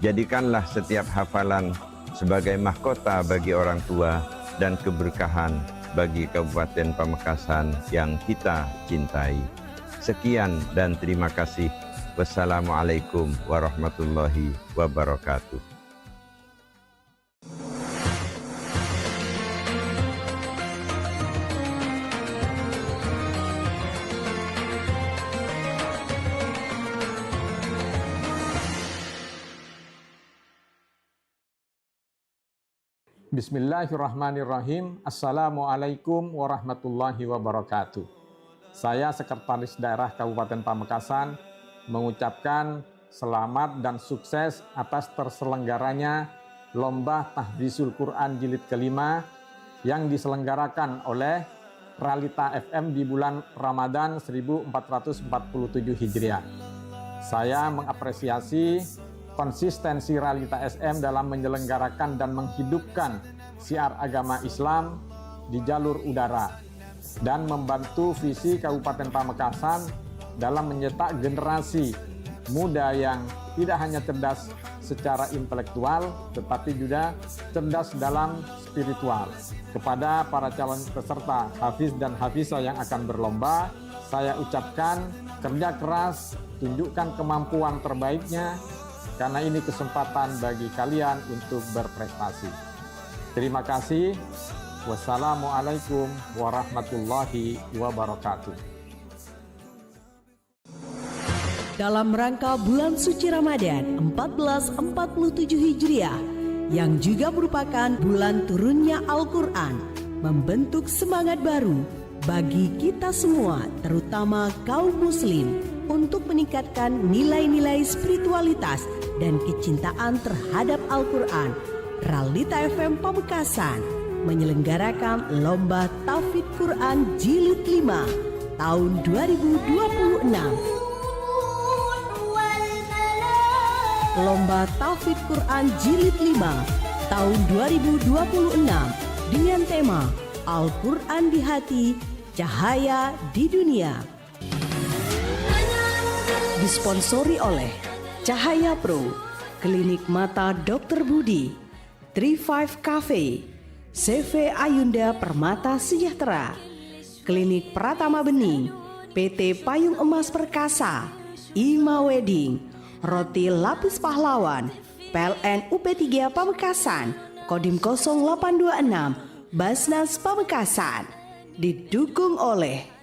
Speaker 8: Jadikanlah setiap hafalan sebagai mahkota bagi orang tua dan keberkahan bagi Kabupaten Pamekasan yang kita cintai. Sekian dan terima kasih. Wassalamualaikum warahmatullahi wabarakatuh.
Speaker 9: Bismillahirrahmanirrahim. Assalamualaikum warahmatullahi wabarakatuh. Saya Sekretaris Daerah Kabupaten Pamekasan mengucapkan selamat dan sukses atas terselenggaranya Lomba Tahfidzul Quran Jilid ke-5 yang diselenggarakan oleh Realita FM di bulan Ramadan 1447 Hijriah. Saya mengapresiasi konsistensi Realita SM dalam menyelenggarakan dan menghidupkan syiar agama Islam di jalur udara dan membantu visi Kabupaten Pamekasan dalam mencetak generasi muda yang tidak hanya cerdas secara intelektual tetapi juga cerdas dalam spiritual. Kepada para calon peserta hafiz dan hafizah yang akan berlomba, saya ucapkan kerja keras, tunjukkan kemampuan terbaiknya, karena ini kesempatan bagi kalian untuk berprestasi. Terima kasih. Wassalamualaikum warahmatullahi wabarakatuh.
Speaker 3: Dalam rangka bulan suci Ramadan 1447 Hijriah yang juga merupakan bulan turunnya Al-Quran, membentuk semangat baru bagi kita semua, terutama kaum muslim, untuk meningkatkan nilai-nilai spiritualitas dan kecintaan terhadap Al-Quran. Realita FM Pamekasan menyelenggarakan Lomba Tahfidz Quran Jilid 5 tahun 2026. Lomba Tahfidz Quran Jilid 5 tahun 2026 dengan tema Al-Quran di Hati, Cahaya di Dunia. Disponsori oleh Cahaya Pro, Klinik Mata Dr. Budi, 35 Cafe, CV Ayunda Permata Sejahtera, Klinik Pratama Bening, PT Payung Emas Perkasa, IMA Wedding, Roti Lapis Pahlawan, PLN UP3 Pamekasan, Kodim 0826, Basnas Pamekasan. Didukung oleh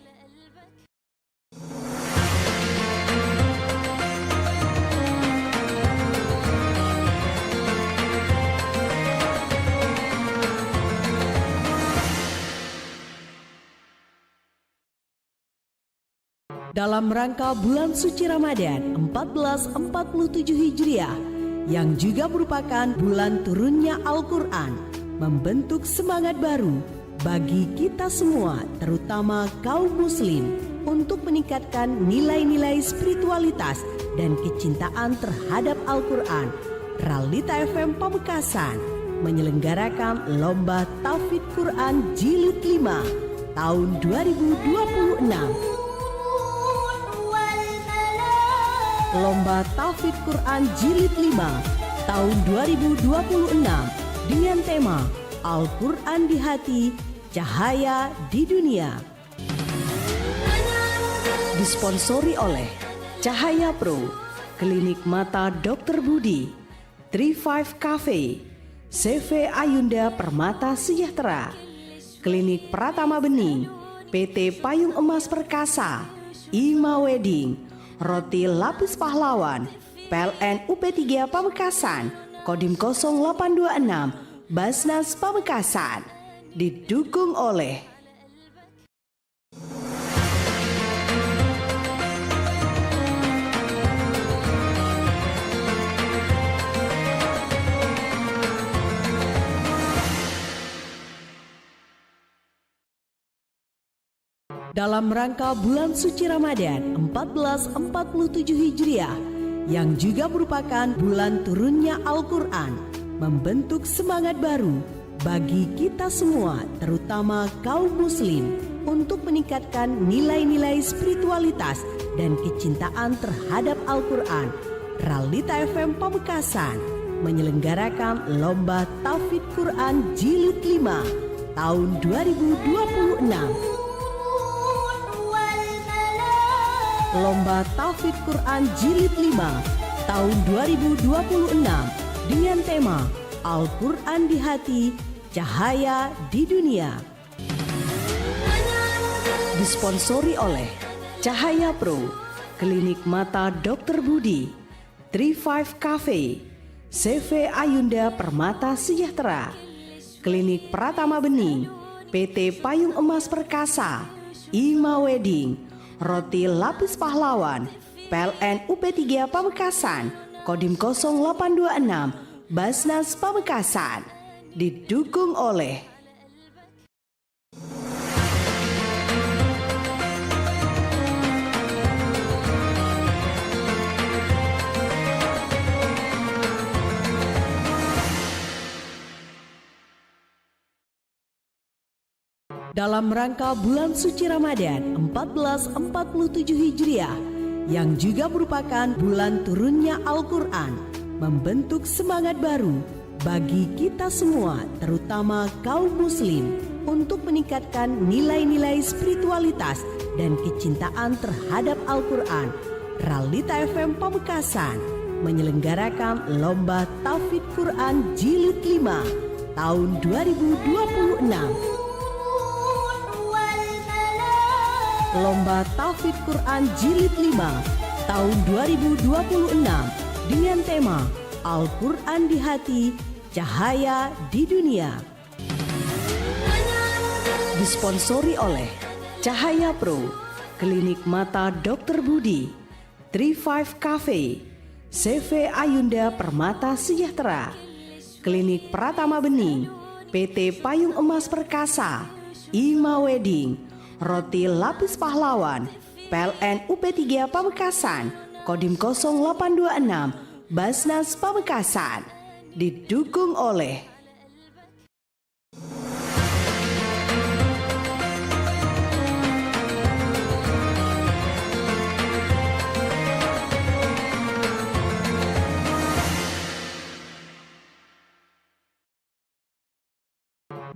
Speaker 3: Dalam rangka bulan suci Ramadan 1447 Hijriah yang juga merupakan bulan turunnya Al-Quran, membentuk semangat baru bagi kita semua, terutama kaum muslim, untuk meningkatkan nilai-nilai spiritualitas dan kecintaan terhadap Al-Quran. Realita FM Pamekasan menyelenggarakan Lomba Tahfidz Quran Jilid 5 tahun 2026. Lomba Tahfidz Quran Jilid 5 tahun 2026 dengan tema Al-Quran di Hati, Cahaya di Dunia. Disponsori oleh Cahaya Pro, Klinik Mata Dr. Budi, 35 Cafe, CV Ayunda Permata Sejahtera, Klinik Pratama Bening, PT Payung Emas Perkasa, Ima Wedding, Roti Lapis Pahlawan, PLN UP3 Pamekasan, Kodim 0826, Basnas Pamekasan, didukung oleh dalam rangka bulan suci Ramadan 1447 Hijriah yang juga merupakan bulan turunnya Al-Quran, membentuk semangat baru bagi kita semua, terutama kaum muslim, untuk meningkatkan nilai-nilai spiritualitas dan kecintaan terhadap Al-Quran. Realita FM Pamekasan menyelenggarakan Lomba Tahfidz Quran Jilid 5 tahun 2026. Lomba Tahfidz Quran Jilid 5 tahun 2026 dengan tema Al-Quran di Hati, Cahaya di Dunia. Disponsori oleh Cahaya Pro, Klinik Mata Dr. Budi, 35 Cafe, CV Ayunda Permata Sejahtera, Klinik Pratama Bening, PT Payung Emas Perkasa, Ima Wedding, Roti Lapis Pahlawan, PLN UP3 Pamekasan, Kodim 0826, Basnas Pamekasan, didukung oleh dalam rangka bulan suci Ramadan 1447 Hijriah yang juga merupakan bulan turunnya Al-Quran, membentuk semangat baru bagi kita semua, terutama kaum muslim, untuk meningkatkan nilai-nilai spiritualitas dan kecintaan terhadap Al-Quran. Realita FM Pamekasan menyelenggarakan Lomba Tahfidz Quran Jilid 5 tahun 2026. Lomba Tahfidz Quran Jilid 5 tahun 2026 dengan tema Al-Quran di Hati, Cahaya di Dunia. Disponsori oleh Cahaya Pro, Klinik Mata Dr. Budi, 35 Cafe, CV Ayunda Permata Sejahtera, Klinik Pratama Bening, PT Payung Emas Perkasa, Ima Wedding, Roti Lapis Pahlawan, PLN UP3 Pamekasan, Kodim 0826, Basnas Pamekasan, didukung oleh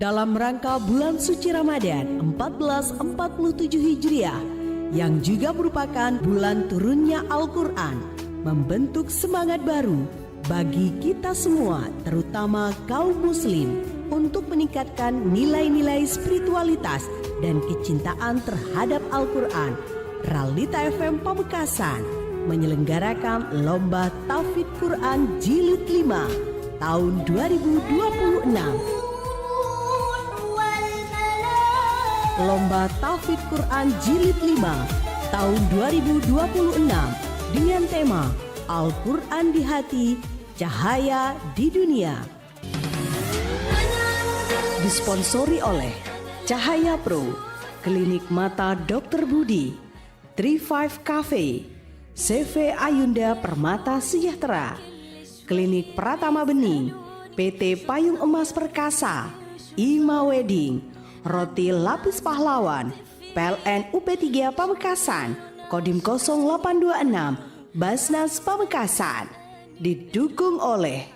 Speaker 3: dalam rangka bulan suci Ramadan 1447 Hijriah yang juga merupakan bulan turunnya Al-Quran, membentuk semangat baru bagi kita semua, terutama kaum muslim, untuk meningkatkan nilai-nilai spiritualitas dan kecintaan terhadap Al-Quran. Realita FM Pamekasan menyelenggarakan Lomba Tahfidz Quran Jilid 5 tahun 2026. Lomba Tahfidz Quran Jilid 5 tahun 2026 dengan tema Al-Quran di Hati, Cahaya di Dunia. Disponsori oleh Cahaya Pro, Klinik Mata Dr. Budi, 35 Cafe, CV Ayunda Permata Sejahtera, Klinik Pratama Bening, PT Payung Emas Perkasa, Ima Wedding, Roti Lapis Pahlawan, PLN UP3 Pamekasan, Kodim 0826, Basnas Pamekasan, didukung oleh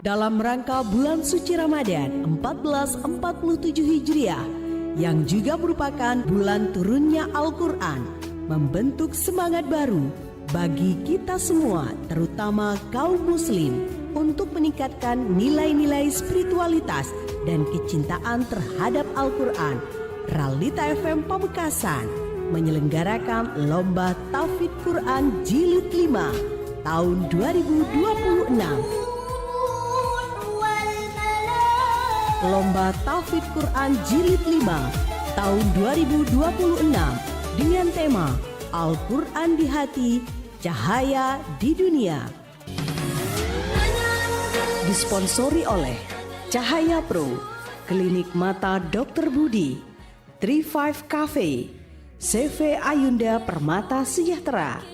Speaker 3: dalam rangka bulan suci Ramadan 1447 Hijriah yang juga merupakan bulan turunnya Al-Quran, membentuk semangat baru bagi kita semua, terutama kaum muslim, untuk meningkatkan nilai-nilai spiritualitas dan kecintaan terhadap Al-Quran. Ralita FM Pamekasan menyelenggarakan Lomba Tahfidz Quran Jilid 5 tahun 2026. Lomba Tahfidz Quran Jilid 5 tahun 2026 dengan tema Al-Quran di Hati, Cahaya di Dunia. Disponsori oleh Cahaya Pro, Klinik Mata Dr. Budi, 35 Cafe, CV Ayunda Permata Sejahtera,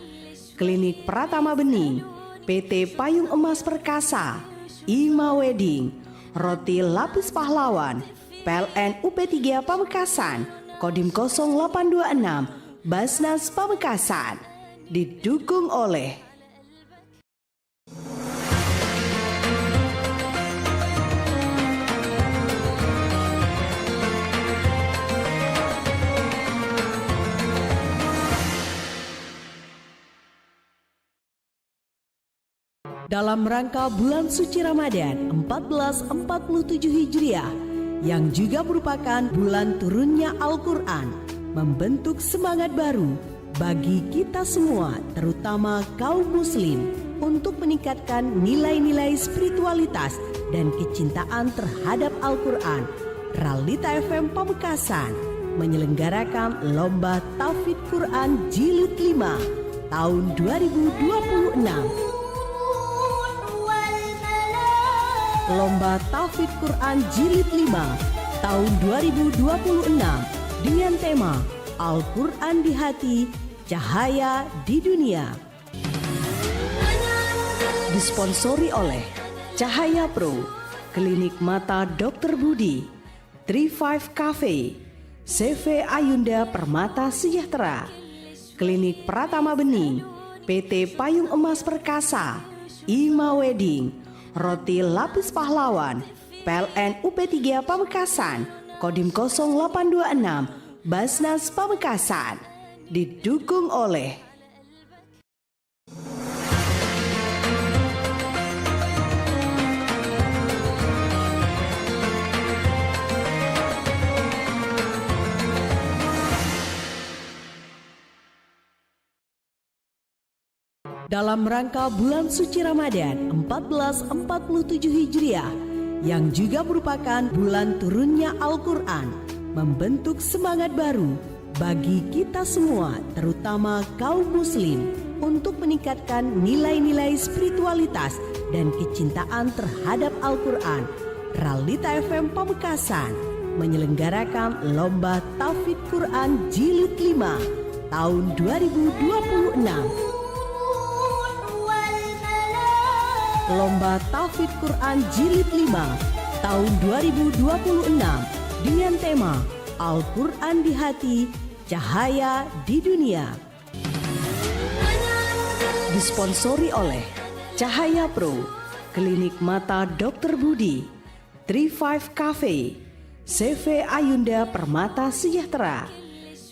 Speaker 3: Klinik Pratama Bening, PT Payung Emas Perkasa, Ima Wedding, Roti Lapis Pahlawan, PLN UP3 Pamekasan, Kodim 0826, Basnas Pamekasan, didukung oleh dalam rangka bulan suci Ramadan 1447 Hijriah yang juga merupakan bulan turunnya Al-Quran, membentuk semangat baru bagi kita semua, terutama kaum muslim, untuk meningkatkan nilai-nilai spiritualitas dan kecintaan terhadap Al-Quran. Ralita FM Pamekasan menyelenggarakan Lomba Tahfidz Quran Jilid 5 tahun 2026. Lomba Tahfidz Quran Jilid 5 tahun 2026 dengan tema Al-Quran di Hati, Cahaya di Dunia. Disponsori oleh Cahaya Pro, Klinik Mata Dr. Budi, 35 Cafe, CV Ayunda Permata Sejahtera, Klinik Pratama Bening, PT Payung Emas Perkasa, Ima Wedding, Roti Lapis Pahlawan, PLN UP3 Pamekasan, Kodim 0826, Basnas Pamekasan, didukung oleh dalam rangka bulan suci Ramadan 1447 Hijriah yang juga merupakan bulan turunnya Al-Quran, membentuk semangat baru bagi kita semua, terutama kaum muslim, untuk meningkatkan nilai-nilai spiritualitas dan kecintaan terhadap Al-Quran. Ralita FM Pamekasan menyelenggarakan Lomba Tahfidz Quran Jilid 5 tahun 2026. Lomba Tahfidz Quran Jilid 5 tahun 2026 dengan tema Al-Quran di Hati, Cahaya di Dunia. Disponsori oleh Cahaya Pro, Klinik Mata Dr. Budi, 35 Cafe, CV Ayunda Permata Sejahtera,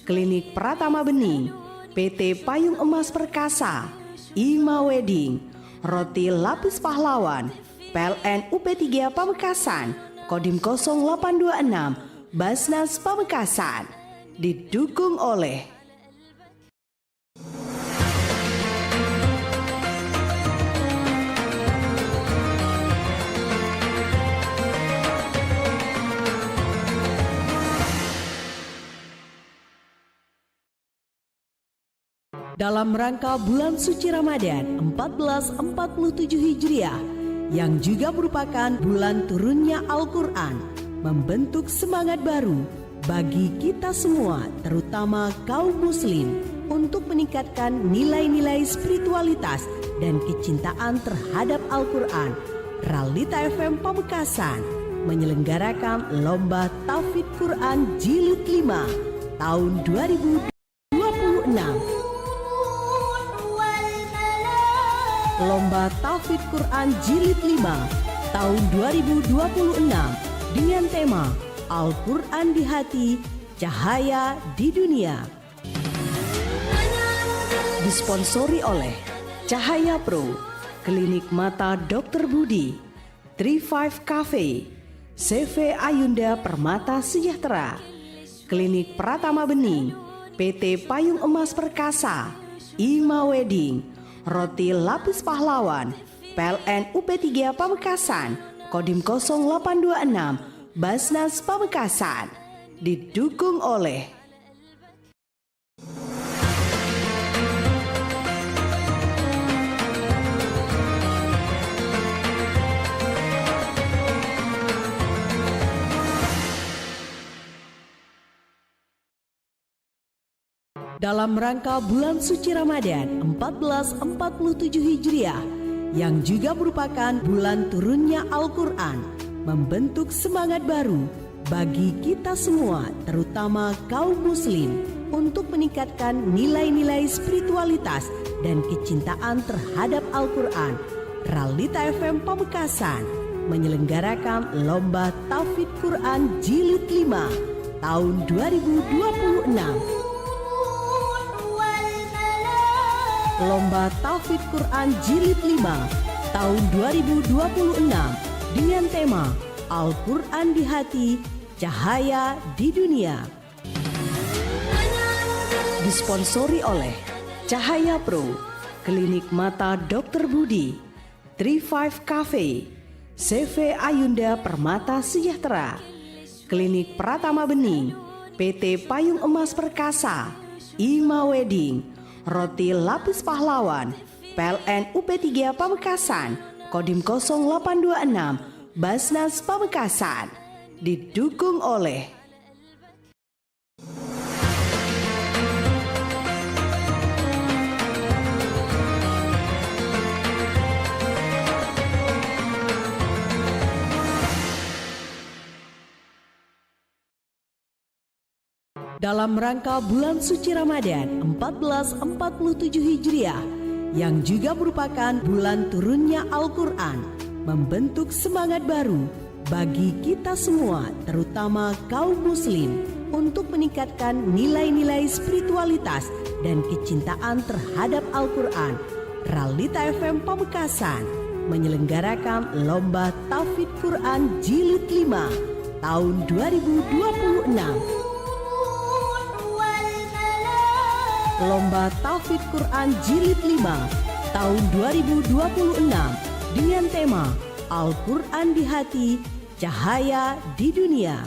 Speaker 3: Klinik Pratama Bening, PT Payung Emas Perkasa, Ima Wedding, Roti Lapis Pahlawan, PLN UP3 Pamekasan, Kodim 0826, Basnas Pamekasan, didukung oleh Dalam rangka bulan suci Ramadan 1447 Hijriah yang juga merupakan bulan turunnya Al-Quran, membentuk semangat baru bagi kita semua, terutama kaum muslim, untuk meningkatkan nilai-nilai spiritualitas dan kecintaan terhadap Al-Quran. Realita FM Pamekasan menyelenggarakan Lomba Tahfidz Quran Jilid 5 tahun 2026. Lomba Tahfidz Quran Jilid 5 tahun 2026 dengan tema Al-Quran di Hati, Cahaya di Dunia. Disponsori oleh Cahaya Pro, Klinik Mata Dr. Budi, 35 Cafe, CV Ayunda Permata Sejahtera, Klinik Pratama Bening, PT Payung Emas Perkasa, Ima Wedding, Roti Lapis Pahlawan, PLN UP3 Pamekasan, Kodim 0826, Basnas Pamekasan, didukung oleh dalam rangka bulan suci Ramadan 1447 Hijriah yang juga merupakan bulan turunnya Al-Quran, membentuk semangat baru bagi kita semua, terutama kaum muslim, untuk meningkatkan nilai-nilai spiritualitas dan kecintaan terhadap Al-Quran. Realita FM Pamekasan menyelenggarakan Lomba Tahfidz Quran Jilid 5 tahun 2026. Lomba Tahfidz Quran Jilid 5 tahun 2026 dengan tema Al-Quran di Hati, Cahaya di Dunia. Disponsori oleh Cahaya Pro, Klinik Mata Dr. Budi, 35 Cafe, CV Ayunda Permata Sejahtera, Klinik Pratama Bening, PT Payung Emas Perkasa, Ima Wedding, Roti Lapis Pahlawan, PLN UP3 Pamekasan, Kodim 0826, Basnas Pamekasan, didukung oleh dalam rangka bulan suci Ramadan 1447 Hijriah yang juga merupakan bulan turunnya Al-Quran, membentuk semangat baru bagi kita semua, terutama kaum muslim, untuk meningkatkan nilai-nilai spiritualitas dan kecintaan terhadap Al-Quran. Realita FM Pamekasan menyelenggarakan Lomba Tahfidz Quran Jilid 5 tahun 2026. Lomba Tahfidz Quran Jilid 5 tahun 2026 dengan tema Al-Quran di Hati, Cahaya di Dunia.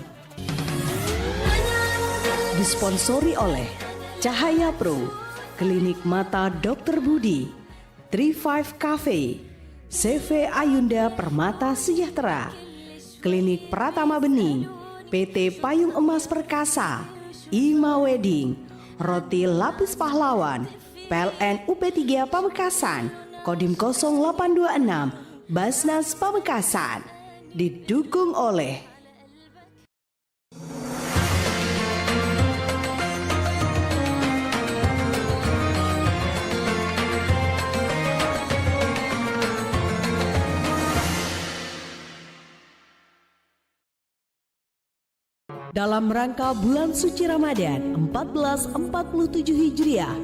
Speaker 3: Disponsori oleh Cahaya Pro, Klinik Mata Dr. Budi, 35 Cafe, CV Ayunda Permata Sejahtera, Klinik Pratama Bening, PT Payung Emas Perkasa, Ima Wedding, Roti Lapis Pahlawan, PLN UP3 Pamekasan, Kodim 0826, Basnas Pamekasan, didukung oleh dalam rangka bulan suci Ramadan 1447 Hijriah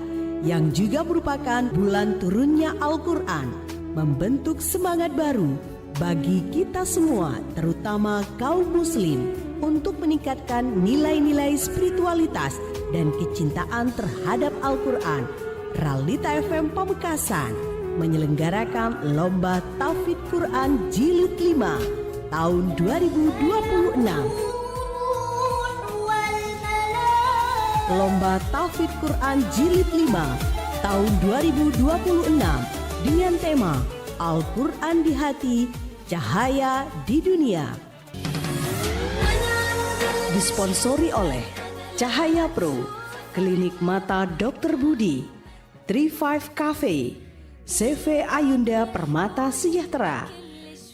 Speaker 3: yang juga merupakan bulan turunnya Al-Quran, membentuk semangat baru bagi kita semua, terutama kaum muslim, untuk meningkatkan nilai-nilai spiritualitas dan kecintaan terhadap Al-Quran. Realita FM Pamekasan menyelenggarakan Lomba Tahfidz Quran Jilid 5 tahun 2026. Lomba Tahfidz Quran Jilid 5 tahun 2026 dengan tema Al-Quran di Hati, Cahaya di Dunia. Disponsori oleh Cahaya Pro, Klinik Mata Dr. Budi, 35 Cafe, CV Ayunda Permata Sejahtera,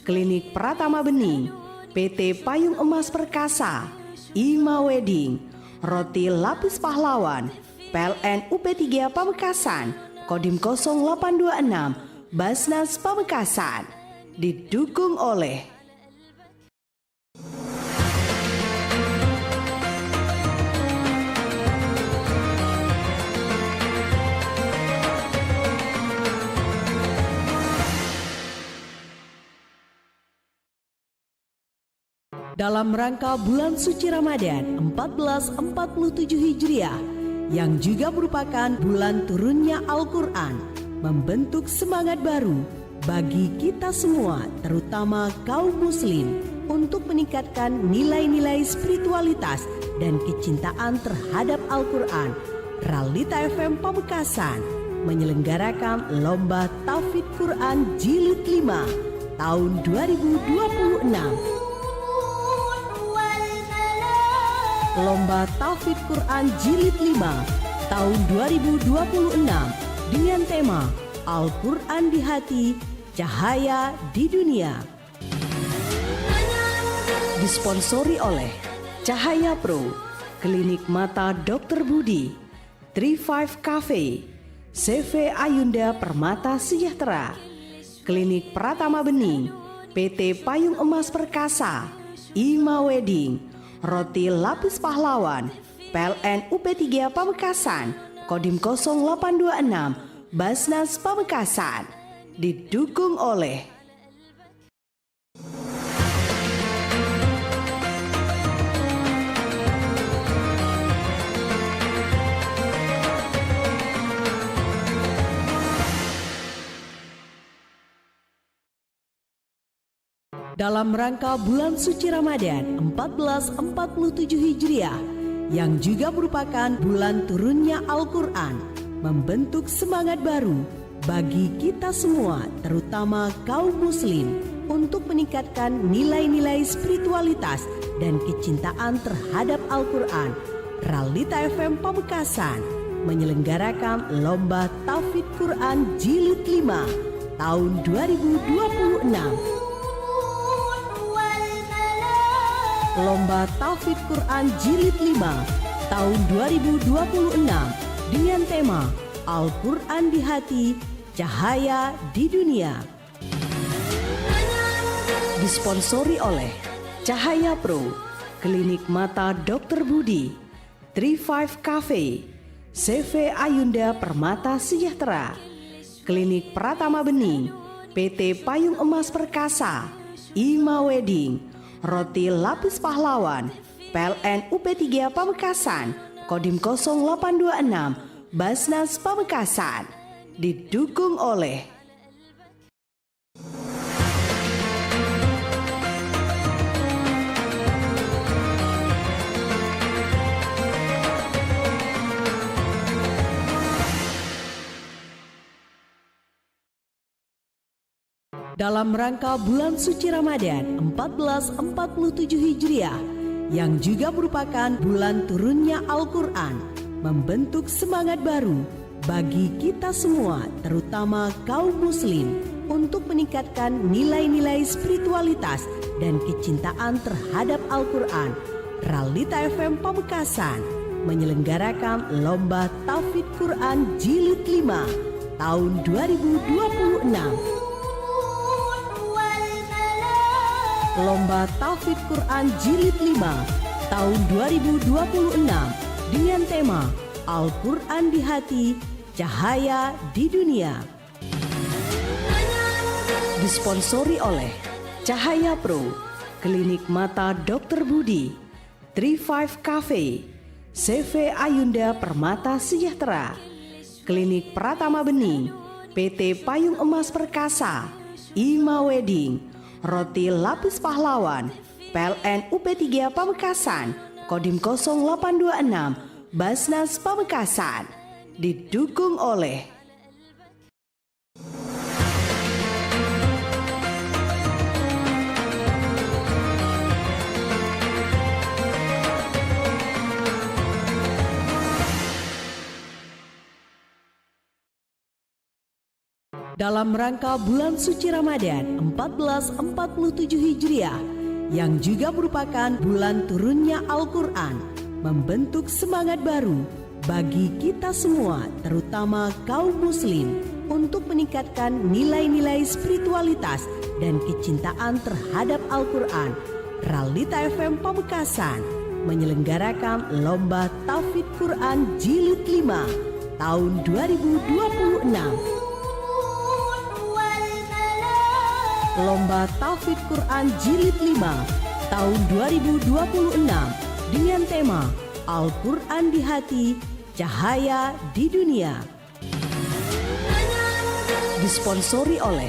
Speaker 3: Klinik Pratama Bening, PT Payung Emas Perkasa, Ima Wedding, Roti Lapis Pahlawan, PLN UP3 Pamekasan, Kodim 0826, Basnas Pamekasan, didukung oleh dalam rangka bulan suci Ramadan 1447 Hijriah yang juga merupakan bulan turunnya Al-Quran, membentuk semangat baru bagi kita semua, terutama kaum muslim, untuk meningkatkan nilai-nilai spiritualitas dan kecintaan terhadap Al-Quran. Realita FM Pamekasan menyelenggarakan Lomba Tahfidz Quran Jilid 5 tahun 2026. Lomba Tahfidz Quran Jilid 5 tahun 2026 dengan tema Al-Quran di Hati, Cahaya di Dunia. Disponsori oleh Cahaya Pro, Klinik Mata Dr. Budi, 35 Cafe, CV Ayunda Permata Sejahtera, Klinik Pratama Bening, PT Payung Emas Perkasa, Ima Wedding, Roti Lapis Pahlawan, PLN UP3 Pamekasan, Kodim 0826, Basnas Pamekasan, didukung oleh dalam rangka bulan suci Ramadan 1447 Hijriah yang juga merupakan bulan turunnya Al-Quran, membentuk semangat baru bagi kita semua, terutama kaum muslim, untuk meningkatkan nilai-nilai spiritualitas dan kecintaan terhadap Al-Quran. Realita FM Pamekasan menyelenggarakan Lomba Tahfidz Quran Jilid 5 tahun 2026. Lomba Tahfidz Quran Jilid 5 tahun 2026 dengan tema Al-Quran di Hati, Cahaya di Dunia. Disponsori oleh Cahaya Pro, Klinik Mata Dr. Budi, 35 Cafe, CV Ayunda Permata Sejahtera, Klinik Pratama Bening, PT Payung Emas Perkasa, Ima Wedding, Roti Lapis Pahlawan, PLN UP3 Pamekasan, Kodim 0826, Basnas Pamekasan, didukung oleh dalam rangka bulan suci Ramadan 1447 Hijriah yang juga merupakan bulan turunnya Al-Quran, membentuk semangat baru bagi kita semua, terutama kaum muslim, untuk meningkatkan nilai-nilai spiritualitas dan kecintaan terhadap Al-Quran. Realita FM Pamekasan menyelenggarakan Lomba Tahfidz Quran Jilid 5 tahun 2026. Lomba Tahfidz Quran Jilid 5 tahun 2026 dengan tema Al-Quran di Hati, Cahaya di Dunia. Disponsori oleh Cahaya Pro, Klinik Mata Dr. Budi, 35 Cafe, CV Ayunda Permata Sejahtera, Klinik Pratama Bening, PT Payung Emas Perkasa, Ima Wedding, Roti Lapis Pahlawan, PLN UP3 Pamekasan, Kodim 0826, Basnas Pamekasan, didukung oleh Dalam rangka bulan suci Ramadan 1447 Hijriah yang juga merupakan bulan turunnya Al-Quran, membentuk semangat baru bagi kita semua, terutama kaum muslim, untuk meningkatkan nilai-nilai spiritualitas dan kecintaan terhadap Al-Quran. Realita FM Pamekasan menyelenggarakan Lomba Tahfidz Quran Jilid 5 tahun 2026. Lomba Tahfidz Quran Jilid 5 tahun 2026 dengan tema Al-Quran di Hati, Cahaya di Dunia. Disponsori oleh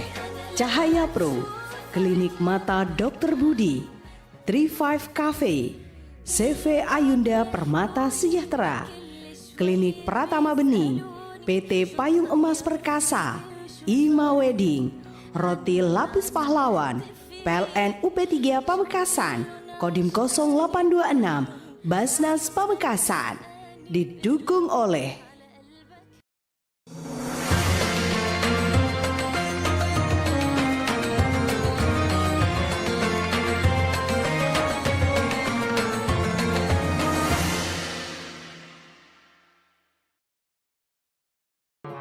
Speaker 3: Cahaya Pro, Klinik Mata Dr. Budi, 35 Cafe, CV Ayunda Permata Sejahtera, Klinik Pratama Bening, PT Payung Emas Perkasa, Ima Wedding, Roti Lapis Pahlawan, PLN UP3 Pamekasan, Kodim 0826, Basnas Pamekasan. Didukung oleh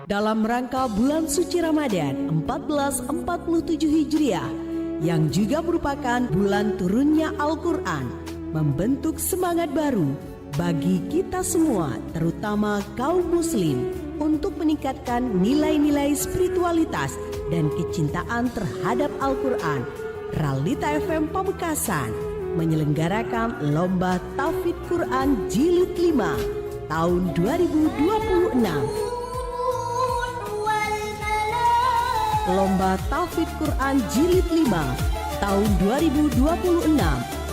Speaker 3: dalam rangka bulan suci Ramadan 1447 Hijriah yang juga merupakan bulan turunnya Al-Quran, membentuk semangat baru bagi kita semua, terutama kaum muslim, untuk meningkatkan nilai-nilai spiritualitas dan kecintaan terhadap Al-Quran. Realita FM Pamekasan menyelenggarakan Lomba Tahfidz Quran Jilid 5 tahun 2026. Lomba Tahfidz Quran Jilid 5 tahun 2026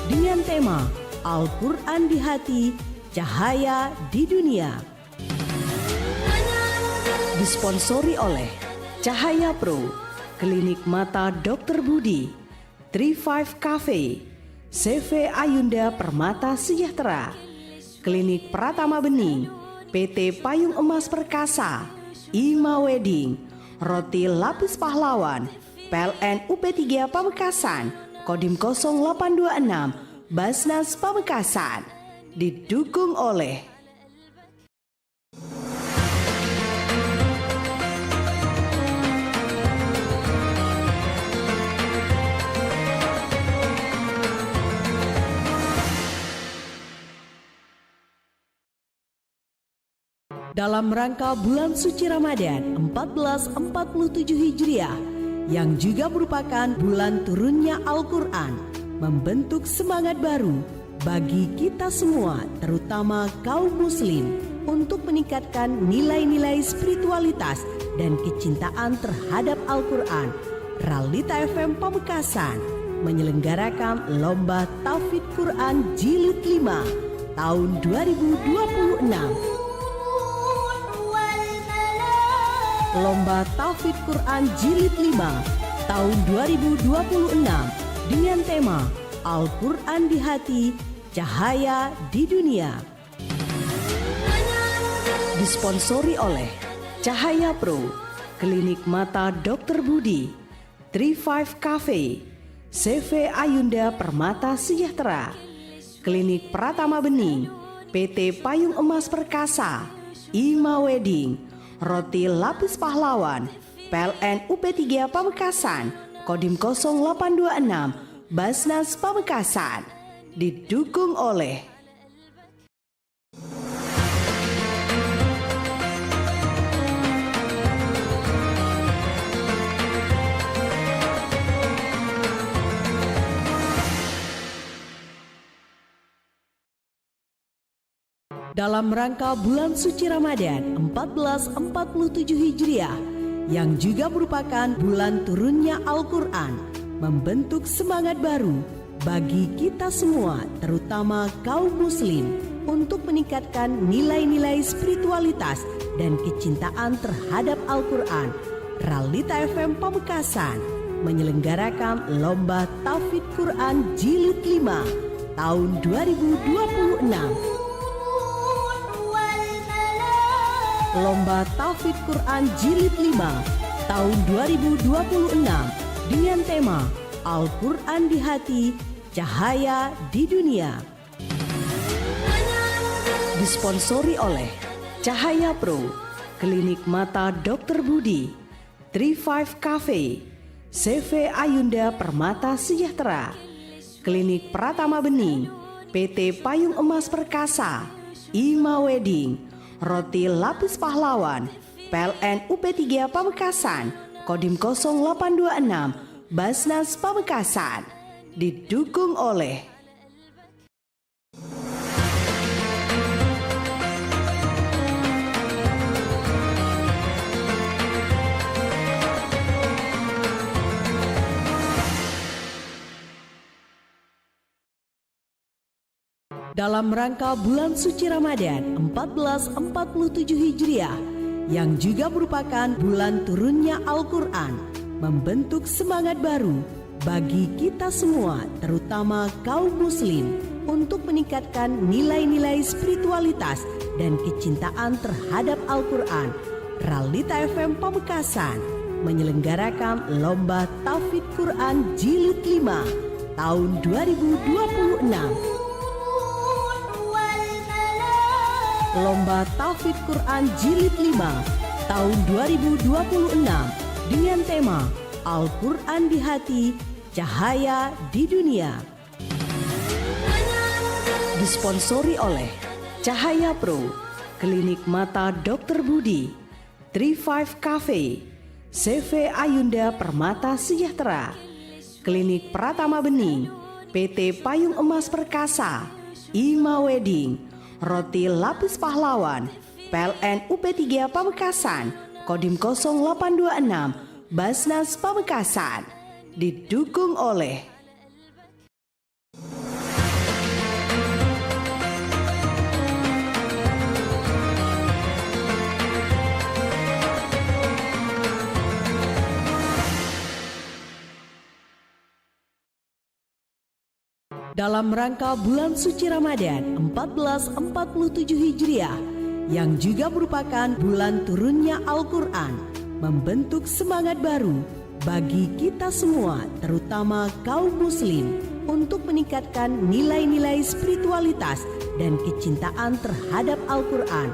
Speaker 3: dengan tema Al-Quran di Hati, Cahaya di Dunia. Disponsori oleh Cahaya Pro, Klinik Mata Dr. Budi, 35 Cafe, CV Ayunda Permata Sejahtera, Klinik Pratama Bening, PT Payung Emas Perkasa, Ima Wedding, Roti Lapis Pahlawan, PLN UP3 Pamekasan, Kodim 0826, Basnas Pamekasan. Didukung oleh dalam rangka bulan suci Ramadan 1447 Hijriah yang juga merupakan bulan turunnya Al-Quran, membentuk semangat baru bagi kita semua, terutama kaum muslim, untuk meningkatkan nilai-nilai spiritualitas dan kecintaan terhadap Al-Quran. Realita FM Pamekasan menyelenggarakan Lomba Tahfidz Quran Jilid 5 tahun 2026. Lomba Tahfidz Quran Jilid 5 tahun 2026 dengan tema Al-Quran di Hati, Cahaya di Dunia. Disponsori oleh Cahaya Pro, Klinik Mata Dr. Budi, 35 Cafe, CV Ayunda Permata Sejahtera, Klinik Pratama Bening, PT Payung Emas Perkasa, Ima Wedding, Roti Lapis Pahlawan, PLN UP3 Pamekasan, Kodim 0826, Basnas Pamekasan. Didukung oleh dalam rangka bulan suci Ramadan 1447 Hijriah yang juga merupakan bulan turunnya Al-Quran, membentuk semangat baru bagi kita semua, terutama kaum muslim, untuk meningkatkan nilai-nilai spiritualitas dan kecintaan terhadap Al-Quran. Realita FM Pamekasan menyelenggarakan Lomba Tahfidz Quran Jilid 5 tahun 2026. Lomba Tahfidz Quran Jilid 5 tahun 2026 dengan tema Al-Quran di Hati, Cahaya di Dunia. Disponsori oleh Cahaya Pro, Klinik Mata Dr. Budi, 35 Cafe, CV Ayunda Permata Sejahtera, Klinik Pratama Bening, PT Payung Emas Perkasa, Ima Wedding, Roti Lapis Pahlawan, PLN UP3 Pamekasan, Kodim 0826, Basnas Pamekasan. Didukung oleh dalam rangka bulan suci Ramadan 1447 Hijriah yang juga merupakan bulan turunnya Al-Quran, membentuk semangat baru bagi kita semua, terutama kaum muslim, untuk meningkatkan nilai-nilai spiritualitas dan kecintaan terhadap Al-Quran. Realita FM Pamekasan menyelenggarakan Lomba Tahfidz Quran Jilid 5 tahun 2026. Lomba Tahfidz Quran Jilid 5 tahun 2026 dengan tema Al-Quran di Hati, Cahaya di Dunia. Disponsori oleh Cahaya Pro, Klinik Mata Dr. Budi, 35 Cafe, CV Ayunda Permata Sejahtera, Klinik Pratama Bening, PT Payung Emas Perkasa, Ima Wedding, Roti Lapis Pahlawan, PLN UP3 Pamekasan, Kodim 0826, Basnas Pamekasan. Didukung oleh dalam rangka bulan suci Ramadan 1447 Hijriah yang juga merupakan bulan turunnya Al-Quran, membentuk semangat baru bagi kita semua, terutama kaum muslim, untuk meningkatkan nilai-nilai spiritualitas dan kecintaan terhadap Al-Quran.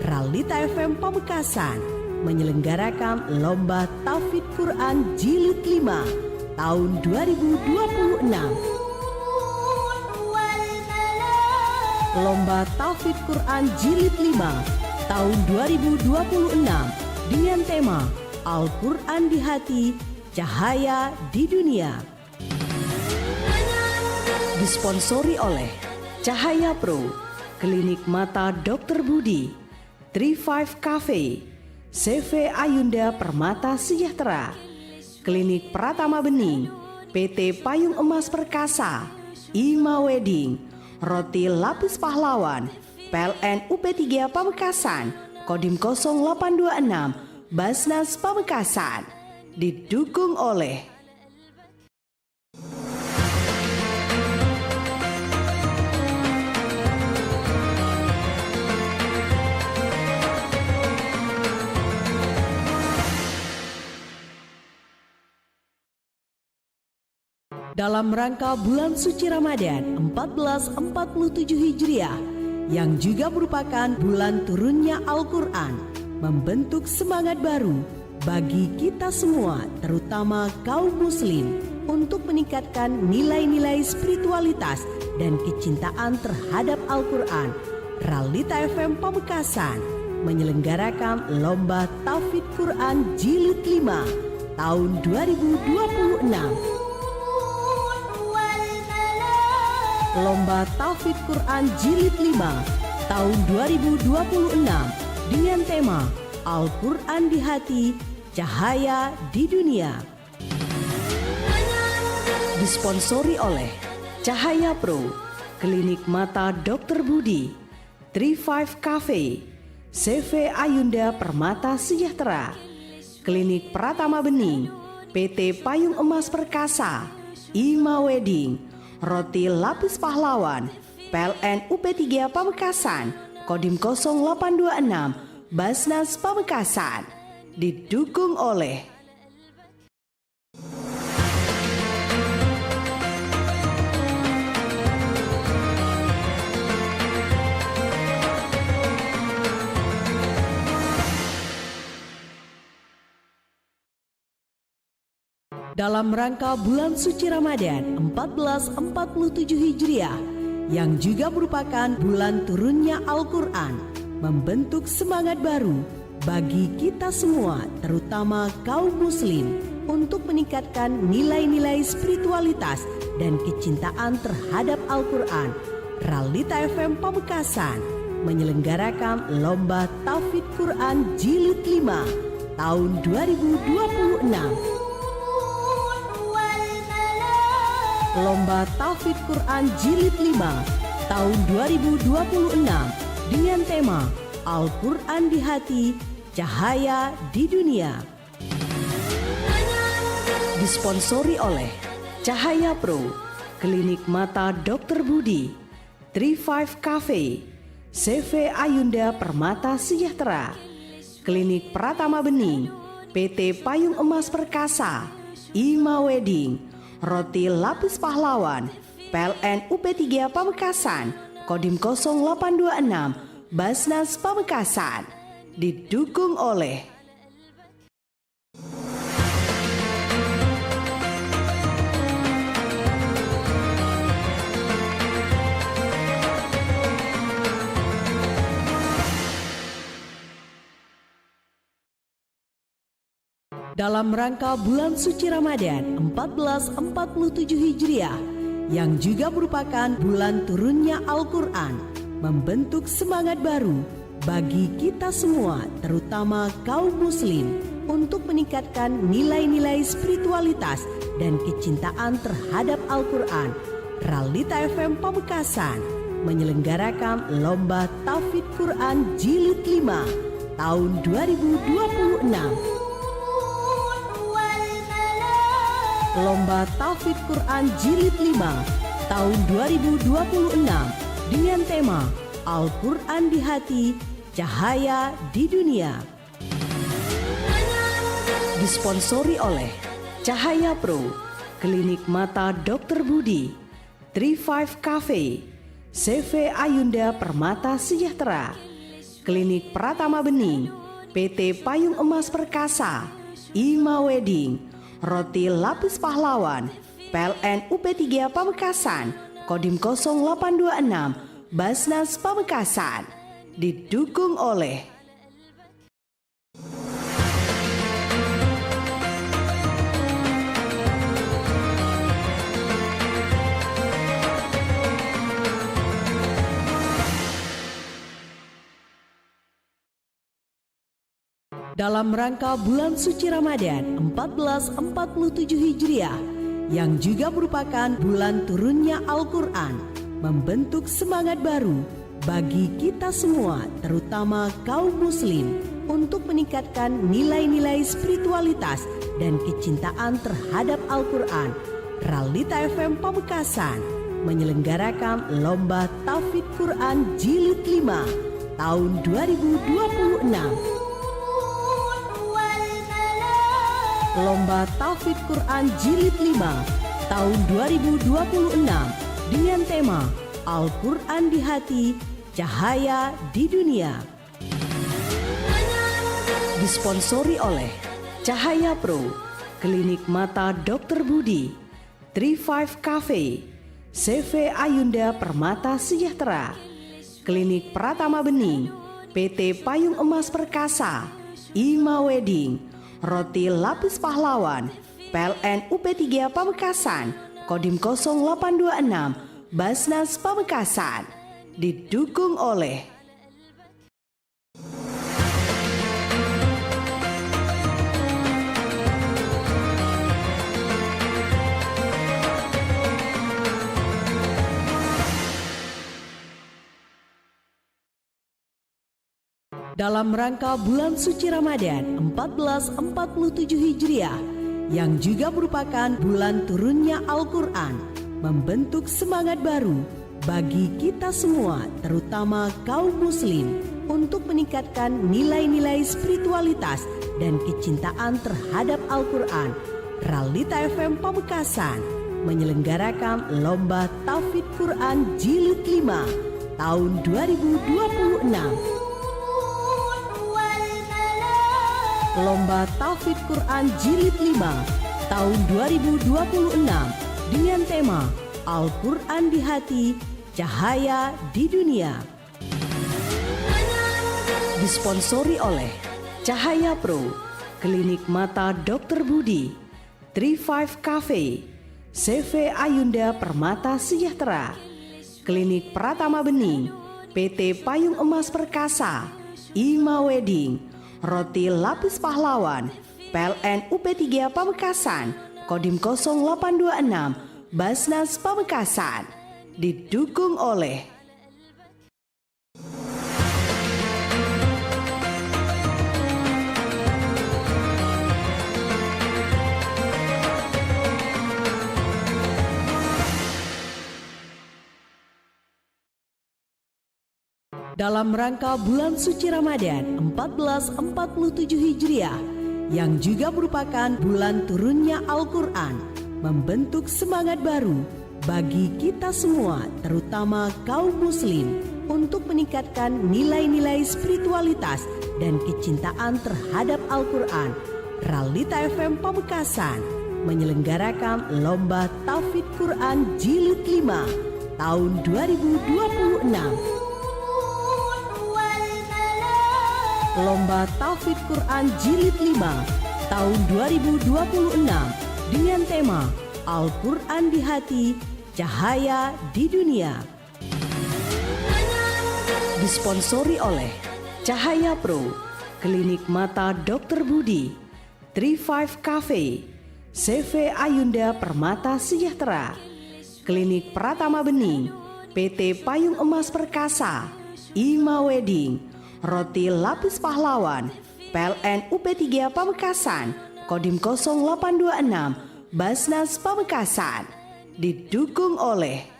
Speaker 3: Realita FM Pamekasan menyelenggarakan Lomba Tahfidz Quran Jilid 5 tahun 2026. Lomba Tahfidz Quran Jilid 5 tahun 2026 dengan tema Al-Quran di Hati, Cahaya di Dunia. Disponsori oleh Cahaya Pro, Klinik Mata Dr. Budi, 35 Cafe, CV Ayunda Permata Sejahtera, Klinik Pratama Bening, PT Payung Emas Perkasa, Ima Wedding, Roti Lapis Pahlawan, PLN UP3 Pamekasan, Kodim 0826, Basnas Pamekasan. Didukung oleh dalam rangka bulan suci Ramadan 1447 Hijriah yang juga merupakan bulan turunnya Al-Quran, membentuk semangat baru bagi kita semua, terutama kaum muslim, untuk meningkatkan nilai-nilai spiritualitas dan kecintaan terhadap Al-Quran. Realita FM Pamekasan menyelenggarakan Lomba Tahfidz Quran Jilid 5 tahun 2026. Lomba Tahfidz Quran Jilid 5 tahun 2026 dengan tema Al-Quran di Hati, Cahaya di Dunia. Disponsori oleh Cahaya Pro, Klinik Mata Dr. Budi, 35 Cafe, CV Ayunda Permata Sejahtera, Klinik Pratama Bening, PT Payung Emas Perkasa, Ima Wedding, Roti Lapis Pahlawan, PLN UP3 Pamekasan, Kodim 0826, Basnas Pamekasan. Didukung oleh Dalam rangka bulan suci Ramadan 1447 Hijriah yang juga merupakan bulan turunnya Al-Quran, membentuk semangat baru bagi kita semua, terutama kaum muslim, untuk meningkatkan nilai-nilai spiritualitas dan kecintaan terhadap Al-Quran. Realita FM Pamekasan menyelenggarakan Lomba Tahfidz Quran Jilid 5 tahun 2026. Lomba Tahfidz Quran Jilid 5 tahun 2026 dengan tema Al-Quran di Hati, Cahaya di Dunia. Disponsori oleh Cahaya Pro, Klinik Mata Dr. Budi, 35 Cafe, CV Ayunda Permata Sejahtera, Klinik Pratama Bening, PT Payung Emas Perkasa, Ima Wedding, Roti Lapis Pahlawan, PLN UP3 Pamekasan, Kodim 0826, Basnas Pamekasan, didukung oleh dalam rangka bulan suci Ramadan 1447 Hijriah yang juga merupakan bulan turunnya Al-Quran, membentuk semangat baru bagi kita semua, terutama kaum muslim, untuk meningkatkan nilai-nilai spiritualitas dan kecintaan terhadap Al-Quran. Realita FM Pamekasan menyelenggarakan Lomba Tahfidz Quran Jilid 5 tahun 2026. Lomba Tahfidz Quran Jilid 5 tahun 2026 dengan tema Al-Quran di Hati, Cahaya di Dunia. Disponsori oleh Cahaya Pro, Klinik Mata Dr. Budi, 35 Cafe, CV Ayunda Permata Sejahtera, Klinik Pratama Bening, PT Payung Emas Perkasa, Ima Wedding, Roti Lapis Pahlawan, PLN UP3 Pamekasan, Kodim 0826, Basnas Pamekasan, didukung oleh dalam rangka bulan suci Ramadan 1447 Hijriah yang juga merupakan bulan turunnya Al-Quran, membentuk semangat baru bagi kita semua, terutama kaum muslim, untuk meningkatkan nilai-nilai spiritualitas dan kecintaan terhadap Al-Quran. Realita FM Pamekasan menyelenggarakan Lomba Tahfidz Quran Jilid 5 tahun 2026. Lomba Tahfidz Quran Jilid 5 tahun 2026 dengan tema Al-Quran di Hati, Cahaya di Dunia. Disponsori oleh Cahaya Pro, Klinik Mata Dr. Budi, 35 Cafe, CV Ayunda Permata Sejahtera, Klinik Pratama Bening, PT Payung Emas Perkasa, Ima Wedding, Roti Lapis Pahlawan, PLN UP3 Pamekasan, Kodim 0826, Basnas Pamekasan, didukung oleh dalam rangka bulan suci Ramadan 1447 Hijriah yang juga merupakan bulan turunnya Al-Quran, membentuk semangat baru bagi kita semua, terutama kaum muslim, untuk meningkatkan nilai-nilai spiritualitas dan kecintaan terhadap Al-Quran. Realita FM Pamekasan menyelenggarakan Lomba Tahfidz Quran Jilid 5 tahun 2026. Lomba Tahfidz Quran Jilid 5 tahun 2026 dengan tema Al-Quran di Hati, Cahaya di Dunia. Disponsori oleh Cahaya Pro, Klinik Mata Dr. Budi, 35 Cafe, CV Ayunda Permata Sejahtera, Klinik Pratama Bening, PT Payung Emas Perkasa, Ima Wedding, Roti Lapis Pahlawan, PLN UP3 Pamekasan, Kodim 0826, Basnas Pamekasan, didukung oleh dalam rangka bulan suci Ramadan 1447 Hijriah yang juga merupakan bulan turunnya Al-Quran, membentuk semangat baru bagi kita semua, terutama kaum muslim, untuk meningkatkan nilai-nilai spiritualitas dan kecintaan terhadap Al-Quran. Ralita FM Pamekasan menyelenggarakan Lomba Tahfidz Quran Jilid 5 tahun 2026. Lomba Tahfidz Quran Jilid 5 tahun 2026 dengan tema Al-Quran di Hati, Cahaya di Dunia. Disponsori oleh Cahaya Pro, Klinik Mata Dr. Budi, 35 Cafe, CV Ayunda Permata Sejahtera, Klinik Pratama Bening, PT Payung Emas Perkasa, Ima Wedding, Roti Lapis Pahlawan, PLN UP3 Pamekasan, Kodim 0826, Basnas Pamekasan, didukung oleh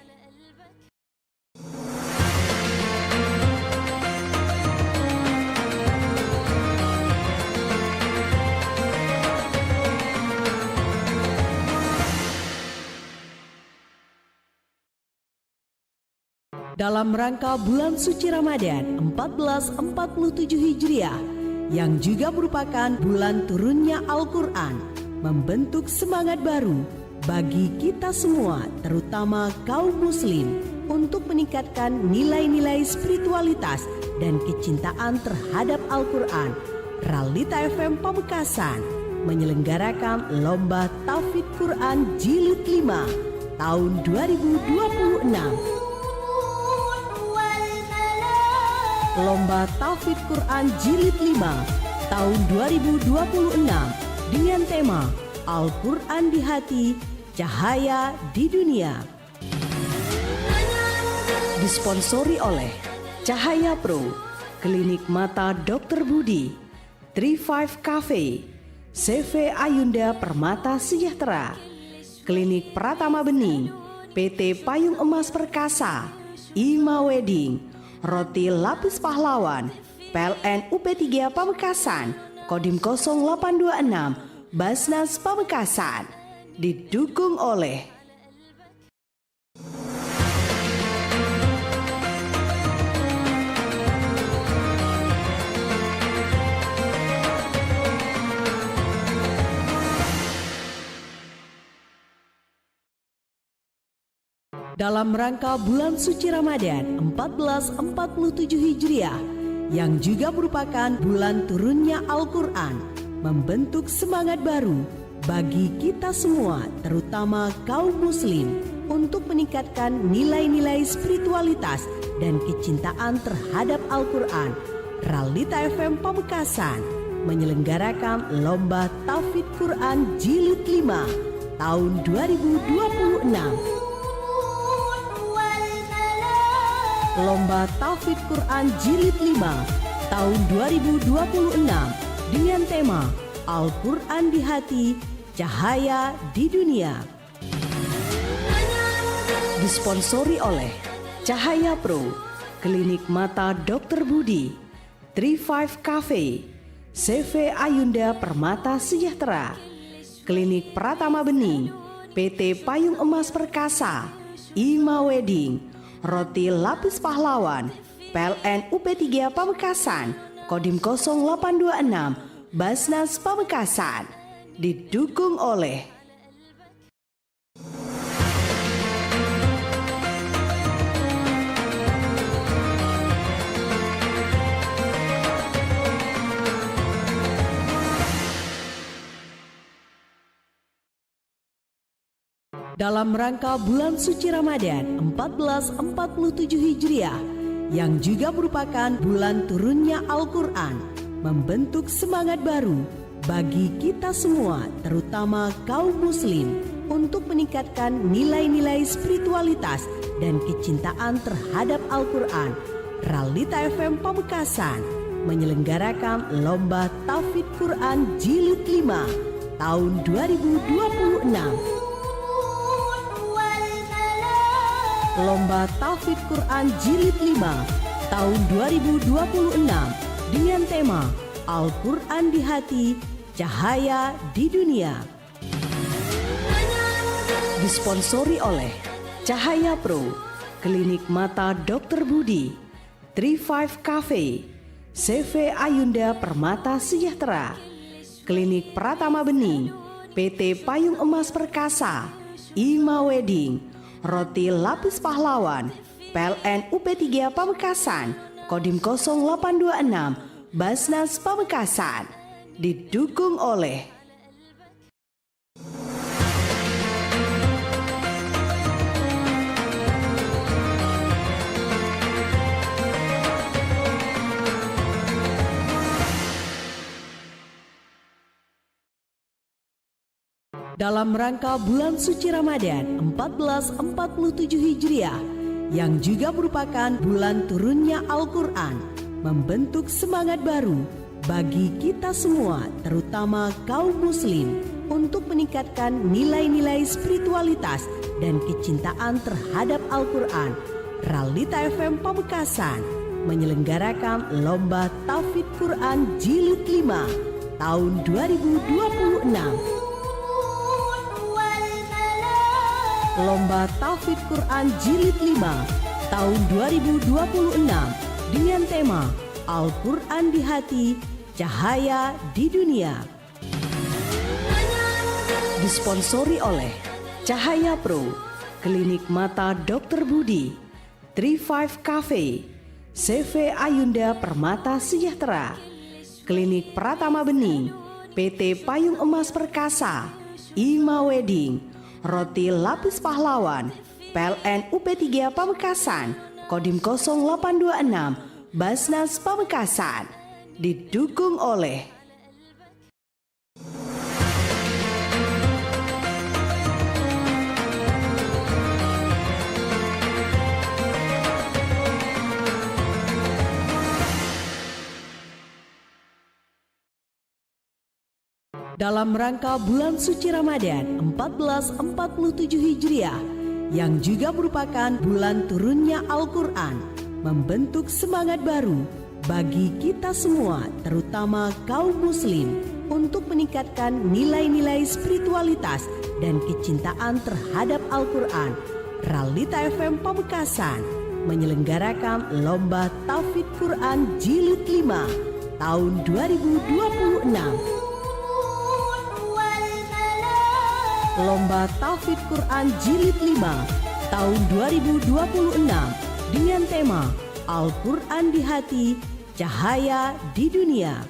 Speaker 3: dalam rangka bulan suci Ramadan 1447 Hijriah yang juga merupakan bulan turunnya Al-Quran, membentuk semangat baru bagi kita semua, terutama kaum muslim, untuk meningkatkan nilai-nilai spiritualitas dan kecintaan terhadap Al-Quran. Ralita FM Pamekasan menyelenggarakan Lomba Tahfidz Quran Jilid 5 tahun 2026. Lomba Tahfidz Quran Jilid 5 tahun 2026 dengan tema Al-Quran di Hati, Cahaya di Dunia. Disponsori oleh Cahaya Pro, Klinik Mata Dr. Budi, 35 Cafe, CV Ayunda Permata Sejahtera, Klinik Pratama Bening, PT Payung Emas Perkasa, Ima Wedding, Roti Lapis Pahlawan, PLN UP3 Pamekasan, Kodim 0826, Basnas Pamekasan, didukung oleh dalam rangka bulan suci Ramadan 1447 Hijriah yang juga merupakan bulan turunnya Al-Quran, membentuk semangat baru bagi kita semua, terutama kaum muslim, untuk meningkatkan nilai-nilai spiritualitas dan kecintaan terhadap Al-Quran. Ralita FM Pamekasan menyelenggarakan Lomba Tahfidz Quran Jilid 5 tahun 2026. Lomba Tahfidz Quran Jilid 5 tahun 2026 dengan tema Al-Quran di Hati, Cahaya di Dunia. Disponsori oleh Cahaya Pro, Klinik Mata Dr. Budi, 35 Cafe, CV Ayunda Permata Sejahtera, Klinik Pratama Bening, PT Payung Emas Perkasa, Ima Wedding, Roti Lapis Pahlawan, PLN UP3 Pamekasan, Kodim 0826, Basnas Pamekasan, didukung oleh Dalam rangka bulan suci Ramadan 1447 Hijriah yang juga merupakan bulan turunnya Al-Quran, membentuk semangat baru bagi kita semua, terutama kaum muslim, untuk meningkatkan nilai-nilai spiritualitas dan kecintaan terhadap Al-Quran. Realita FM Pamekasan menyelenggarakan Lomba Tahfidz Quran Jilid 5 tahun 2026. Lomba Tahfidz Quran Jilid 5 tahun 2026 dengan tema Al-Quran di Hati, Cahaya di Dunia. Disponsori oleh Cahaya Pro, Klinik Mata Dr. Budi, 35 Cafe, CV Ayunda Permata Sejahtera, Klinik Pratama Bening, PT Payung Emas Perkasa, Ima Wedding, Roti Lapis Pahlawan, PLN UP3 Pamekasan, Kodim 0826, Basnas Pamekasan. Didukung oleh dalam rangka bulan suci Ramadan 1447 Hijriah yang juga merupakan bulan turunnya Al-Quran, membentuk semangat baru bagi kita semua, terutama kaum muslim, untuk meningkatkan nilai-nilai spiritualitas dan kecintaan terhadap Al-Quran. Realita FM Pamekasan menyelenggarakan Lomba Tahfidz Quran Jilid 5 tahun 2026. Lomba Tahfidz Quran Jilid 5 tahun 2026 dengan tema Al-Quran di Hati, Cahaya di Dunia. Disponsori oleh Cahaya Pro, Klinik Mata Dr. Budi, 35 Cafe, CV Ayunda Permata Sejahtera, Klinik Pratama Bening, PT Payung Emas Perkasa, Ima Wedding, Roti Lapis Pahlawan, PLN UP3 Pamekasan, Kodim 0826, Basnas Pamekasan. Didukung oleh dalam rangka bulan suci Ramadan 1447 Hijriah yang juga merupakan bulan turunnya Al-Quran, membentuk semangat baru bagi kita semua, terutama kaum muslim, untuk meningkatkan nilai-nilai spiritualitas dan kecintaan terhadap Al-Quran. Realita FM Pamekasan menyelenggarakan Lomba Tahfidz Quran Jilid 5 tahun 2026. Lomba Tahfidz Quran Jilid 5 tahun 2026 dengan tema Al-Quran di Hati, Cahaya di Dunia.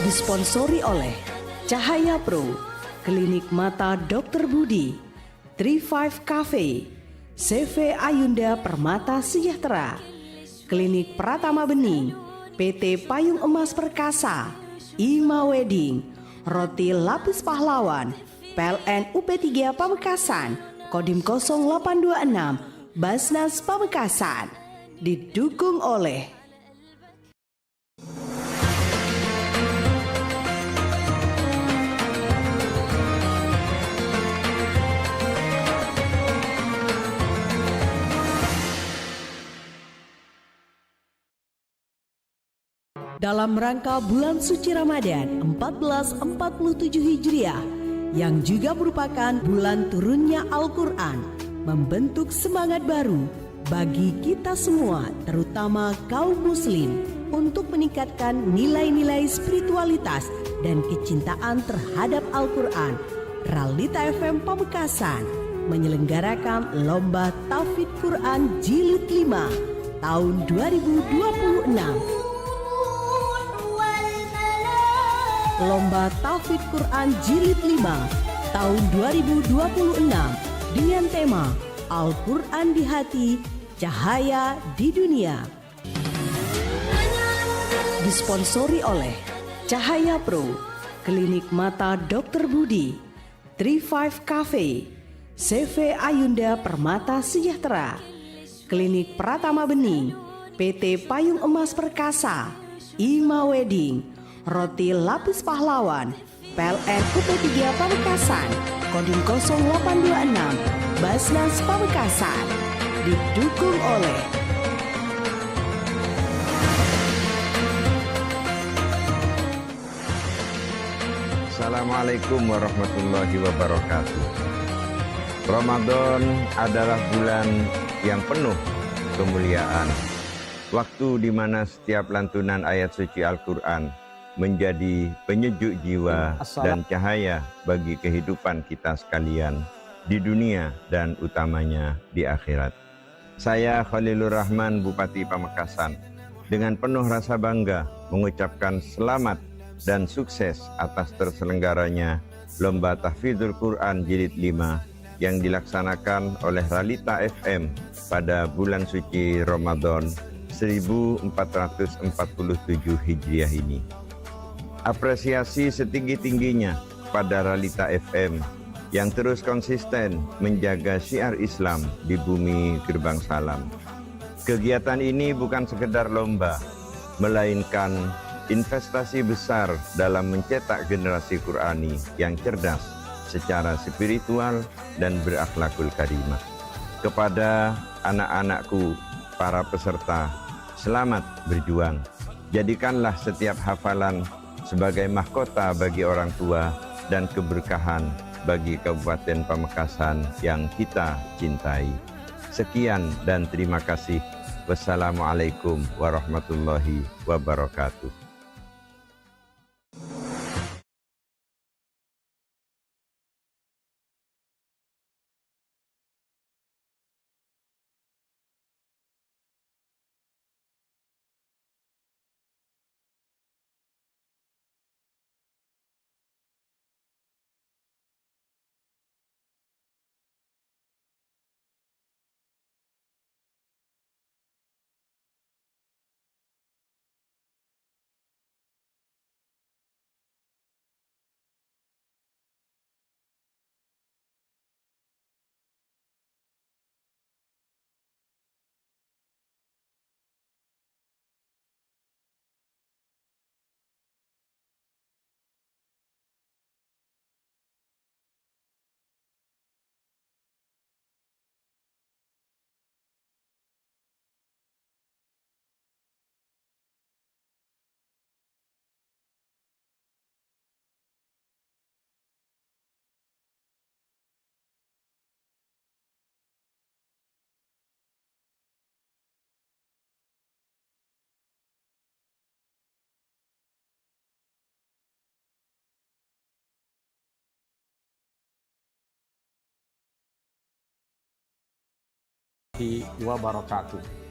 Speaker 3: Disponsori oleh Cahaya Pro, Klinik Mata Dr. Budi, 35 Cafe, CV Ayunda Permata Sejahtera, Klinik Pratama Bening, PT Payung Emas Perkasa, Ima Wedding, Roti Lapis Pahlawan, PLN UP3 Pamekasan, Kodim 0826, Basnas Pamekasan. Didukung oleh dalam rangka bulan suci Ramadan 1447 Hijriah yang juga merupakan bulan turunnya Al-Quran, membentuk semangat baru bagi kita semua, terutama kaum muslim, untuk meningkatkan nilai-nilai spiritualitas dan kecintaan terhadap Al-Quran. Realita FM Pamekasan menyelenggarakan Lomba Tahfidz Quran Jilid 5 tahun 2026. Lomba Tahfidz Quran Jilid 5 tahun 2026 dengan tema Al-Quran di Hati, Cahaya di Dunia. Disponsori oleh Cahaya Pro, Klinik Mata Dr. Budi, 35 Cafe, CV Ayunda Permata Sejahtera, Klinik Pratama Bening, PT Payung Emas Perkasa, Ima Wedding, Roti Lapis Pahlawan, PLN UP3 Pamekasan, Kodim 0826, Basnas Pamekasan, didukung oleh
Speaker 8: Assalamualaikum warahmatullahi wabarakatuh. Ramadan adalah bulan yang penuh kemuliaan. Waktu di mana setiap lantunan ayat suci Al-Quran menjadi penyejuk jiwa dan cahaya bagi kehidupan kita sekalian di dunia dan utamanya di akhirat. Saya Khalilur Rahman, Bupati Pamekasan, dengan penuh rasa bangga mengucapkan selamat dan sukses atas terselenggaranya Lomba Tahfidzul Quran Jilid 5 yang dilaksanakan oleh Ralita FM pada bulan suci Ramadan 1447 Hijriah ini. Apresiasi setinggi-tingginya pada Ralita FM yang terus konsisten menjaga syiar Islam di bumi Gerbang Salam. Kegiatan ini bukan sekedar lomba, melainkan investasi besar dalam mencetak generasi Qurani yang cerdas secara spiritual dan berakhlakul karimah. Kepada anak-anakku, para peserta, selamat berjuang. Jadikanlah setiap hafalan sebagai mahkota bagi orang tua dan keberkahan bagi Kabupaten Pamekasan yang kita cintai. Sekian dan terima kasih. Wassalamualaikum warahmatullahi wabarakatuh.
Speaker 9: Wabarakatuh.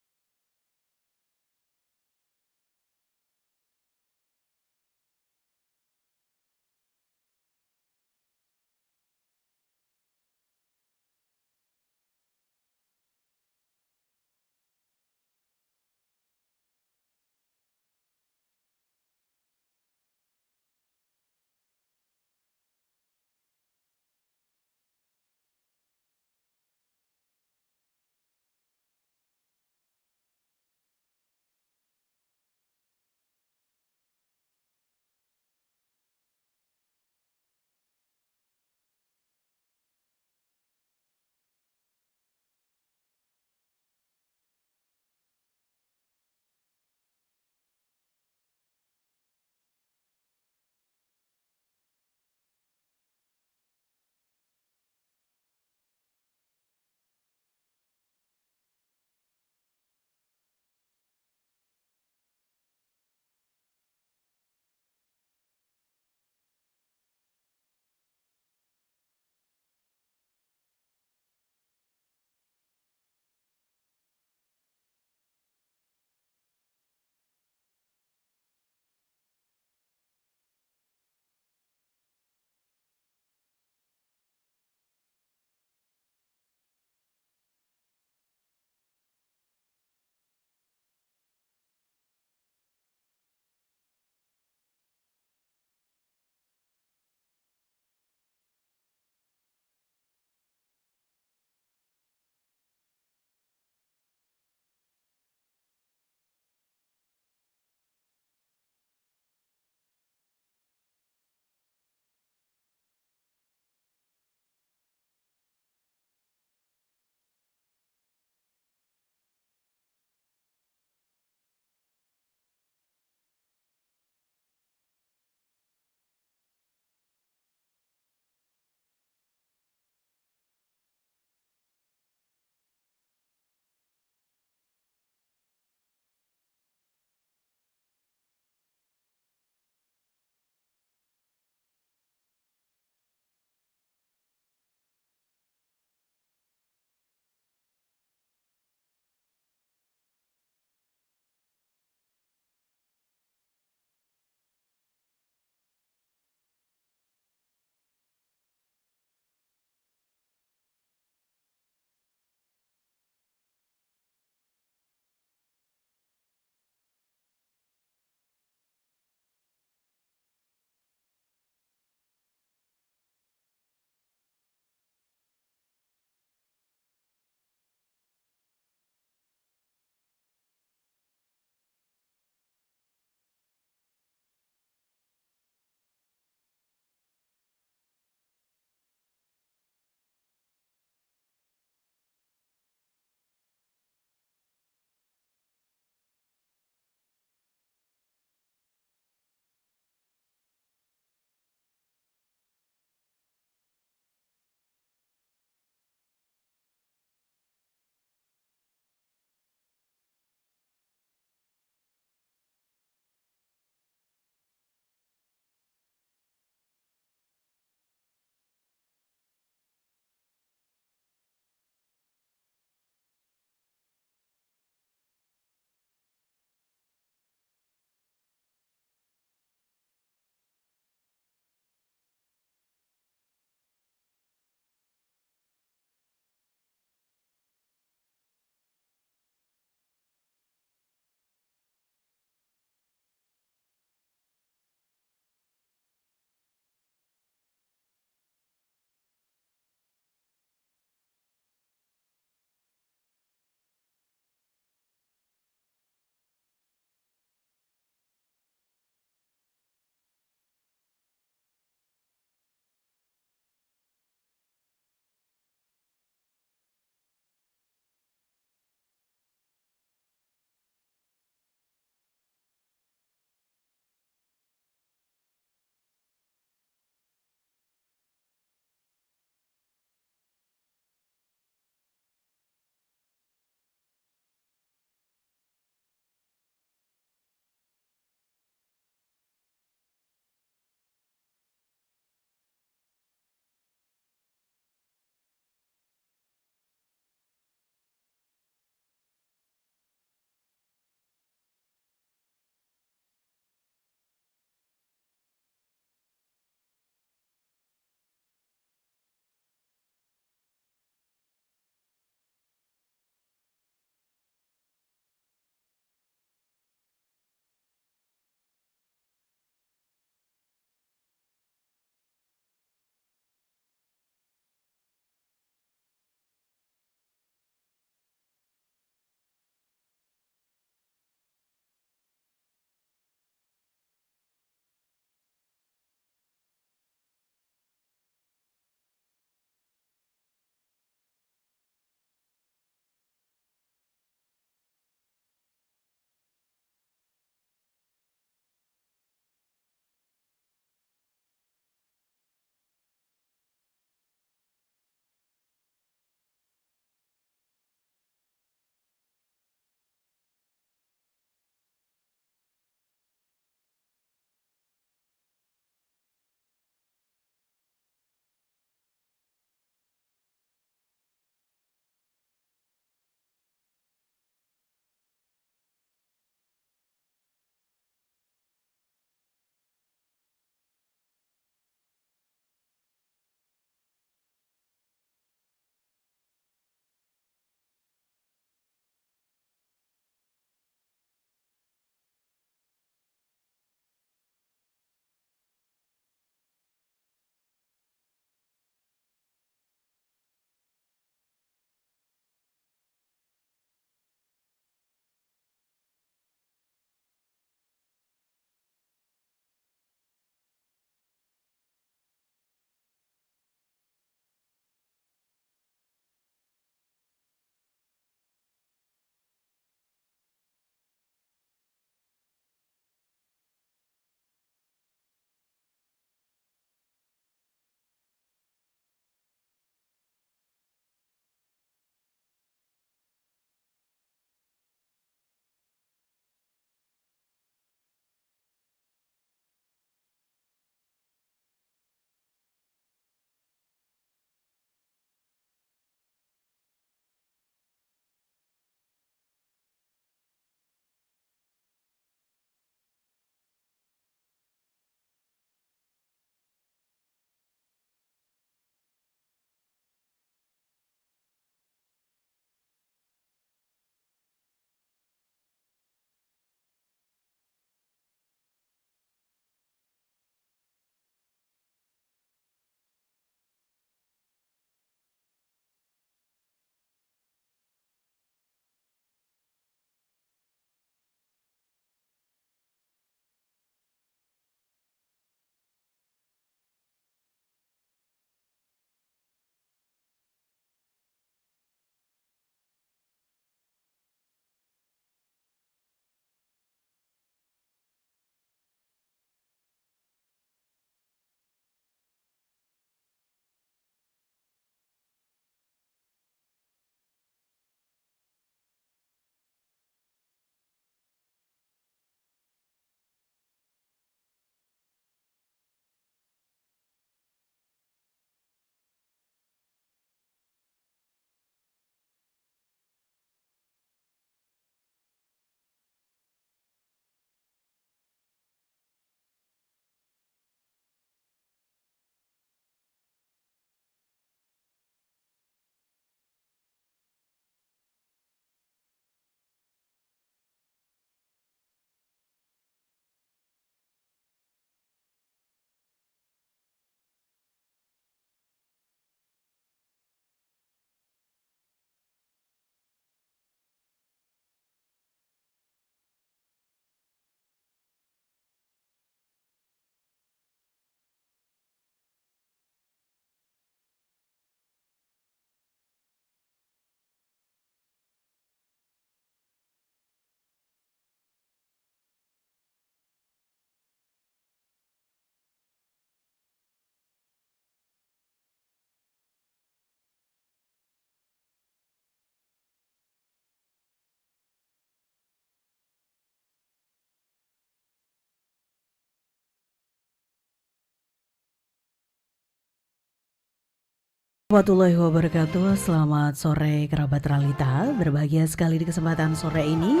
Speaker 3: Warahmatullahi wabarakatuh. Selamat sore kerabat Ralita. Berbahagia sekali di kesempatan sore ini,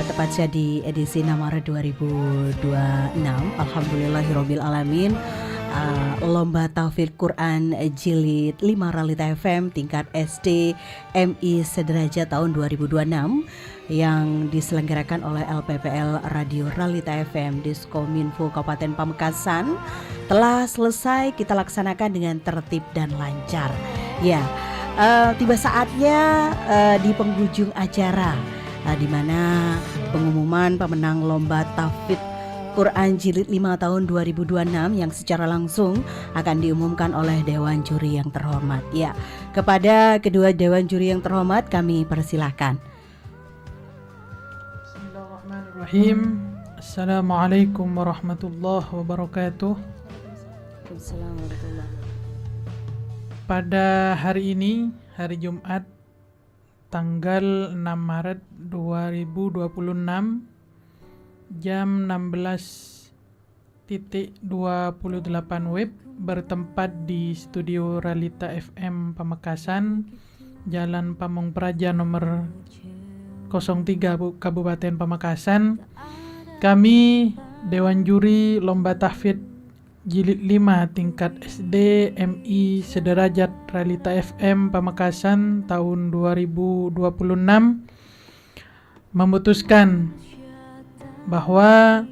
Speaker 3: tepatnya di edisi 6 Maret 2026. Alhamdulillahirabbil alamin. Lomba Tahfidz Quran Jilid 5 Ralita FM tingkat SD MI Sederajat tahun 2026 yang diselenggarakan oleh LPPL Radio Ralita FM Diskominfo Kabupaten Pamekasan telah selesai kita laksanakan dengan tertib dan lancar. Ya, tiba saatnya di penghujung acara di mana pengumuman pemenang lomba Tahfidz Quran Jilid 5 tahun 2026 yang secara langsung akan diumumkan oleh Dewan Juri yang terhormat. Ya, kepada kedua Dewan Juri yang terhormat kami persilahkan.
Speaker 4: Bismillahirrahmanirrahim. Assalamualaikum warahmatullahi wabarakatuh. Pada hari ini, hari Jumat, tanggal 6 Maret 2026, jam 16.28 WIB, bertempat di studio Ralita FM Pamekasan, Jalan Pamong Praja nomor 03 Kabupaten Pamekasan. Kami Dewan Juri Lomba Tahfidz Jilid 5 tingkat SD MI Sederajat Ralita FM Pamekasan tahun 2026 memutuskan bahwa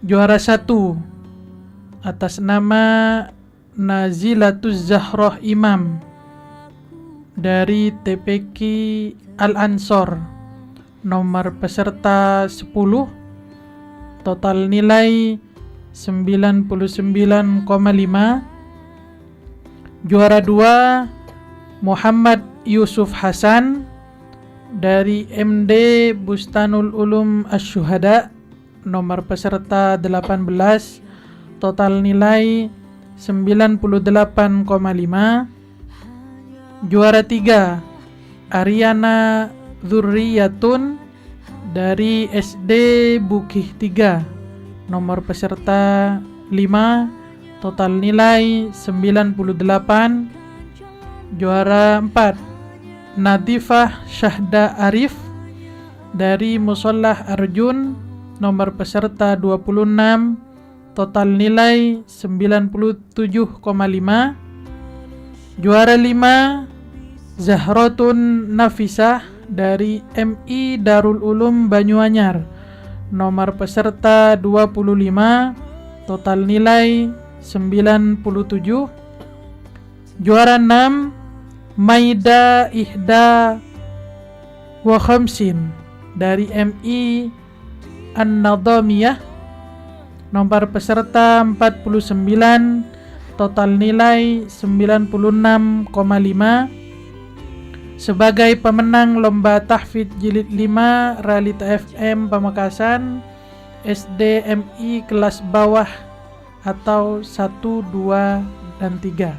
Speaker 4: juara 1 atas nama Nazilatuz Zahroh Imam dari TPQ Al-Ansor, nomor peserta 10, total nilai 99,5. Juara 2 Muhammad Yusuf Hasan dari MD Bustanul Ulum Asy-Syuhada, nomor peserta 18, total nilai 98,5. Juara 3 Ariana Dzurriyatun dari SD Bukih 3, nomor peserta 5, total nilai 98. Juara 4 Natifah Syahda Arif dari Musollah Arjun, nomor peserta 26, total nilai 97,5. Juara 5 Zahratun Nafisah dari MI Darul Ulum Banyuanyar, nomor peserta 25, total nilai 97. Juara 6 Maida Ihda wa Khamsin dari MI An-Nadhamiyah, nomor peserta 49, total nilai 96,5. Sebagai pemenang lomba Tahfidz Jilid 5 Ralita FM Pamekasan SD MI kelas bawah atau 1, 2, dan 3.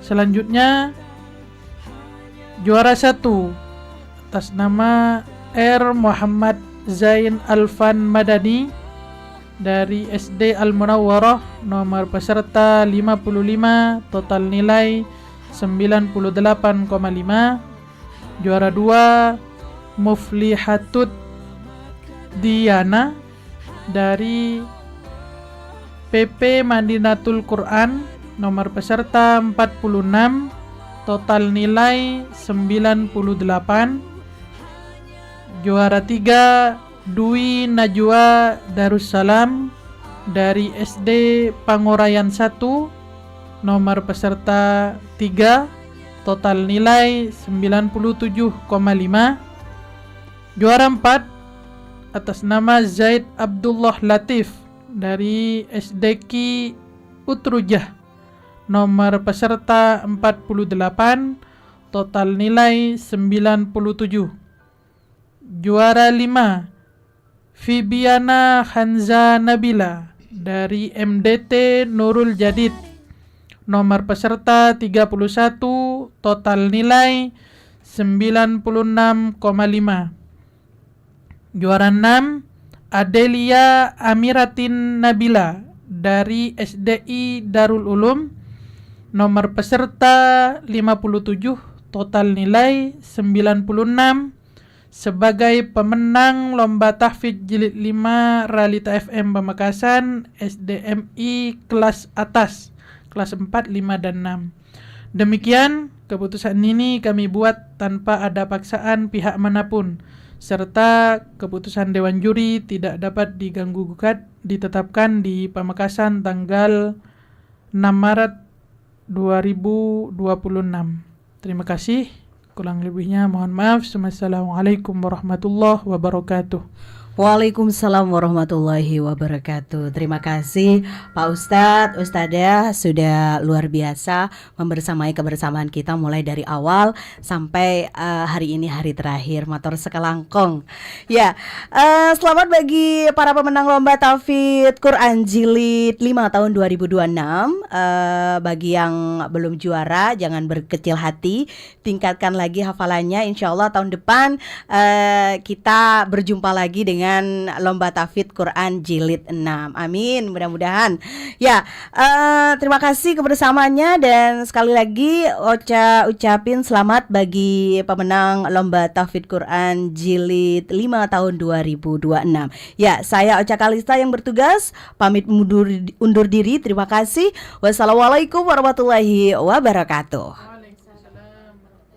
Speaker 4: Selanjutnya juara 1 atas nama R. Muhammad Zain Alfan Madani dari SD Al-Munawwarah, nomor peserta 55, total nilai 98,5. Juara 2 Muflihatut Diana dari PP Madinatul Quran, nomor peserta 46, total nilai 98. Juara 3 Dwi Najwa Darussalam dari SD Pangurayan 1, nomor peserta 3, total nilai 97,5. Juara 4 atas nama Zaid Abdullah Latif dari SD Ki Utrujah, nomor peserta 48, total nilai 97. Juara 5 Fibiana Hanza Nabila dari MDT Nurul Jadid, nomor peserta 31, total nilai 96,5. Juara 6 Adelia Amiratin Nabila dari SDI Darul Ulum. Nomor peserta 57, total nilai 96. Sebagai pemenang Lomba Tahfidz Jilid 5 Realita FM Pamekasan SDMI kelas atas, kelas 4, 5, dan 6. Demikian, keputusan ini kami buat tanpa ada paksaan pihak manapun, serta keputusan Dewan Juri tidak dapat diganggu-gugat, ditetapkan di Pamekasan tanggal 6 Maret 2026. Terima kasih. Kurang lebihnya mohon maaf. Assalamualaikum warahmatullahi wabarakatuh.
Speaker 3: Waalaikumsalam warahmatullahi wabarakatuh. Terima kasih Pak Ustadz, Ustadzah sudah luar biasa membersamai kebersamaan kita mulai dari awal sampai hari ini hari terakhir. Matur sekelangkong. Ya, selamat bagi para pemenang Lomba Tahfidz Quran Jilid 5 tahun 2026. Bagi yang belum juara jangan berkecil hati, tingkatkan lagi hafalannya. Insya Allah tahun depan kita berjumpa lagi dengan Lomba Tahfidz Quran Jilid 6. Amin, mudah-mudahan. Ya, terima kasih kebersamaannya dan sekali lagi ucapin selamat bagi pemenang Lomba Tahfidz Quran Jilid 5 tahun 2026. Ya, saya Ocha Kalista yang bertugas pamit undur diri. Terima kasih. Wassalamualaikum warahmatullahi wabarakatuh.